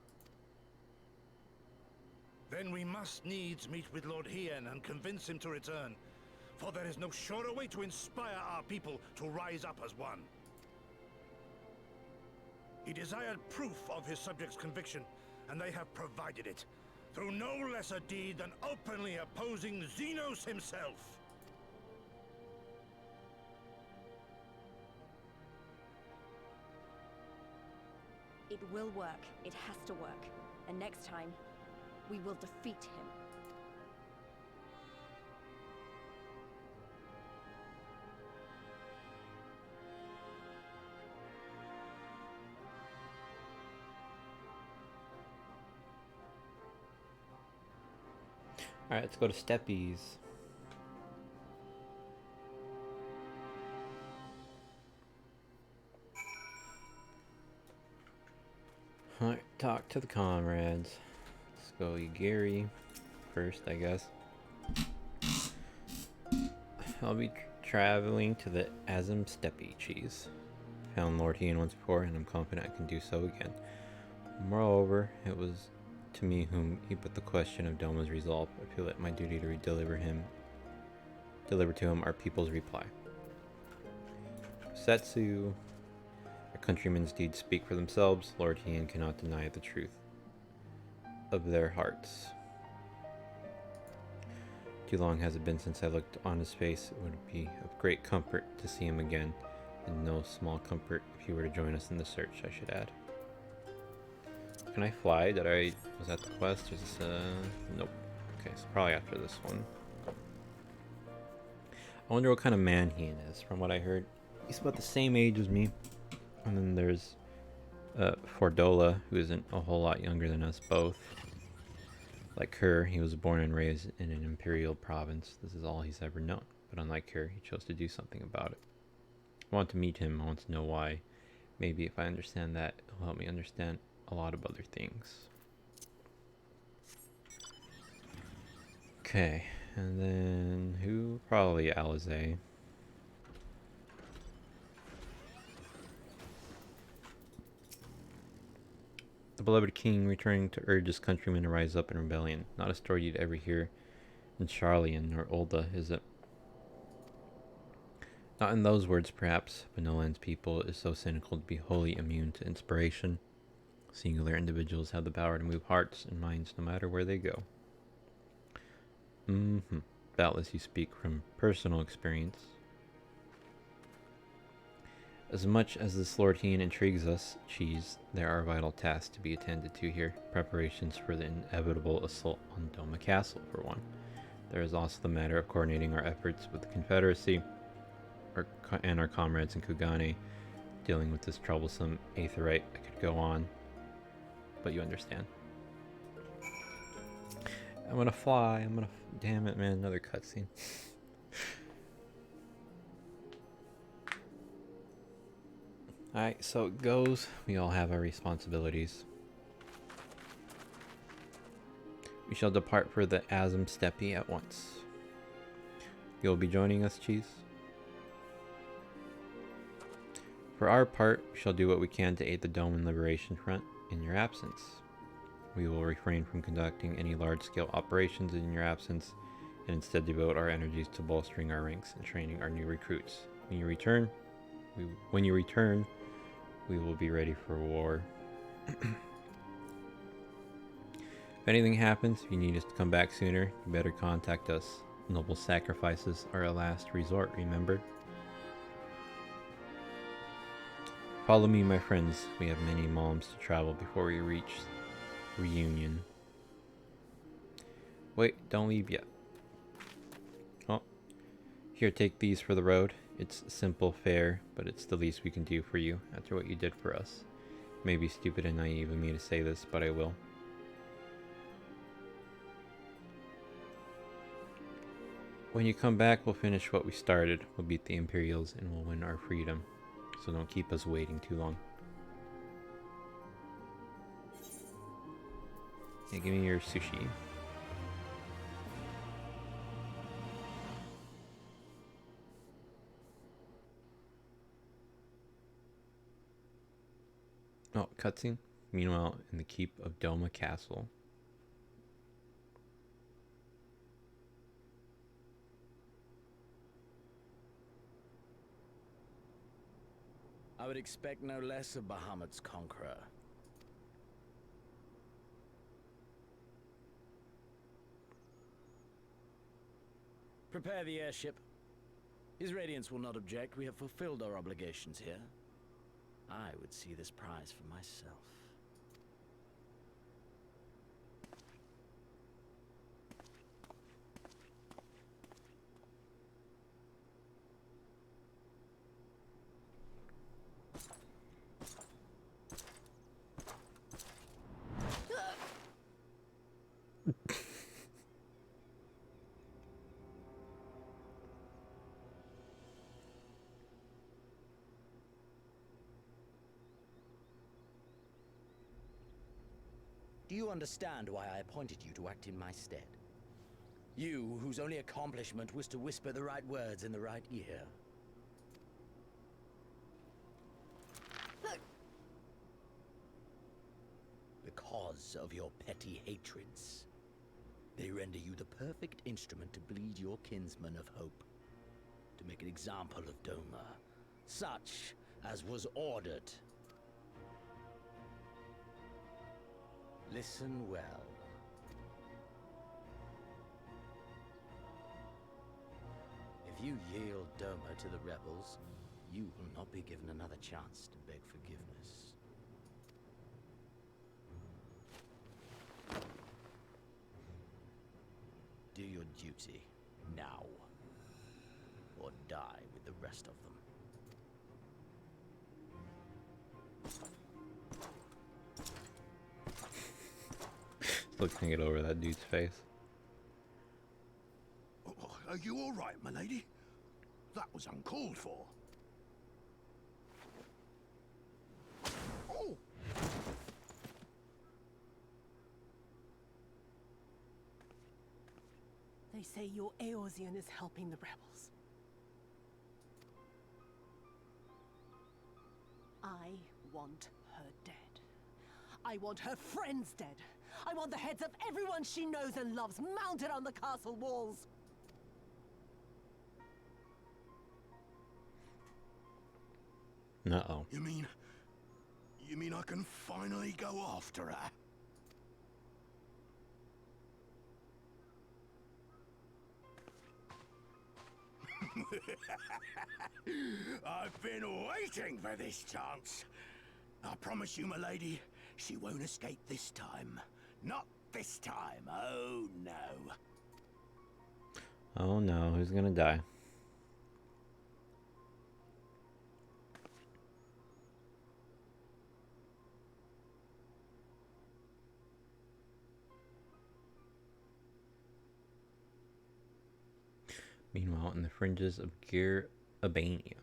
Then we must needs meet with Lord Hien and convince him to return, for there is no surer way to inspire our people to rise up as one. He desired proof of his subjects' conviction, and they have provided it, through no less a deed than openly opposing Xenos himself. It will work. It has to work. And next time, we will defeat him. Alright, let's go to Steppies. Alright, talk to the comrades. Let's go Gary first, I guess. I'll be traveling to the Azim Steppe cheese. Found Lord Hien once before, and I'm confident I can do so again. Moreover, it was to me whom he put the question of Doma's resolve. I feel it my duty to deliver to him our people's reply. Setsu, our countrymen's deeds speak for themselves. Lord Hien cannot deny the truth of their hearts. Too long has it been since I looked on his face. It would be of great comfort to see him again, and no small comfort if he were to join us in the search, I should add. Can I fly? Was that the quest? Or is this, nope. Okay, so probably after this one. I wonder what kind of man Hien is. From what I heard, he's about the same age as me. And then there's Fordola, who isn't a whole lot younger than us both. Like her, he was born and raised in an imperial province. This is all he's ever known. But unlike her, he chose to do something about it. I want to meet him. I want to know why. Maybe if I understand that, it'll help me understand a lot of other things. Okay, and then who? Probably Alize. The beloved king returning to urge his countrymen to rise up in rebellion. Not a story you'd ever hear in Charlian or Ulda, is it? Not in those words, perhaps, but Nolan's people is so cynical to be wholly immune to inspiration. Singular individuals have the power to move hearts and minds no matter where they go. Doubtless you speak from personal experience. As much as this Lord Hien intrigues us, Cheese, there are vital tasks to be attended to here. Preparations for the inevitable assault on Doma Castle, for one. There is also the matter of coordinating our efforts with the Confederacy and our comrades in Kugane, dealing with this troublesome Aetherite. I could go on, but you understand. I'm gonna fly. Damn it, man! Another cutscene. Alright, so it goes. We all have our responsibilities. We shall depart for the Azim Steppe at once. You'll be joining us, Cheese? For our part, we shall do what we can to aid the Doman Liberation Front in your absence. We will refrain from conducting any large-scale operations in your absence, and instead devote our energies to bolstering our ranks and training our new recruits. When you return, we will be ready for war. If anything happens, if you need us to come back sooner, you better contact us. Noble sacrifices are a last resort, remember? Follow me, my friends. We have many malms to travel before we reach Reunion. Wait, don't leave yet. Oh, here, take these for the road. It's simple fare, but it's the least we can do for you after what you did for us. It may be stupid and naive of me to say this, but I will. When you come back, we'll finish what we started. We'll beat the Imperials and we'll win our freedom. So don't keep us waiting too long. Yeah, give me your sushi. Oh, cutscene. Meanwhile, in the keep of Doma Castle. I would expect no less of Bahamut's conqueror. Prepare the airship. His Radiance will not object. We have fulfilled our obligations here. I would see this prize for myself. Do you understand why I appointed you to act in my stead? You, whose only accomplishment was to whisper the right words in the right ear. Because of your petty hatreds. They render you the perfect instrument to bleed your kinsman of hope. To make an example of Doma. Such as was ordered. Listen well. If you yield Doma to the rebels, you will not be given another chance to beg forgiveness. Do your duty, now. Or die with the rest of them. Still can't get over that dude's face. Are you all right, my lady? That was uncalled for. Oh! They say your Eorzean is helping the rebels. I want her dead. I want her friends dead. I want the heads of everyone she knows and loves mounted on the castle walls. Uh-oh. You mean I can finally go after her? I've been waiting for this chance. I promise you, my lady, she won't escape this time. Not this time, oh no. Oh no, who's gonna die? Meanwhile, in the fringes of Gay Albania.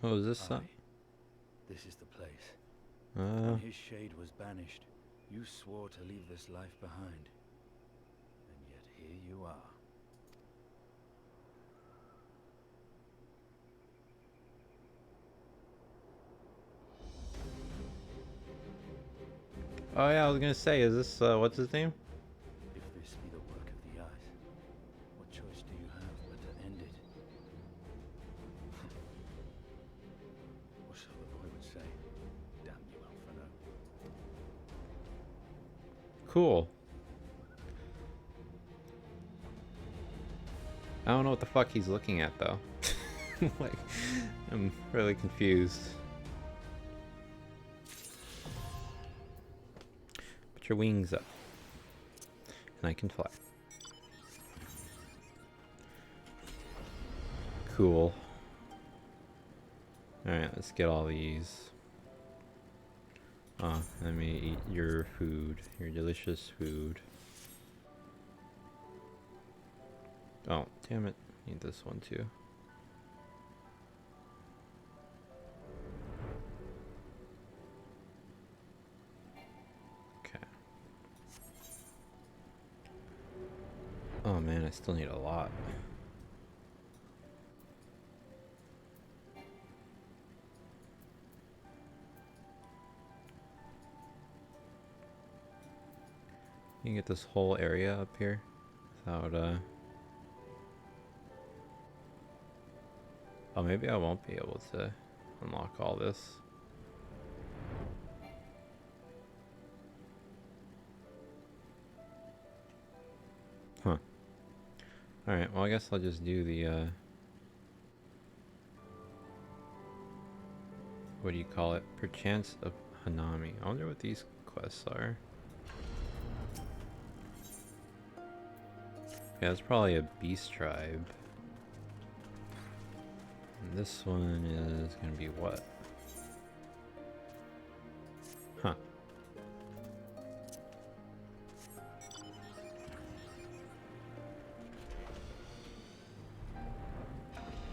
Oh, is this This is the place. When his shade was banished, you swore to leave this life behind. And yet here you are. Oh yeah, I was gonna say, is this, what's his name? If this be the work of the eyes, what choice do you have but to end it? Or so the boy would say. Damn you, Alphino. Cool. I don't know what the fuck he's looking at though. Like, I'm really confused. Put your wings up. And I can fly. Cool. Alright, let's get all these. Let me eat your food. Your delicious food. Oh, damn it. Need this one too. Okay. Oh man, I still need a lot. You can get this whole area up here without, oh, maybe I won't be able to unlock all this. Huh. Alright, well I guess I'll just do the, what do you call it? Perchance of Hanami. I wonder what these quests are. Yeah, it's probably a beast tribe. And this one is gonna be what? Huh.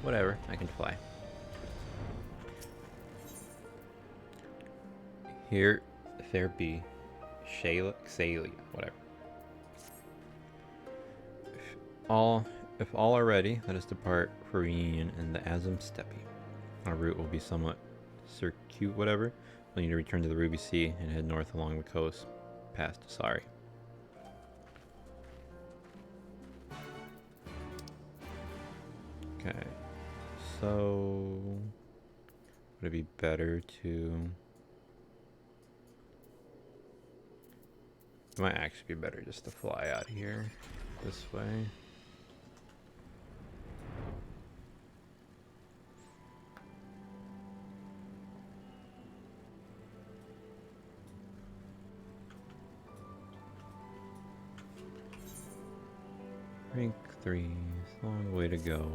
Whatever, I can fly. Here, there be Xalia, whatever. If all are ready, let us depart for reunion in the Azim Steppe. Our route will be somewhat circuitous, whatever. We'll need to return to the Ruby Sea and head north along the coast, past Asari. Okay, so would it be better to? It might actually be better just to fly out here this way. Rank 3, long way to go.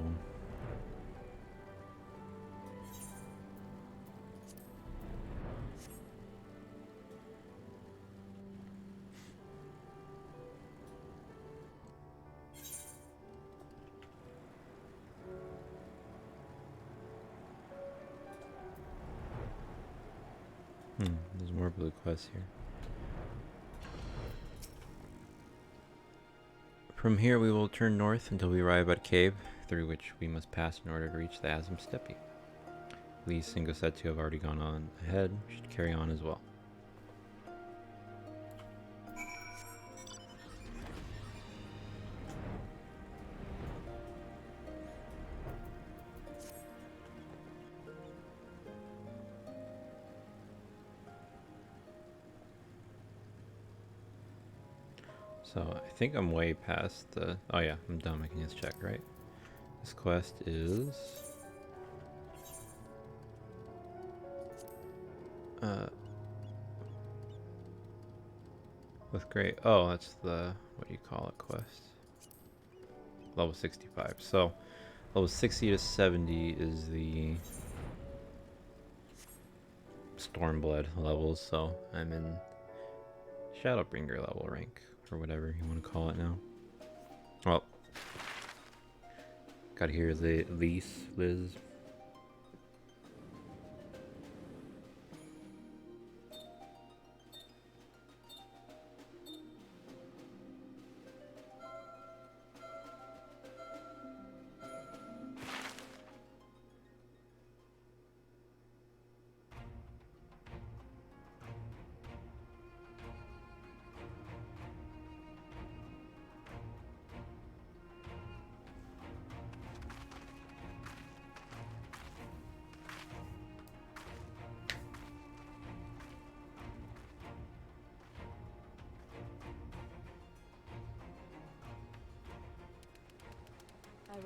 There's more blue quests here. From here we will turn north until we arrive at a cave, through which we must pass in order to reach the Azim Steppe. Lise and Gosetsu have already gone on ahead, should carry on as well. So I think I'm way past the, oh yeah, I'm dumb, I can just check, right? This quest is with great, oh, that's the, what do you call it, quest? Level 65. So level 60 to 70 is the Stormblood levels, so I'm in Shadowbringer level rank, or whatever you want to call it now. Well, gotta hear Liz.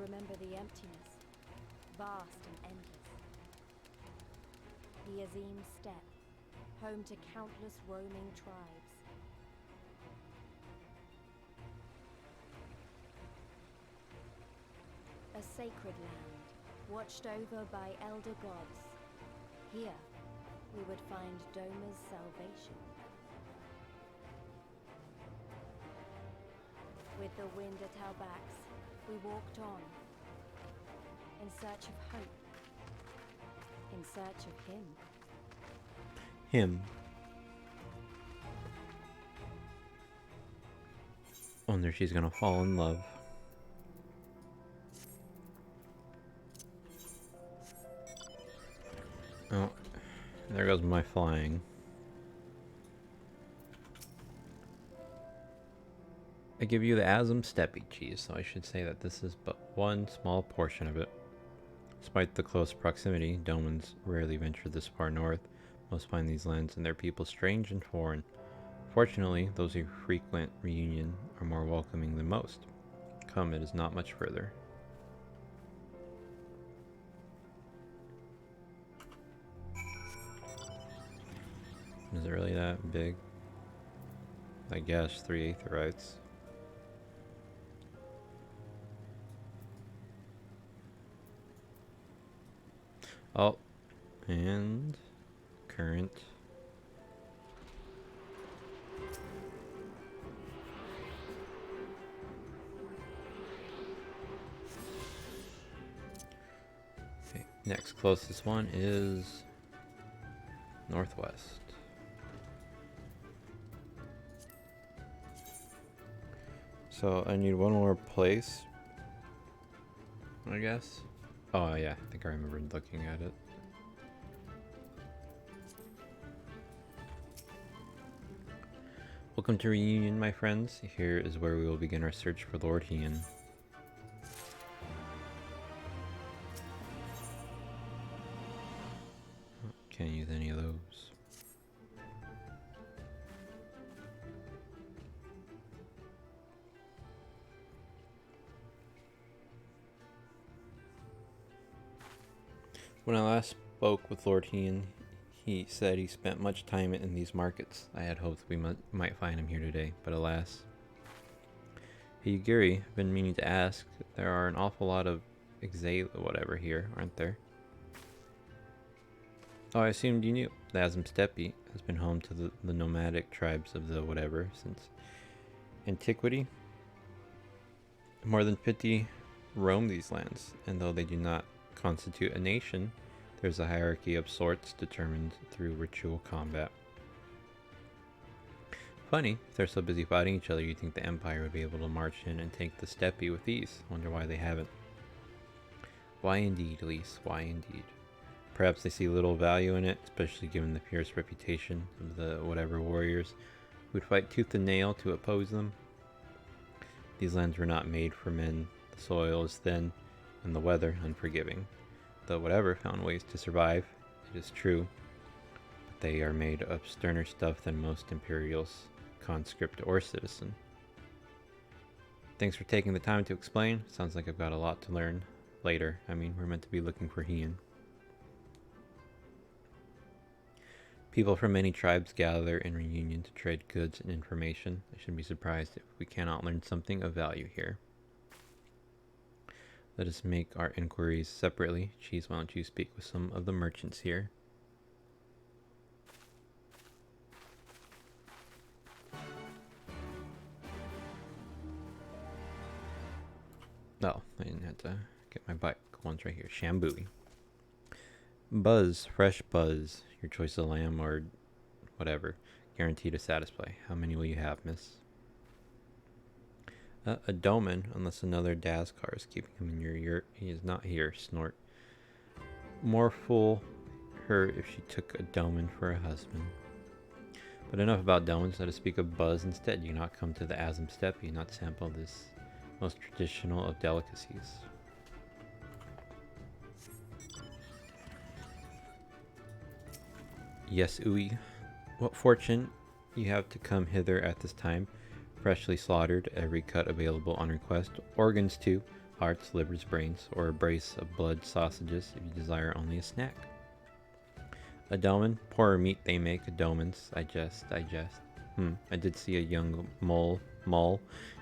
remember the emptiness, vast and endless. The Azim Steppe, home to countless roaming tribes. A sacred land, watched over by elder gods. Here, we would find Doma's salvation. With the wind at our backs, we walked on, in search of hope, in search of him. Him. Wonder she's gonna fall in love. Oh, there goes my flying. I give you the Azim Steppe cheese, so I should say that this is but one small portion of it. Despite the close proximity, Domans rarely venture this far north. Most find these lands and their people strange and foreign. Fortunately, those who frequent Reunion are more welcoming than most. Come, it is not much further. Is it really that big? I guess 3 Aetherites. Oh, and current. Okay, next closest one is northwest. So I need one more place, I guess. Oh yeah, I think I remember looking at it. Welcome to Reunion, my friends. Here is where we will begin our search for Lord Hien. Can't use any of those. When I last spoke with Lord Hien, he said he spent much time in these markets. I had hoped we might find him here today, but alas. Hey Yugiri, I've been meaning to ask, there are an awful lot of XIV whatever here, aren't there? Oh, I assumed you knew. The Azim Steppe has been home to the nomadic tribes of the whatever since antiquity. More than 50 roam these lands, and though they do not constitute a nation, there's a hierarchy of sorts determined through ritual combat. Funny, if they're so busy fighting each other, you'd think the Empire would be able to march in and take the Steppe with ease. Wonder why they haven't. Why indeed, Lise, why indeed? Perhaps they see little value in it, especially given the fierce reputation of the whatever warriors who would fight tooth and nail to oppose them. These lands were not made for men. The soil is thin, and the weather unforgiving. The whatever found ways to survive, it is true, but they are made of sterner stuff than most Imperials, conscript or citizen. Thanks for taking the time to explain. Sounds like I've got a lot to learn later. I mean, we're meant to be looking for Hien. People from many tribes gather in Reunion to trade goods and information. I shouldn't be surprised if we cannot learn something of value here. Let us make our inquiries separately. Cheese, why don't you speak with some of the merchants here? Oh, I didn't have to get my bike. One's right here. Shambui. Buzz, fresh buzz. Your choice of lamb or whatever. Guaranteed to satisfy. How many will you have, miss? A Doman, unless another Dazkar is keeping him in your yurt. He is not here, snort. More fool her if she took a Doman for a husband. But enough about Domans, let us speak of Buzz instead. You not come to the Azim Steppe, you not sample this most traditional of delicacies. Yes, Ui. What fortune you have to come hither at this time. Freshly slaughtered, every cut available on request. Organs too. hearts, livers, brains, or a brace of blood sausages if you desire only a snack. A doman, poorer meat they make, a domans, I jest. I did see a young mole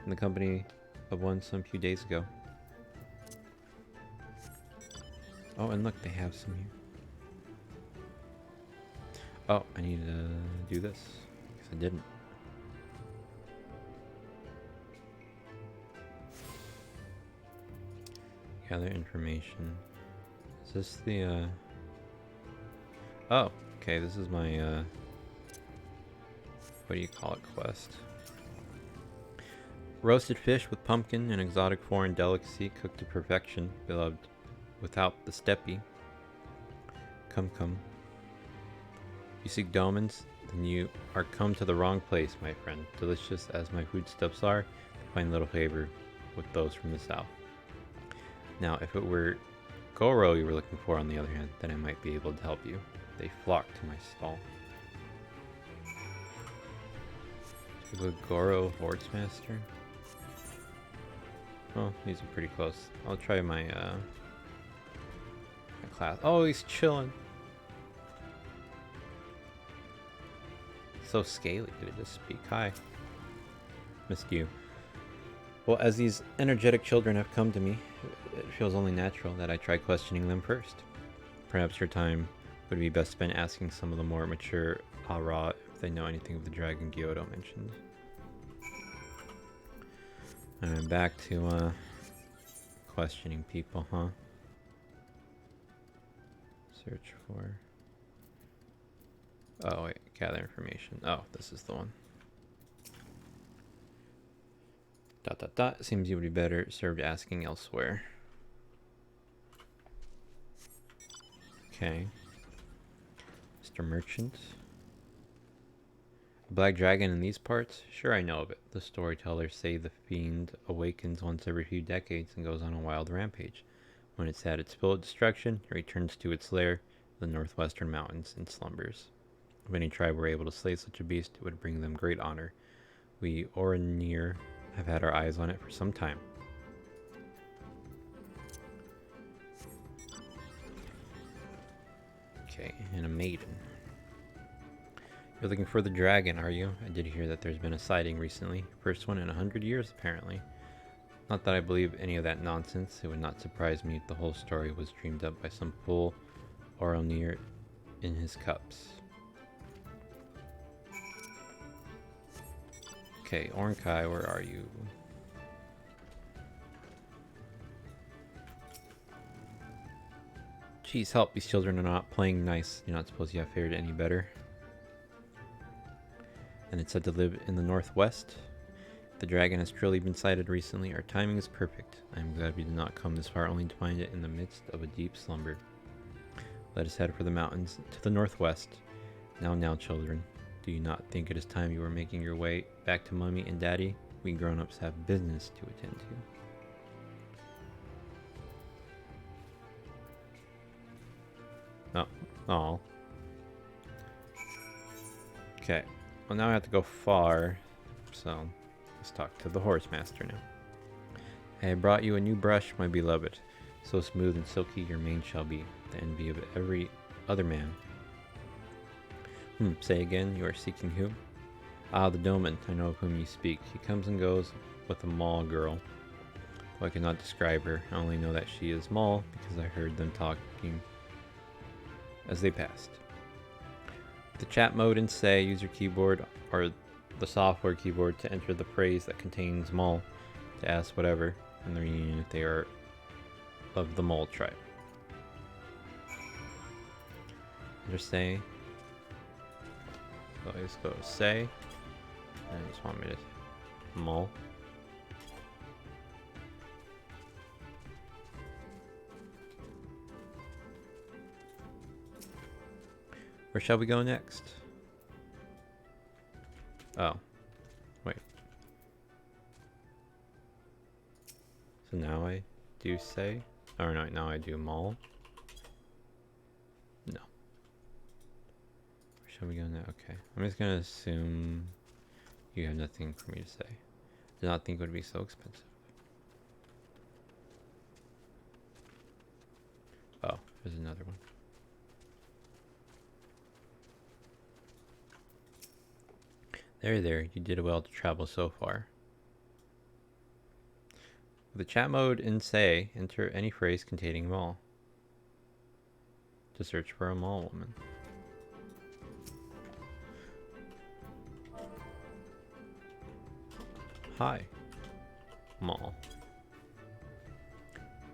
in the company of one some few days ago. Oh, and look, they have some here. Oh, I need to do this, because I didn't. Gather information. Is this the, Oh, okay, this is my, what do you call it, quest? Roasted fish with pumpkin, an exotic foreign delicacy cooked to perfection, beloved without the steppe. Come. You seek domans? Then you are come to the wrong place, my friend. Delicious as my foodstuffs are, I find little favor with those from the south. Now, if it were Goro you were looking for, on the other hand, then I might be able to help you. They flock to my stall. The Goro Hordsmaster? Oh, these are pretty close. I'll try my, my class. Oh, he's chilling. So scaly, did it just speak? Hi. Missed you. Well, as these energetic children have come to me, it feels only natural that I try questioning them first. Perhaps your time would be best spent asking some of the more mature Ara if they know anything of the dragon Gyoto mentioned. Alright, back to questioning people, huh? Search for... Oh wait, gather information. Oh, this is the one. ... Seems you would be better served asking elsewhere. Okay. Mr. Merchant. A black dragon in these parts? Sure, I know of it. The storytellers say the fiend awakens once every few decades and goes on a wild rampage. When it's had its fill of destruction, it returns to its lair, the northwestern mountains, and slumbers. If any tribe were able to slay such a beast, it would bring them great honor. We Oranir have had our eyes on it for some time. Okay, and a maiden. You're looking for the dragon, are you? I did hear that there's been a sighting recently. First one in 100 years, apparently. Not that I believe any of that nonsense. It would not surprise me if the whole story was dreamed up by some fool Oranir in his cups. Okay, Ornkai, where are you? Jeez, help, these children are not playing nice. You're not supposed to have fared any better. And it's said to live in the northwest. The dragon has truly been sighted recently. Our timing is perfect. I am glad we did not come this far only to find it in the midst of a deep slumber. Let us head for the mountains to the northwest. Now, children. Do you not think it is time you were making your way back to Mummy and Daddy? We grown-ups have business to attend to. Oh. Okay. Well, now I have to go far, so let's talk to the Horsemaster now. I have brought you a new brush, my beloved. So smooth and silky your mane shall be, the envy of every other man. Say again, you are seeking who? Ah, the Doman, I know of whom you speak. He comes and goes with a mall girl. Though I cannot describe her, I only know that she is mall because I heard them talking as they passed. The chat mode and say, use your keyboard or the software keyboard to enter the phrase that contains mall, to ask whatever, and the reunion if they are of the mole tribe. Enter say. So I just go to say, and I just want me to mole. Where shall we go next? Oh, wait. So now I do say, or no, now I do mall. No. Where shall we go now? Okay, I'm just gonna assume you have nothing for me to say. Did not think it would be so expensive. There's another one. There, you did well to travel so far. With the chat mode in say, enter any phrase containing mall. To search for a mall woman. Hi. Mall.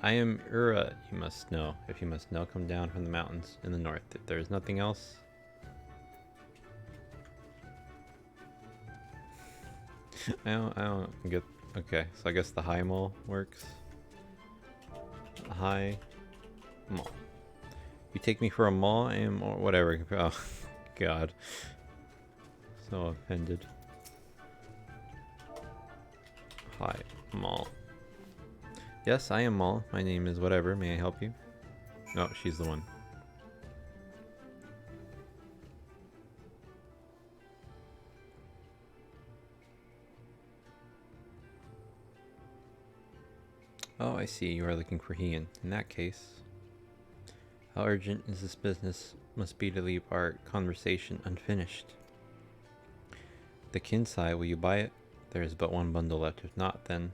I am Ura, you must know. If you must know, come down from the mountains in the north. If there is nothing else... I don't get... Okay, so I guess the high mall works. High mall. You take me for a mall, I am... or whatever. Oh, God. So offended. Hi, Mall. Yes, I am Mall. My name is whatever. May I help you? Oh, she's the one. Oh, I see. You are looking for Ian. In that case, how urgent is this business? Must be to leave our conversation unfinished. The Kinsai, will you buy it? There is but one bundle left. If not, then...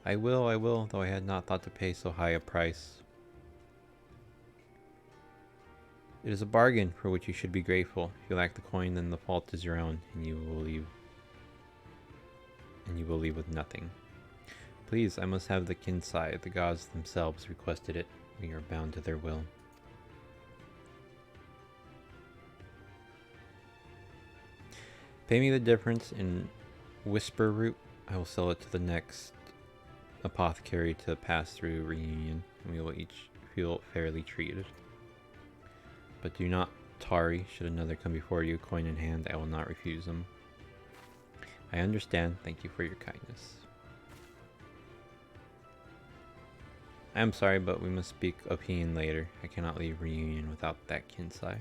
I will, though I had not thought to pay so high a price. It is a bargain for which you should be grateful. If you lack the coin, then the fault is your own, and you will leave with nothing. Please, I must have the Kinsai. The gods themselves requested it. We are bound to their will. Pay me the difference in whisper root. I will sell it to the next apothecary to pass through reunion, and we will each feel fairly treated. But do not tarry. Should another come before you, coin in hand, I will not refuse them. I understand. Thank you for your kindness. I am sorry, but we must speak of Ian later. I cannot leave reunion without that Kinsai.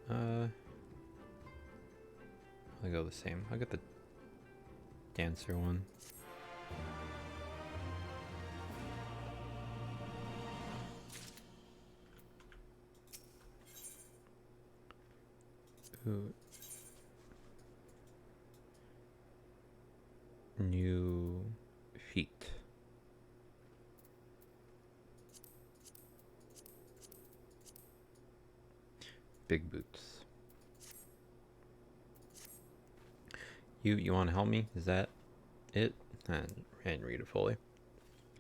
I'll go the same. I'll get the dancer one. Ooh. New feet. Big boots. You want to help me? Is that it? I didn't read it fully.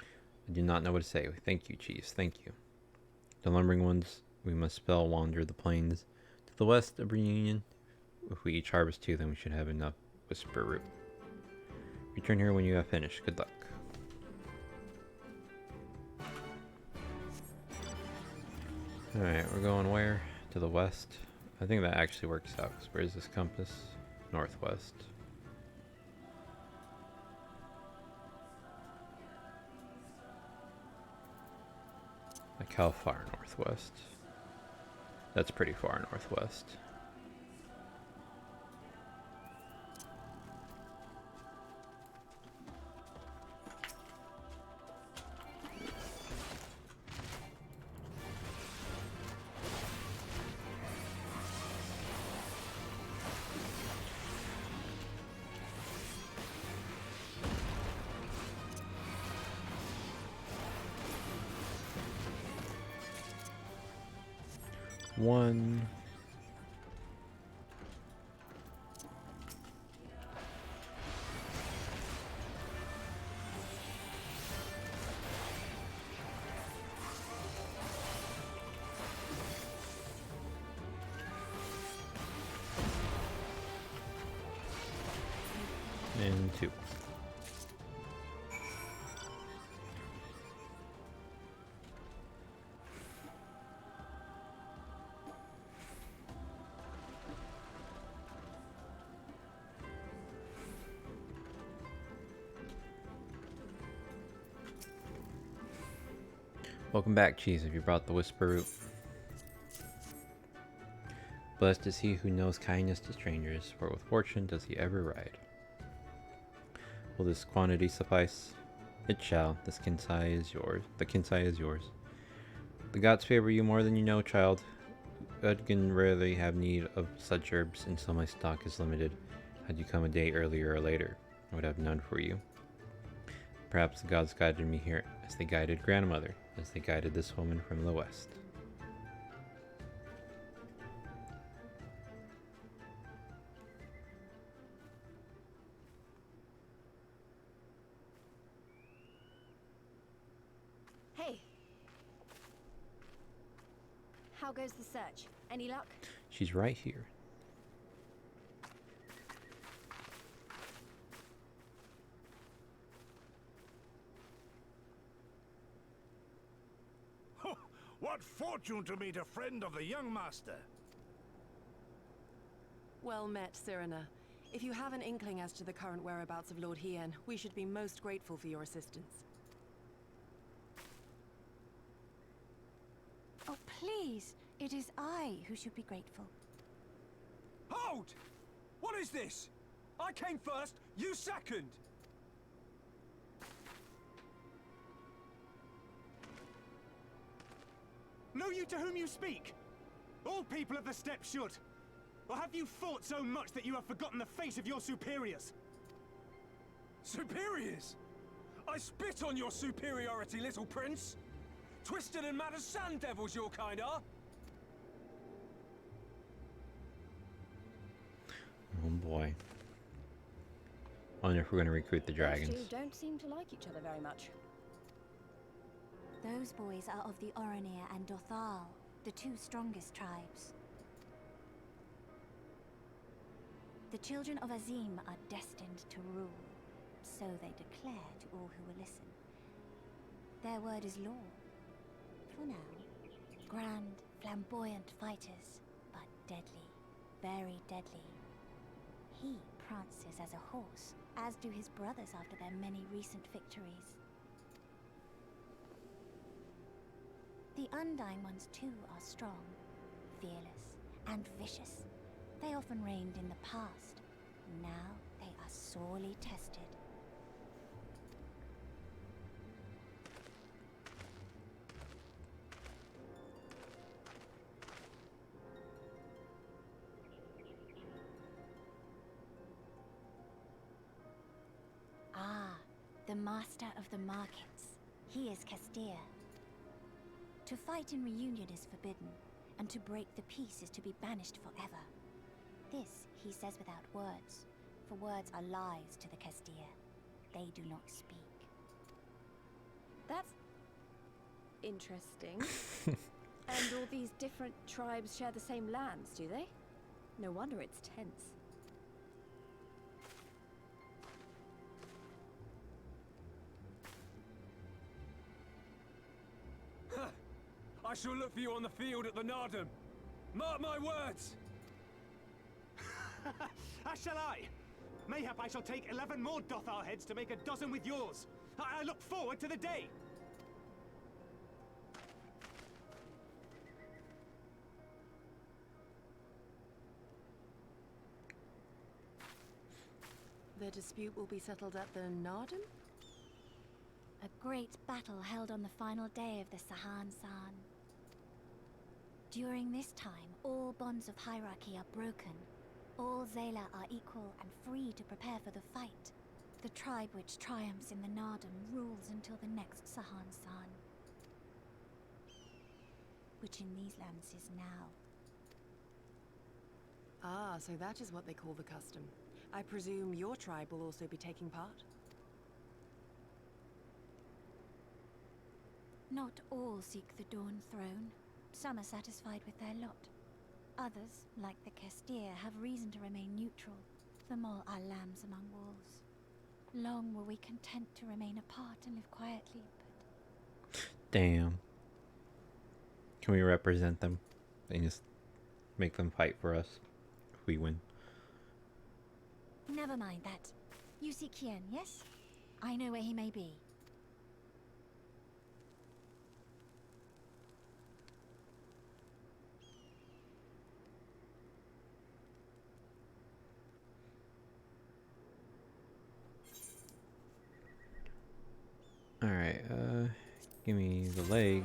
I do not know what to say. Thank you, chiefs. Thank you. The lumbering ones we must spell wander the plains to the west of reunion. If we each harvest 2, then we should have enough whisper root. Return here when you have finished. Good luck. Alright, we're going where? To the west? I think that actually works out, because where's this compass? Northwest. Like how far northwest? That's pretty far northwest. One. And 2. Welcome back, Cheese, if you brought the whisper root. Blessed is he who knows kindness to strangers, for with fortune does he ever ride. Will this quantity suffice? It shall. This Kinsai is yours. The Kinsai is yours. The gods favor you more than you know, child. God can rarely have need of such herbs until my stock is limited. Had you come a day earlier or later, I would have none for you. Perhaps the gods guided me here as they guided grandmother, as they guided this woman from the west. Hey! How goes the search? Any luck? She's right here. What fortune to meet a friend of the young master! Well met, Cyrena. If you have an inkling as to the current whereabouts of Lord Hien, we should be most grateful for your assistance. Oh, please! It is I who should be grateful. Hold! What is this? I came first, you second! Know you to whom you speak? All people of the steppe should. Or have you fought so much that you have forgotten the face of your superiors? Superiors? I spit on your superiority, little prince! Twisted and mad as sand devils your kind are! Oh boy. I wonder if we're going to recruit the dragons. Those two don't seem to like each other very much. Those boys are of the Oronir and Dothal, the two strongest tribes. The children of Azim are destined to rule, so they declare to all who will listen. Their word is law. For now. Grand, flamboyant fighters, but deadly, very deadly. He prances as a horse, as do his brothers after their many recent victories. The Undying ones too are strong, fearless, and vicious. They often reigned in the past. Now they are sorely tested. Ah, the master of the markets. He is Castir. To fight in reunion is forbidden, and to break the peace is to be banished forever. This he says without words, for words are lies to the Castir. They do not speak. That's interesting. And all these different tribes share the same lands, do they? No wonder it's tense. I shall look for you on the field at the Nardum. Mark my words! As shall I! Mayhap I shall take 11 more Dothar heads to make a dozen with yours. I look forward to the day! The dispute will be settled at the Nardum? A great battle held on the final day of the Sahan San. During this time, all bonds of hierarchy are broken. All Zayla are equal and free to prepare for the fight. The tribe which triumphs in the Nardum rules until the next Sahan San, which in these lands is now. Ah, so that is what they call the custom. I presume your tribe will also be taking part? Not all seek the Dawn Throne. Some are satisfied with their lot. Others, like the Castir, have reason to remain neutral. Them all are lambs among wolves. Long were we content to remain apart and live quietly, but... Damn. Can we represent them and just make them fight for us if we win? Never mind that. You seek Hien, yes? I know where he may be. Alright, give me the legs.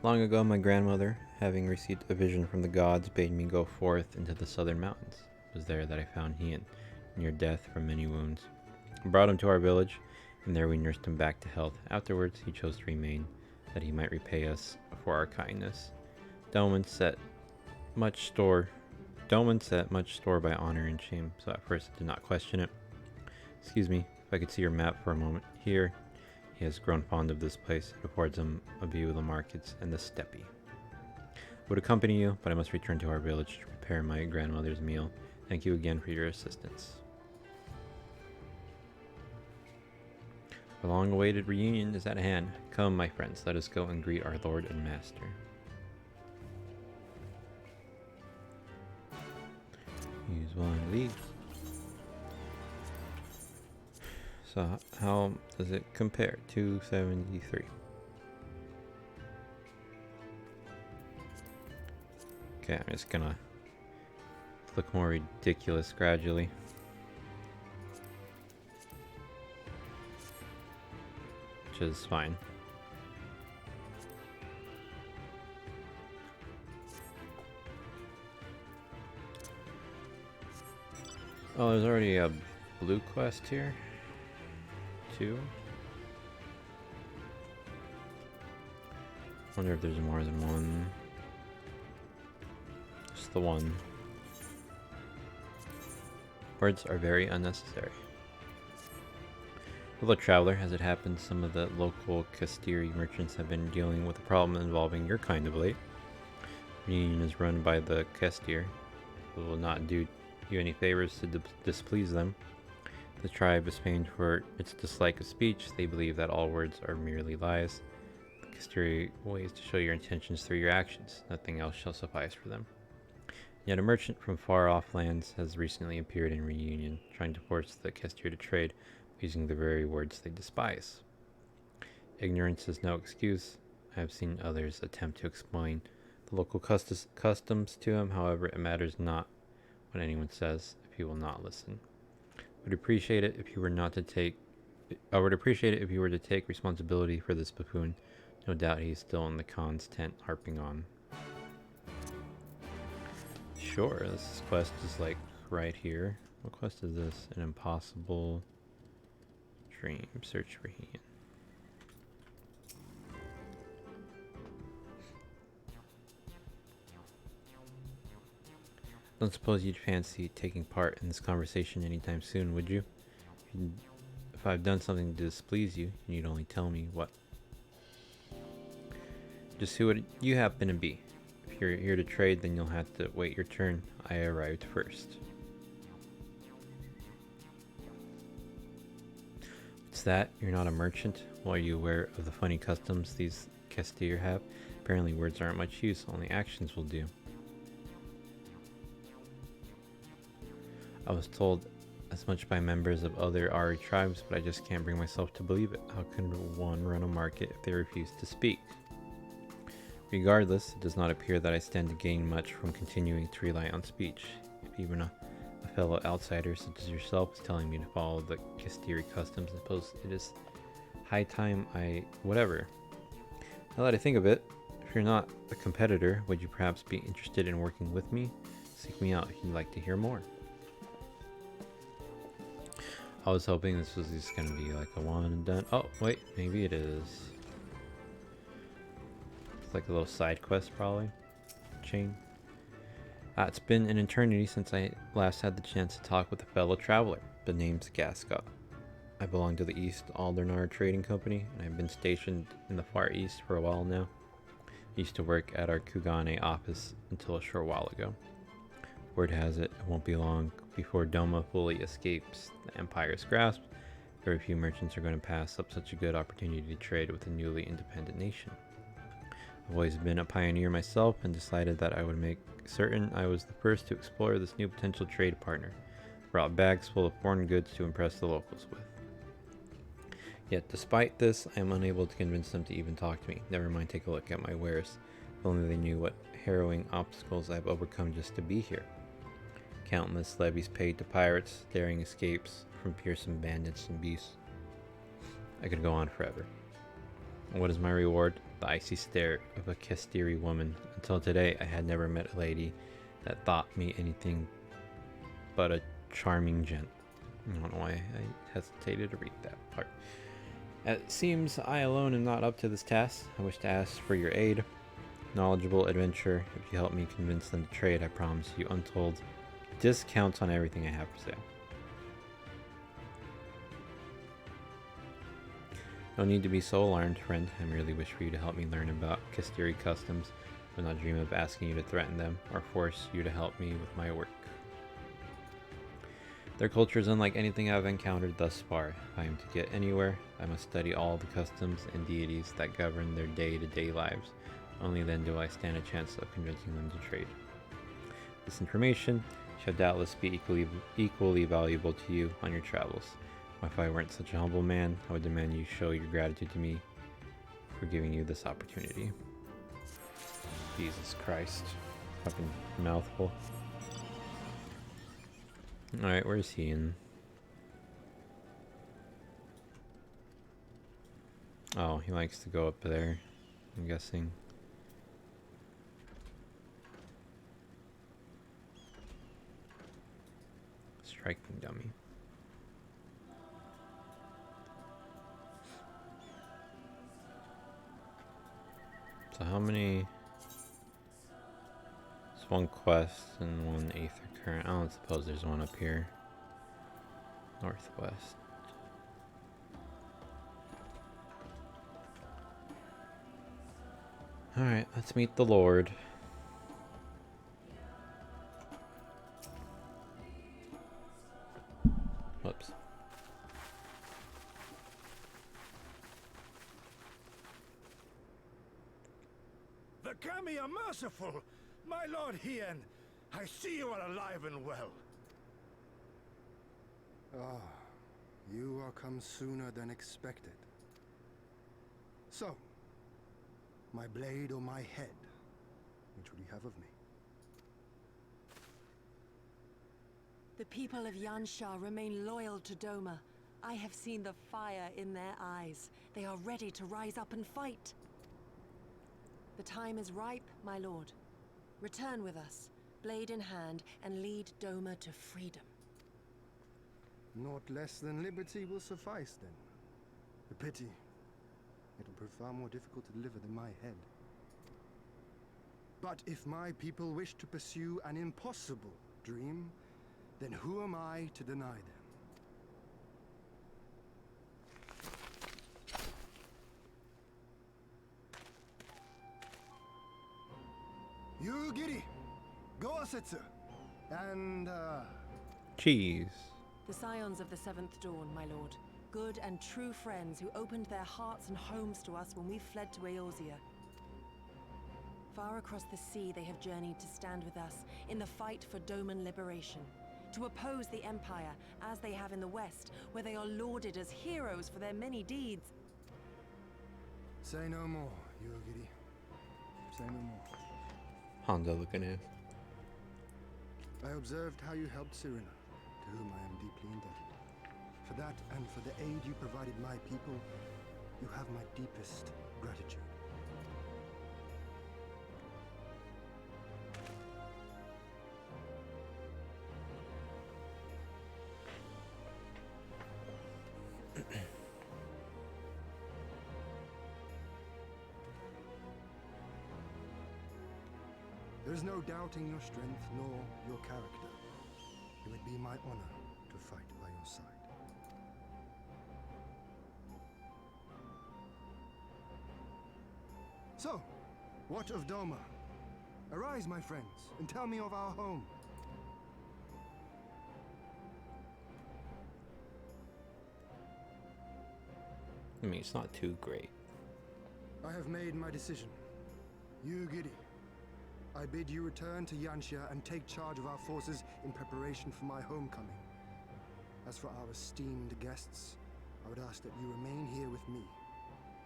Long ago, my grandmother, having received a vision from the gods, bade me go forth into the southern mountains. It was there that I found Hien, near death from many wounds. I brought him to our village, and there we nursed him back to health. Afterwards, he chose to remain, that he might repay us for our kindness. Doman set much store by honor and shame, so at first I did not question it. Excuse me, if I could see your map for a moment. Here, he has grown fond of this place. It affords him a view of the markets and the steppe. I would accompany you, but I must return to our village to prepare my grandmother's meal. Thank you again for your assistance. The long-awaited reunion is at hand. Come, my friends, let us go and greet our lord and master. Use one lead. So how does it compare? 273. Okay, I'm just gonna look more ridiculous gradually. Which is fine. Oh, there's already a blue quest here. 2. Wonder if there's more than one. Just the one. Words are very unnecessary. Hello, traveler. As it happens, some of the local Kastiri merchants have been dealing with a problem involving your kind of late. Reunion is run by the Kastir, who will not do you any favors to displease them. The tribe is famed for its dislike of speech. They believe that all words are merely lies. The Kastiri ways to show your intentions through your actions. Nothing else shall suffice for them. Yet a merchant from far-off lands has recently appeared in Reunion, trying to force the Kastir to trade using the very words they despise. Ignorance is no excuse. I have seen others attempt to explain the local customs to him. However, it matters not what anyone says if he will not listen. I would appreciate it if you were to take responsibility for this buffoon. No doubt he's still in the Khan's tent harping on. Sure, this quest is like right here. What quest is this? An impossible dream. Search for Hien. Don't suppose you'd fancy taking part in this conversation anytime soon, would you? If I've done something to displease you, you'd only tell me what. Just who would you happen to be? If you're here to trade, then you'll have to wait your turn. I arrived first. What's that? You're not a merchant? Well, are you aware of the funny customs these Kastir have? Apparently words aren't much use, only actions will do. I was told as much by members of other Ari tribes, but I just can't bring myself to believe it. How can one run a market if they refuse to speak? Regardless, it does not appear that I stand to gain much from continuing to rely on speech. If even a fellow outsider such as yourself is telling me to follow the Kastiri customs, I suppose it is high time whatever. Now that I think of it, if you're not a competitor, would you perhaps be interested in working with me? Seek me out if you'd like to hear more. I was hoping this was just going to be like a one and done. Oh, wait, maybe it is. It's like a little side quest, probably. Chain. It's been an eternity since I last had the chance to talk with a fellow traveler. The name's Gascot. I belong to the East Aldernar Trading Company, and I've been stationed in the Far East for a while now. I used to work at our Kugane office until a short while ago. Word has it, it won't be long before Doma fully escapes the Empire's grasp. Very few merchants are going to pass up such a good opportunity to trade with a newly independent nation. I've always been a pioneer myself and decided that I would make certain I was the first to explore this new potential trade partner. Brought bags full of foreign goods to impress the locals with. Yet despite this, I am unable to convince them to even talk to me. Never mind take a look at my wares. If only they knew what harrowing obstacles I've overcome just to be here. Countless levies paid to pirates, daring escapes from fearsome bandits and beasts. I could go on forever. And what is my reward? The icy stare of a Kestiri woman. Until today, I had never met a lady that thought me anything but a charming gent. I don't know why I hesitated to read that part. It seems I alone am not up to this task. I wish to ask for your aid. Knowledgeable adventure. If you help me convince them to trade, I promise you untold discounts on everything I have for sale. No need to be so alarmed, friend. I merely wish for you to help me learn about Kestiri customs. I will not dream of asking you to threaten them or force you to help me with my work. Their culture is unlike anything I've encountered thus far. If I am to get anywhere, I must study all the customs and deities that govern their day-to-day lives. Only then do I stand a chance of convincing them to trade. This information shall doubtless be equally valuable to you on your travels. If I weren't such a humble man, I would demand you show your gratitude to me for giving you this opportunity. Jesus Christ. Fucking mouthful. Alright, where's he in? Oh, he likes to go up there, I'm guessing. Striking dummy. So how many? It's one quest and one Aether Current. I don't suppose there's one up here. Northwest. Alright, let's meet the Lord. Whoops. The Kami are merciful! My lord Hien, I see you are alive and well. Ah, you are come sooner than expected. So, my blade or my head? Which would you have of me? The people of Yansha remain loyal to Doma. I have seen the fire in their eyes. They are ready to rise up and fight. The time is ripe, my lord. Return with us, blade in hand, and lead Doma to freedom. Not less than liberty will suffice, then. A pity. It will prove far more difficult to deliver than my head. But if my people wish to pursue an impossible dream, then who am I to deny them? You giddy! Go Asetsu! And, Cheese. The scions of the Seventh Dawn, my lord. Good and true friends who opened their hearts and homes to us when we fled to Eorzea. Far across the sea they have journeyed to stand with us in the fight for Doman liberation. To oppose the Empire, as they have in the West, where they are lauded as heroes for their many deeds. say no more, Yogiri. Say no more. Honda looking at. I observed how you helped Serena, to whom I am deeply indebted. For that and for the aid you provided my people, you have my deepest gratitude. There is no doubting your strength nor your character. It would be my honor to fight by your side. So, what of Doma? Arise, my friends, and tell me of our home. I mean, it's not too great. I have made my decision. You giddy. I bid you return to Yansha and take charge of our forces in preparation for my homecoming. As for our esteemed guests, I would ask that you remain here with me.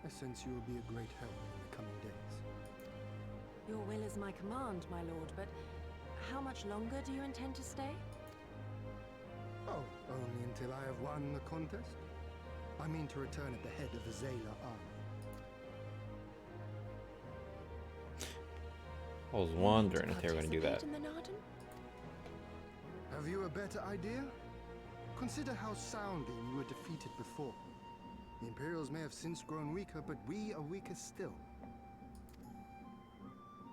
I sense you will be a great help in the coming days. Your will is my command, my lord, but how much longer do you intend to stay? Oh, only until I have won the contest. I mean to return at the head of the Zayla army. I was wondering if they were going to do that. In the Narden? Have you a better idea? Consider how soundly we were defeated before. The Imperials may have since grown weaker, but we are weaker still.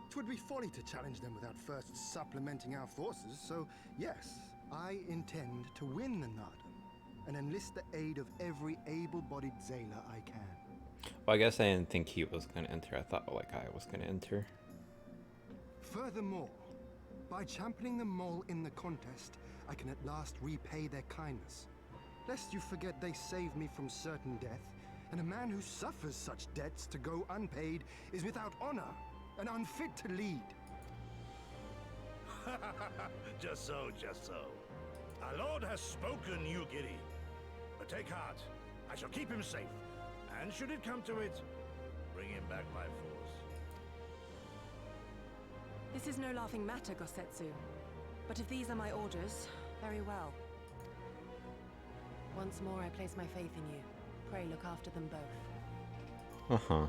It would be folly to challenge them without first supplementing our forces, so yes, I intend to win the Narden and enlist the aid of every able-bodied Zayla I can. Well, I guess I didn't think he was going to enter. I thought like I was going to enter. Furthermore, by championing the Mole in the contest, I can at last repay their kindness. Lest you forget they saved me from certain death, and a man who suffers such debts to go unpaid is without honor and unfit to lead. Just so, just so. Our lord has spoken, you giddy. But take heart, I shall keep him safe. And should it come to it, bring him back by force. This is no laughing matter, Gosetsu. But if these are my orders, very well. Once more I place my faith in you. Pray look after them both. Uh-huh.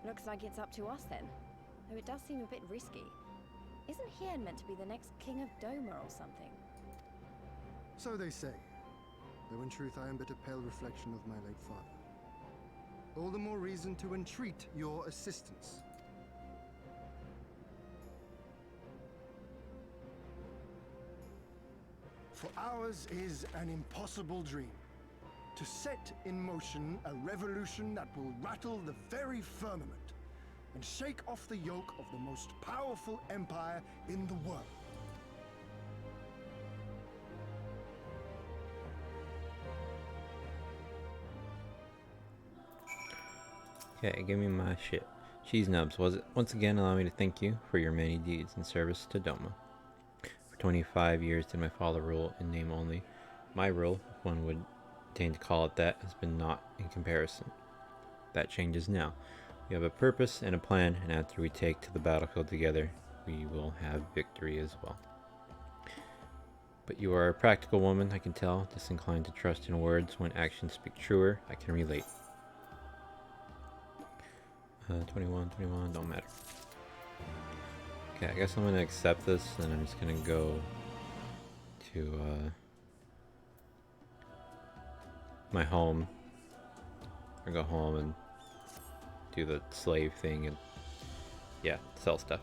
Looks like it's up to us then. Though it does seem a bit risky. Isn't Hien meant to be the next king of Doma or something? So they say. Though in truth I am but a pale reflection of my late father. All the more reason to entreat your assistance. For ours is an impossible dream. To set in motion a revolution that will rattle the very firmament and shake off the yoke of the most powerful empire in the world. Okay, give me my shit. Cheese nubs, was it? Once again, allow me to thank you for your many deeds in service to Doma. For 25 years did my father rule in name only. My rule, if one would deign to call it that, has been naught in comparison. That changes now. We have a purpose and a plan, and after we take to the battlefield together, we will have victory as well. But you are a practical woman, I can tell, disinclined to trust in words when actions speak truer. I can relate. 21, don't matter. Okay, I guess I'm gonna accept this, and I'm just gonna go to my home, or go home and do the slave thing, and yeah, sell stuff.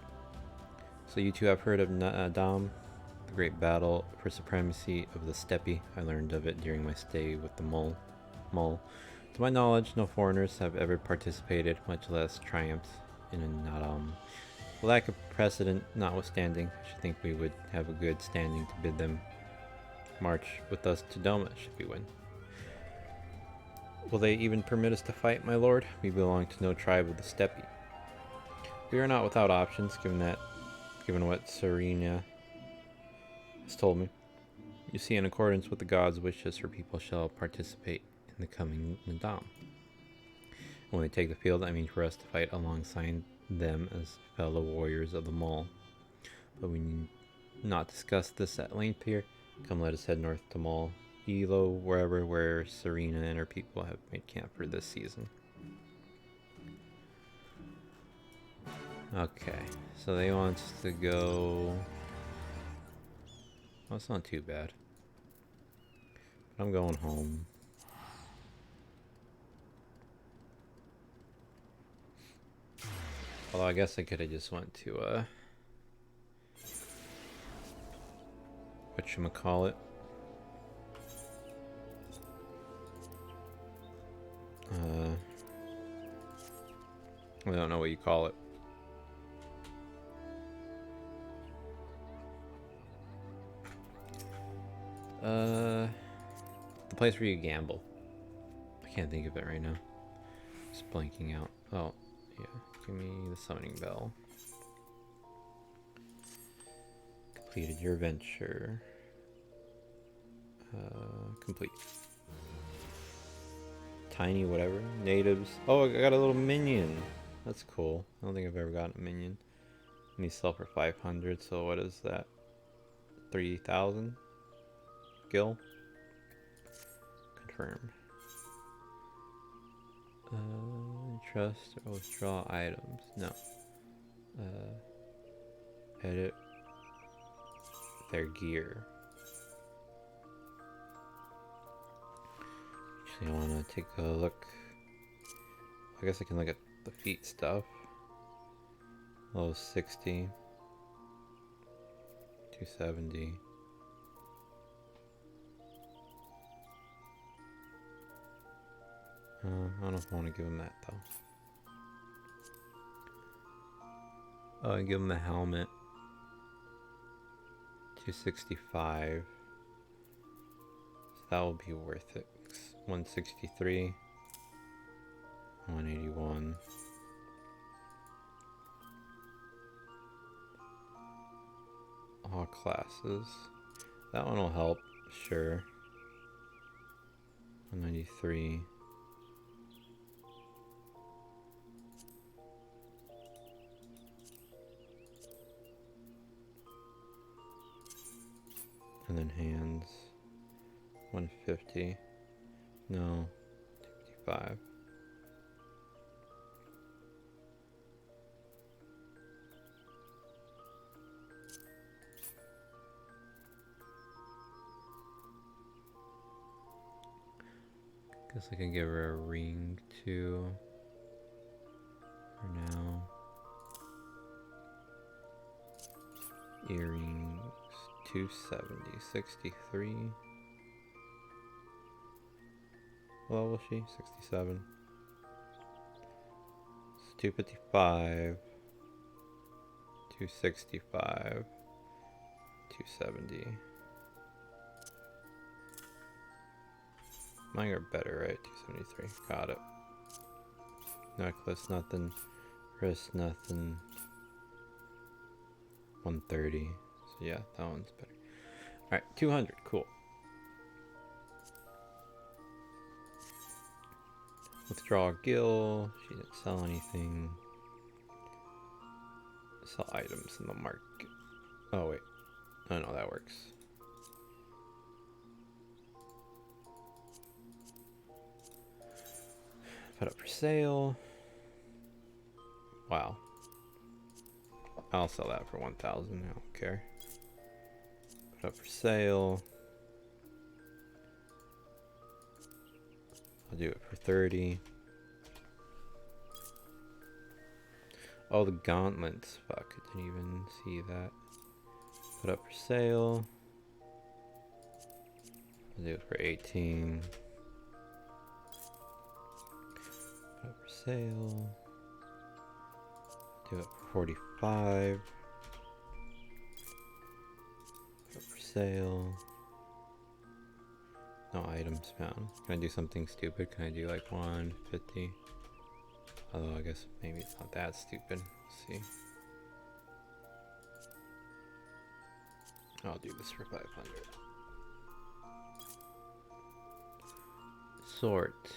So you two have heard of Dam, the great battle for supremacy of the Steppe. I learned of it during my stay with the Mole. To my knowledge, no foreigners have ever participated, much less triumphed in a Nadam. The lack of precedent notwithstanding, I should think we would have a good standing to bid them march with us to Doma should we win. Will they even permit us to fight, my lord? We belong to no tribe of the Steppe. We are not without options, given what Serena has told me. You see, in accordance with the gods' wishes, her people shall participate in the coming Nadam. When they take the field, I mean for us to fight alongside them as fellow warriors of the Mall. But we need not discuss this at length here. Come, let us head north to Mall, Elo, where Serena and her people have made camp for this season. Okay, so they want us to go... Well, it's not too bad. But I'm going home. Although I guess I could have just went to, whatchamacallit? I don't know what you call it. The place where you gamble. I can't think of it right now. Just blanking out. Oh, yeah. Give me the summoning bell. Completed your venture. Complete. tiny whatever. Natives. Oh, I got a little minion. That's cool. I don't think I've ever gotten a minion. And these sell for 500, so what is that? 3,000? Gil? Confirm. Trust or withdraw items. No. Edit their gear. Actually, I want to take a look. I guess I can look at the feet stuff. Level 60. 270. I don't know if I want to give him that though. Oh, I give him the helmet. 265. So that will be worth it. 163. 181. All classes. That one will help, sure. 193. And then hands. 150. No. 255. Guess I can give her a ring too. For now. Earrings. 270. 63. What level was she? 67. It's 255. 265. 270. Mine are better, right? 273. Got it. Necklace, nothing. Wrist, nothing. 130. So yeah, that one's better. Alright, 200. Cool. Withdraw Gil. She didn't sell anything. Sell items in the market. Oh, wait. Oh, no, that works. Put up for sale. Wow. I'll sell that for 1,000. I don't care. Put up for sale. I'll do it for 30. Oh, the gauntlets. Fuck, I didn't even see that. Put up for sale. I'll do it for 18. Put up for sale. Do it for 45. Put up for sale. No items found. Can I do something stupid? Can I do like 150? Although I guess maybe it's not that stupid. Let's see. I'll do this for 500. Sort.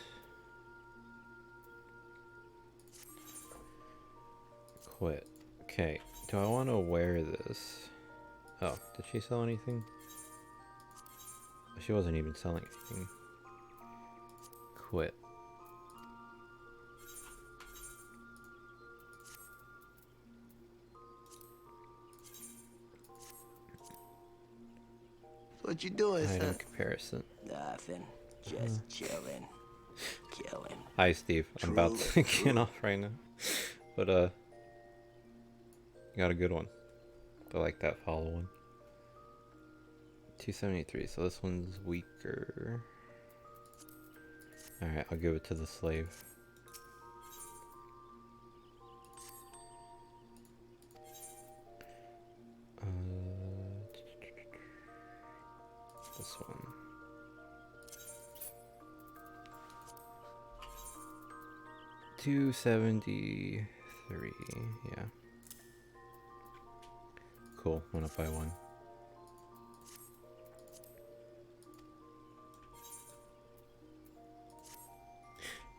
Quit. Okay. Do I want to wear this? Oh, did she sell anything? She wasn't even selling anything. Quit. What you doing, Item son? comparison. Nothing. Just chilling. Killing. Hi, Steve. I'm about to get off right now. But, you got a good one. I like that follow one. 273, so this one's weaker. Alright, I'll give it to the slave. This one. $273, yeah. Cool, went up by one.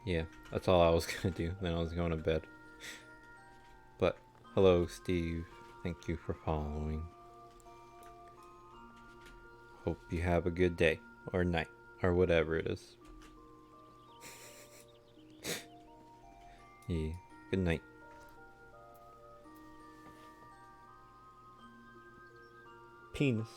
Yeah, that's all I was gonna do. Then I was going to bed. But hello, Steve. Thank you for following. Hope you have a good day or night or whatever it is. Yeah, good night. Penis.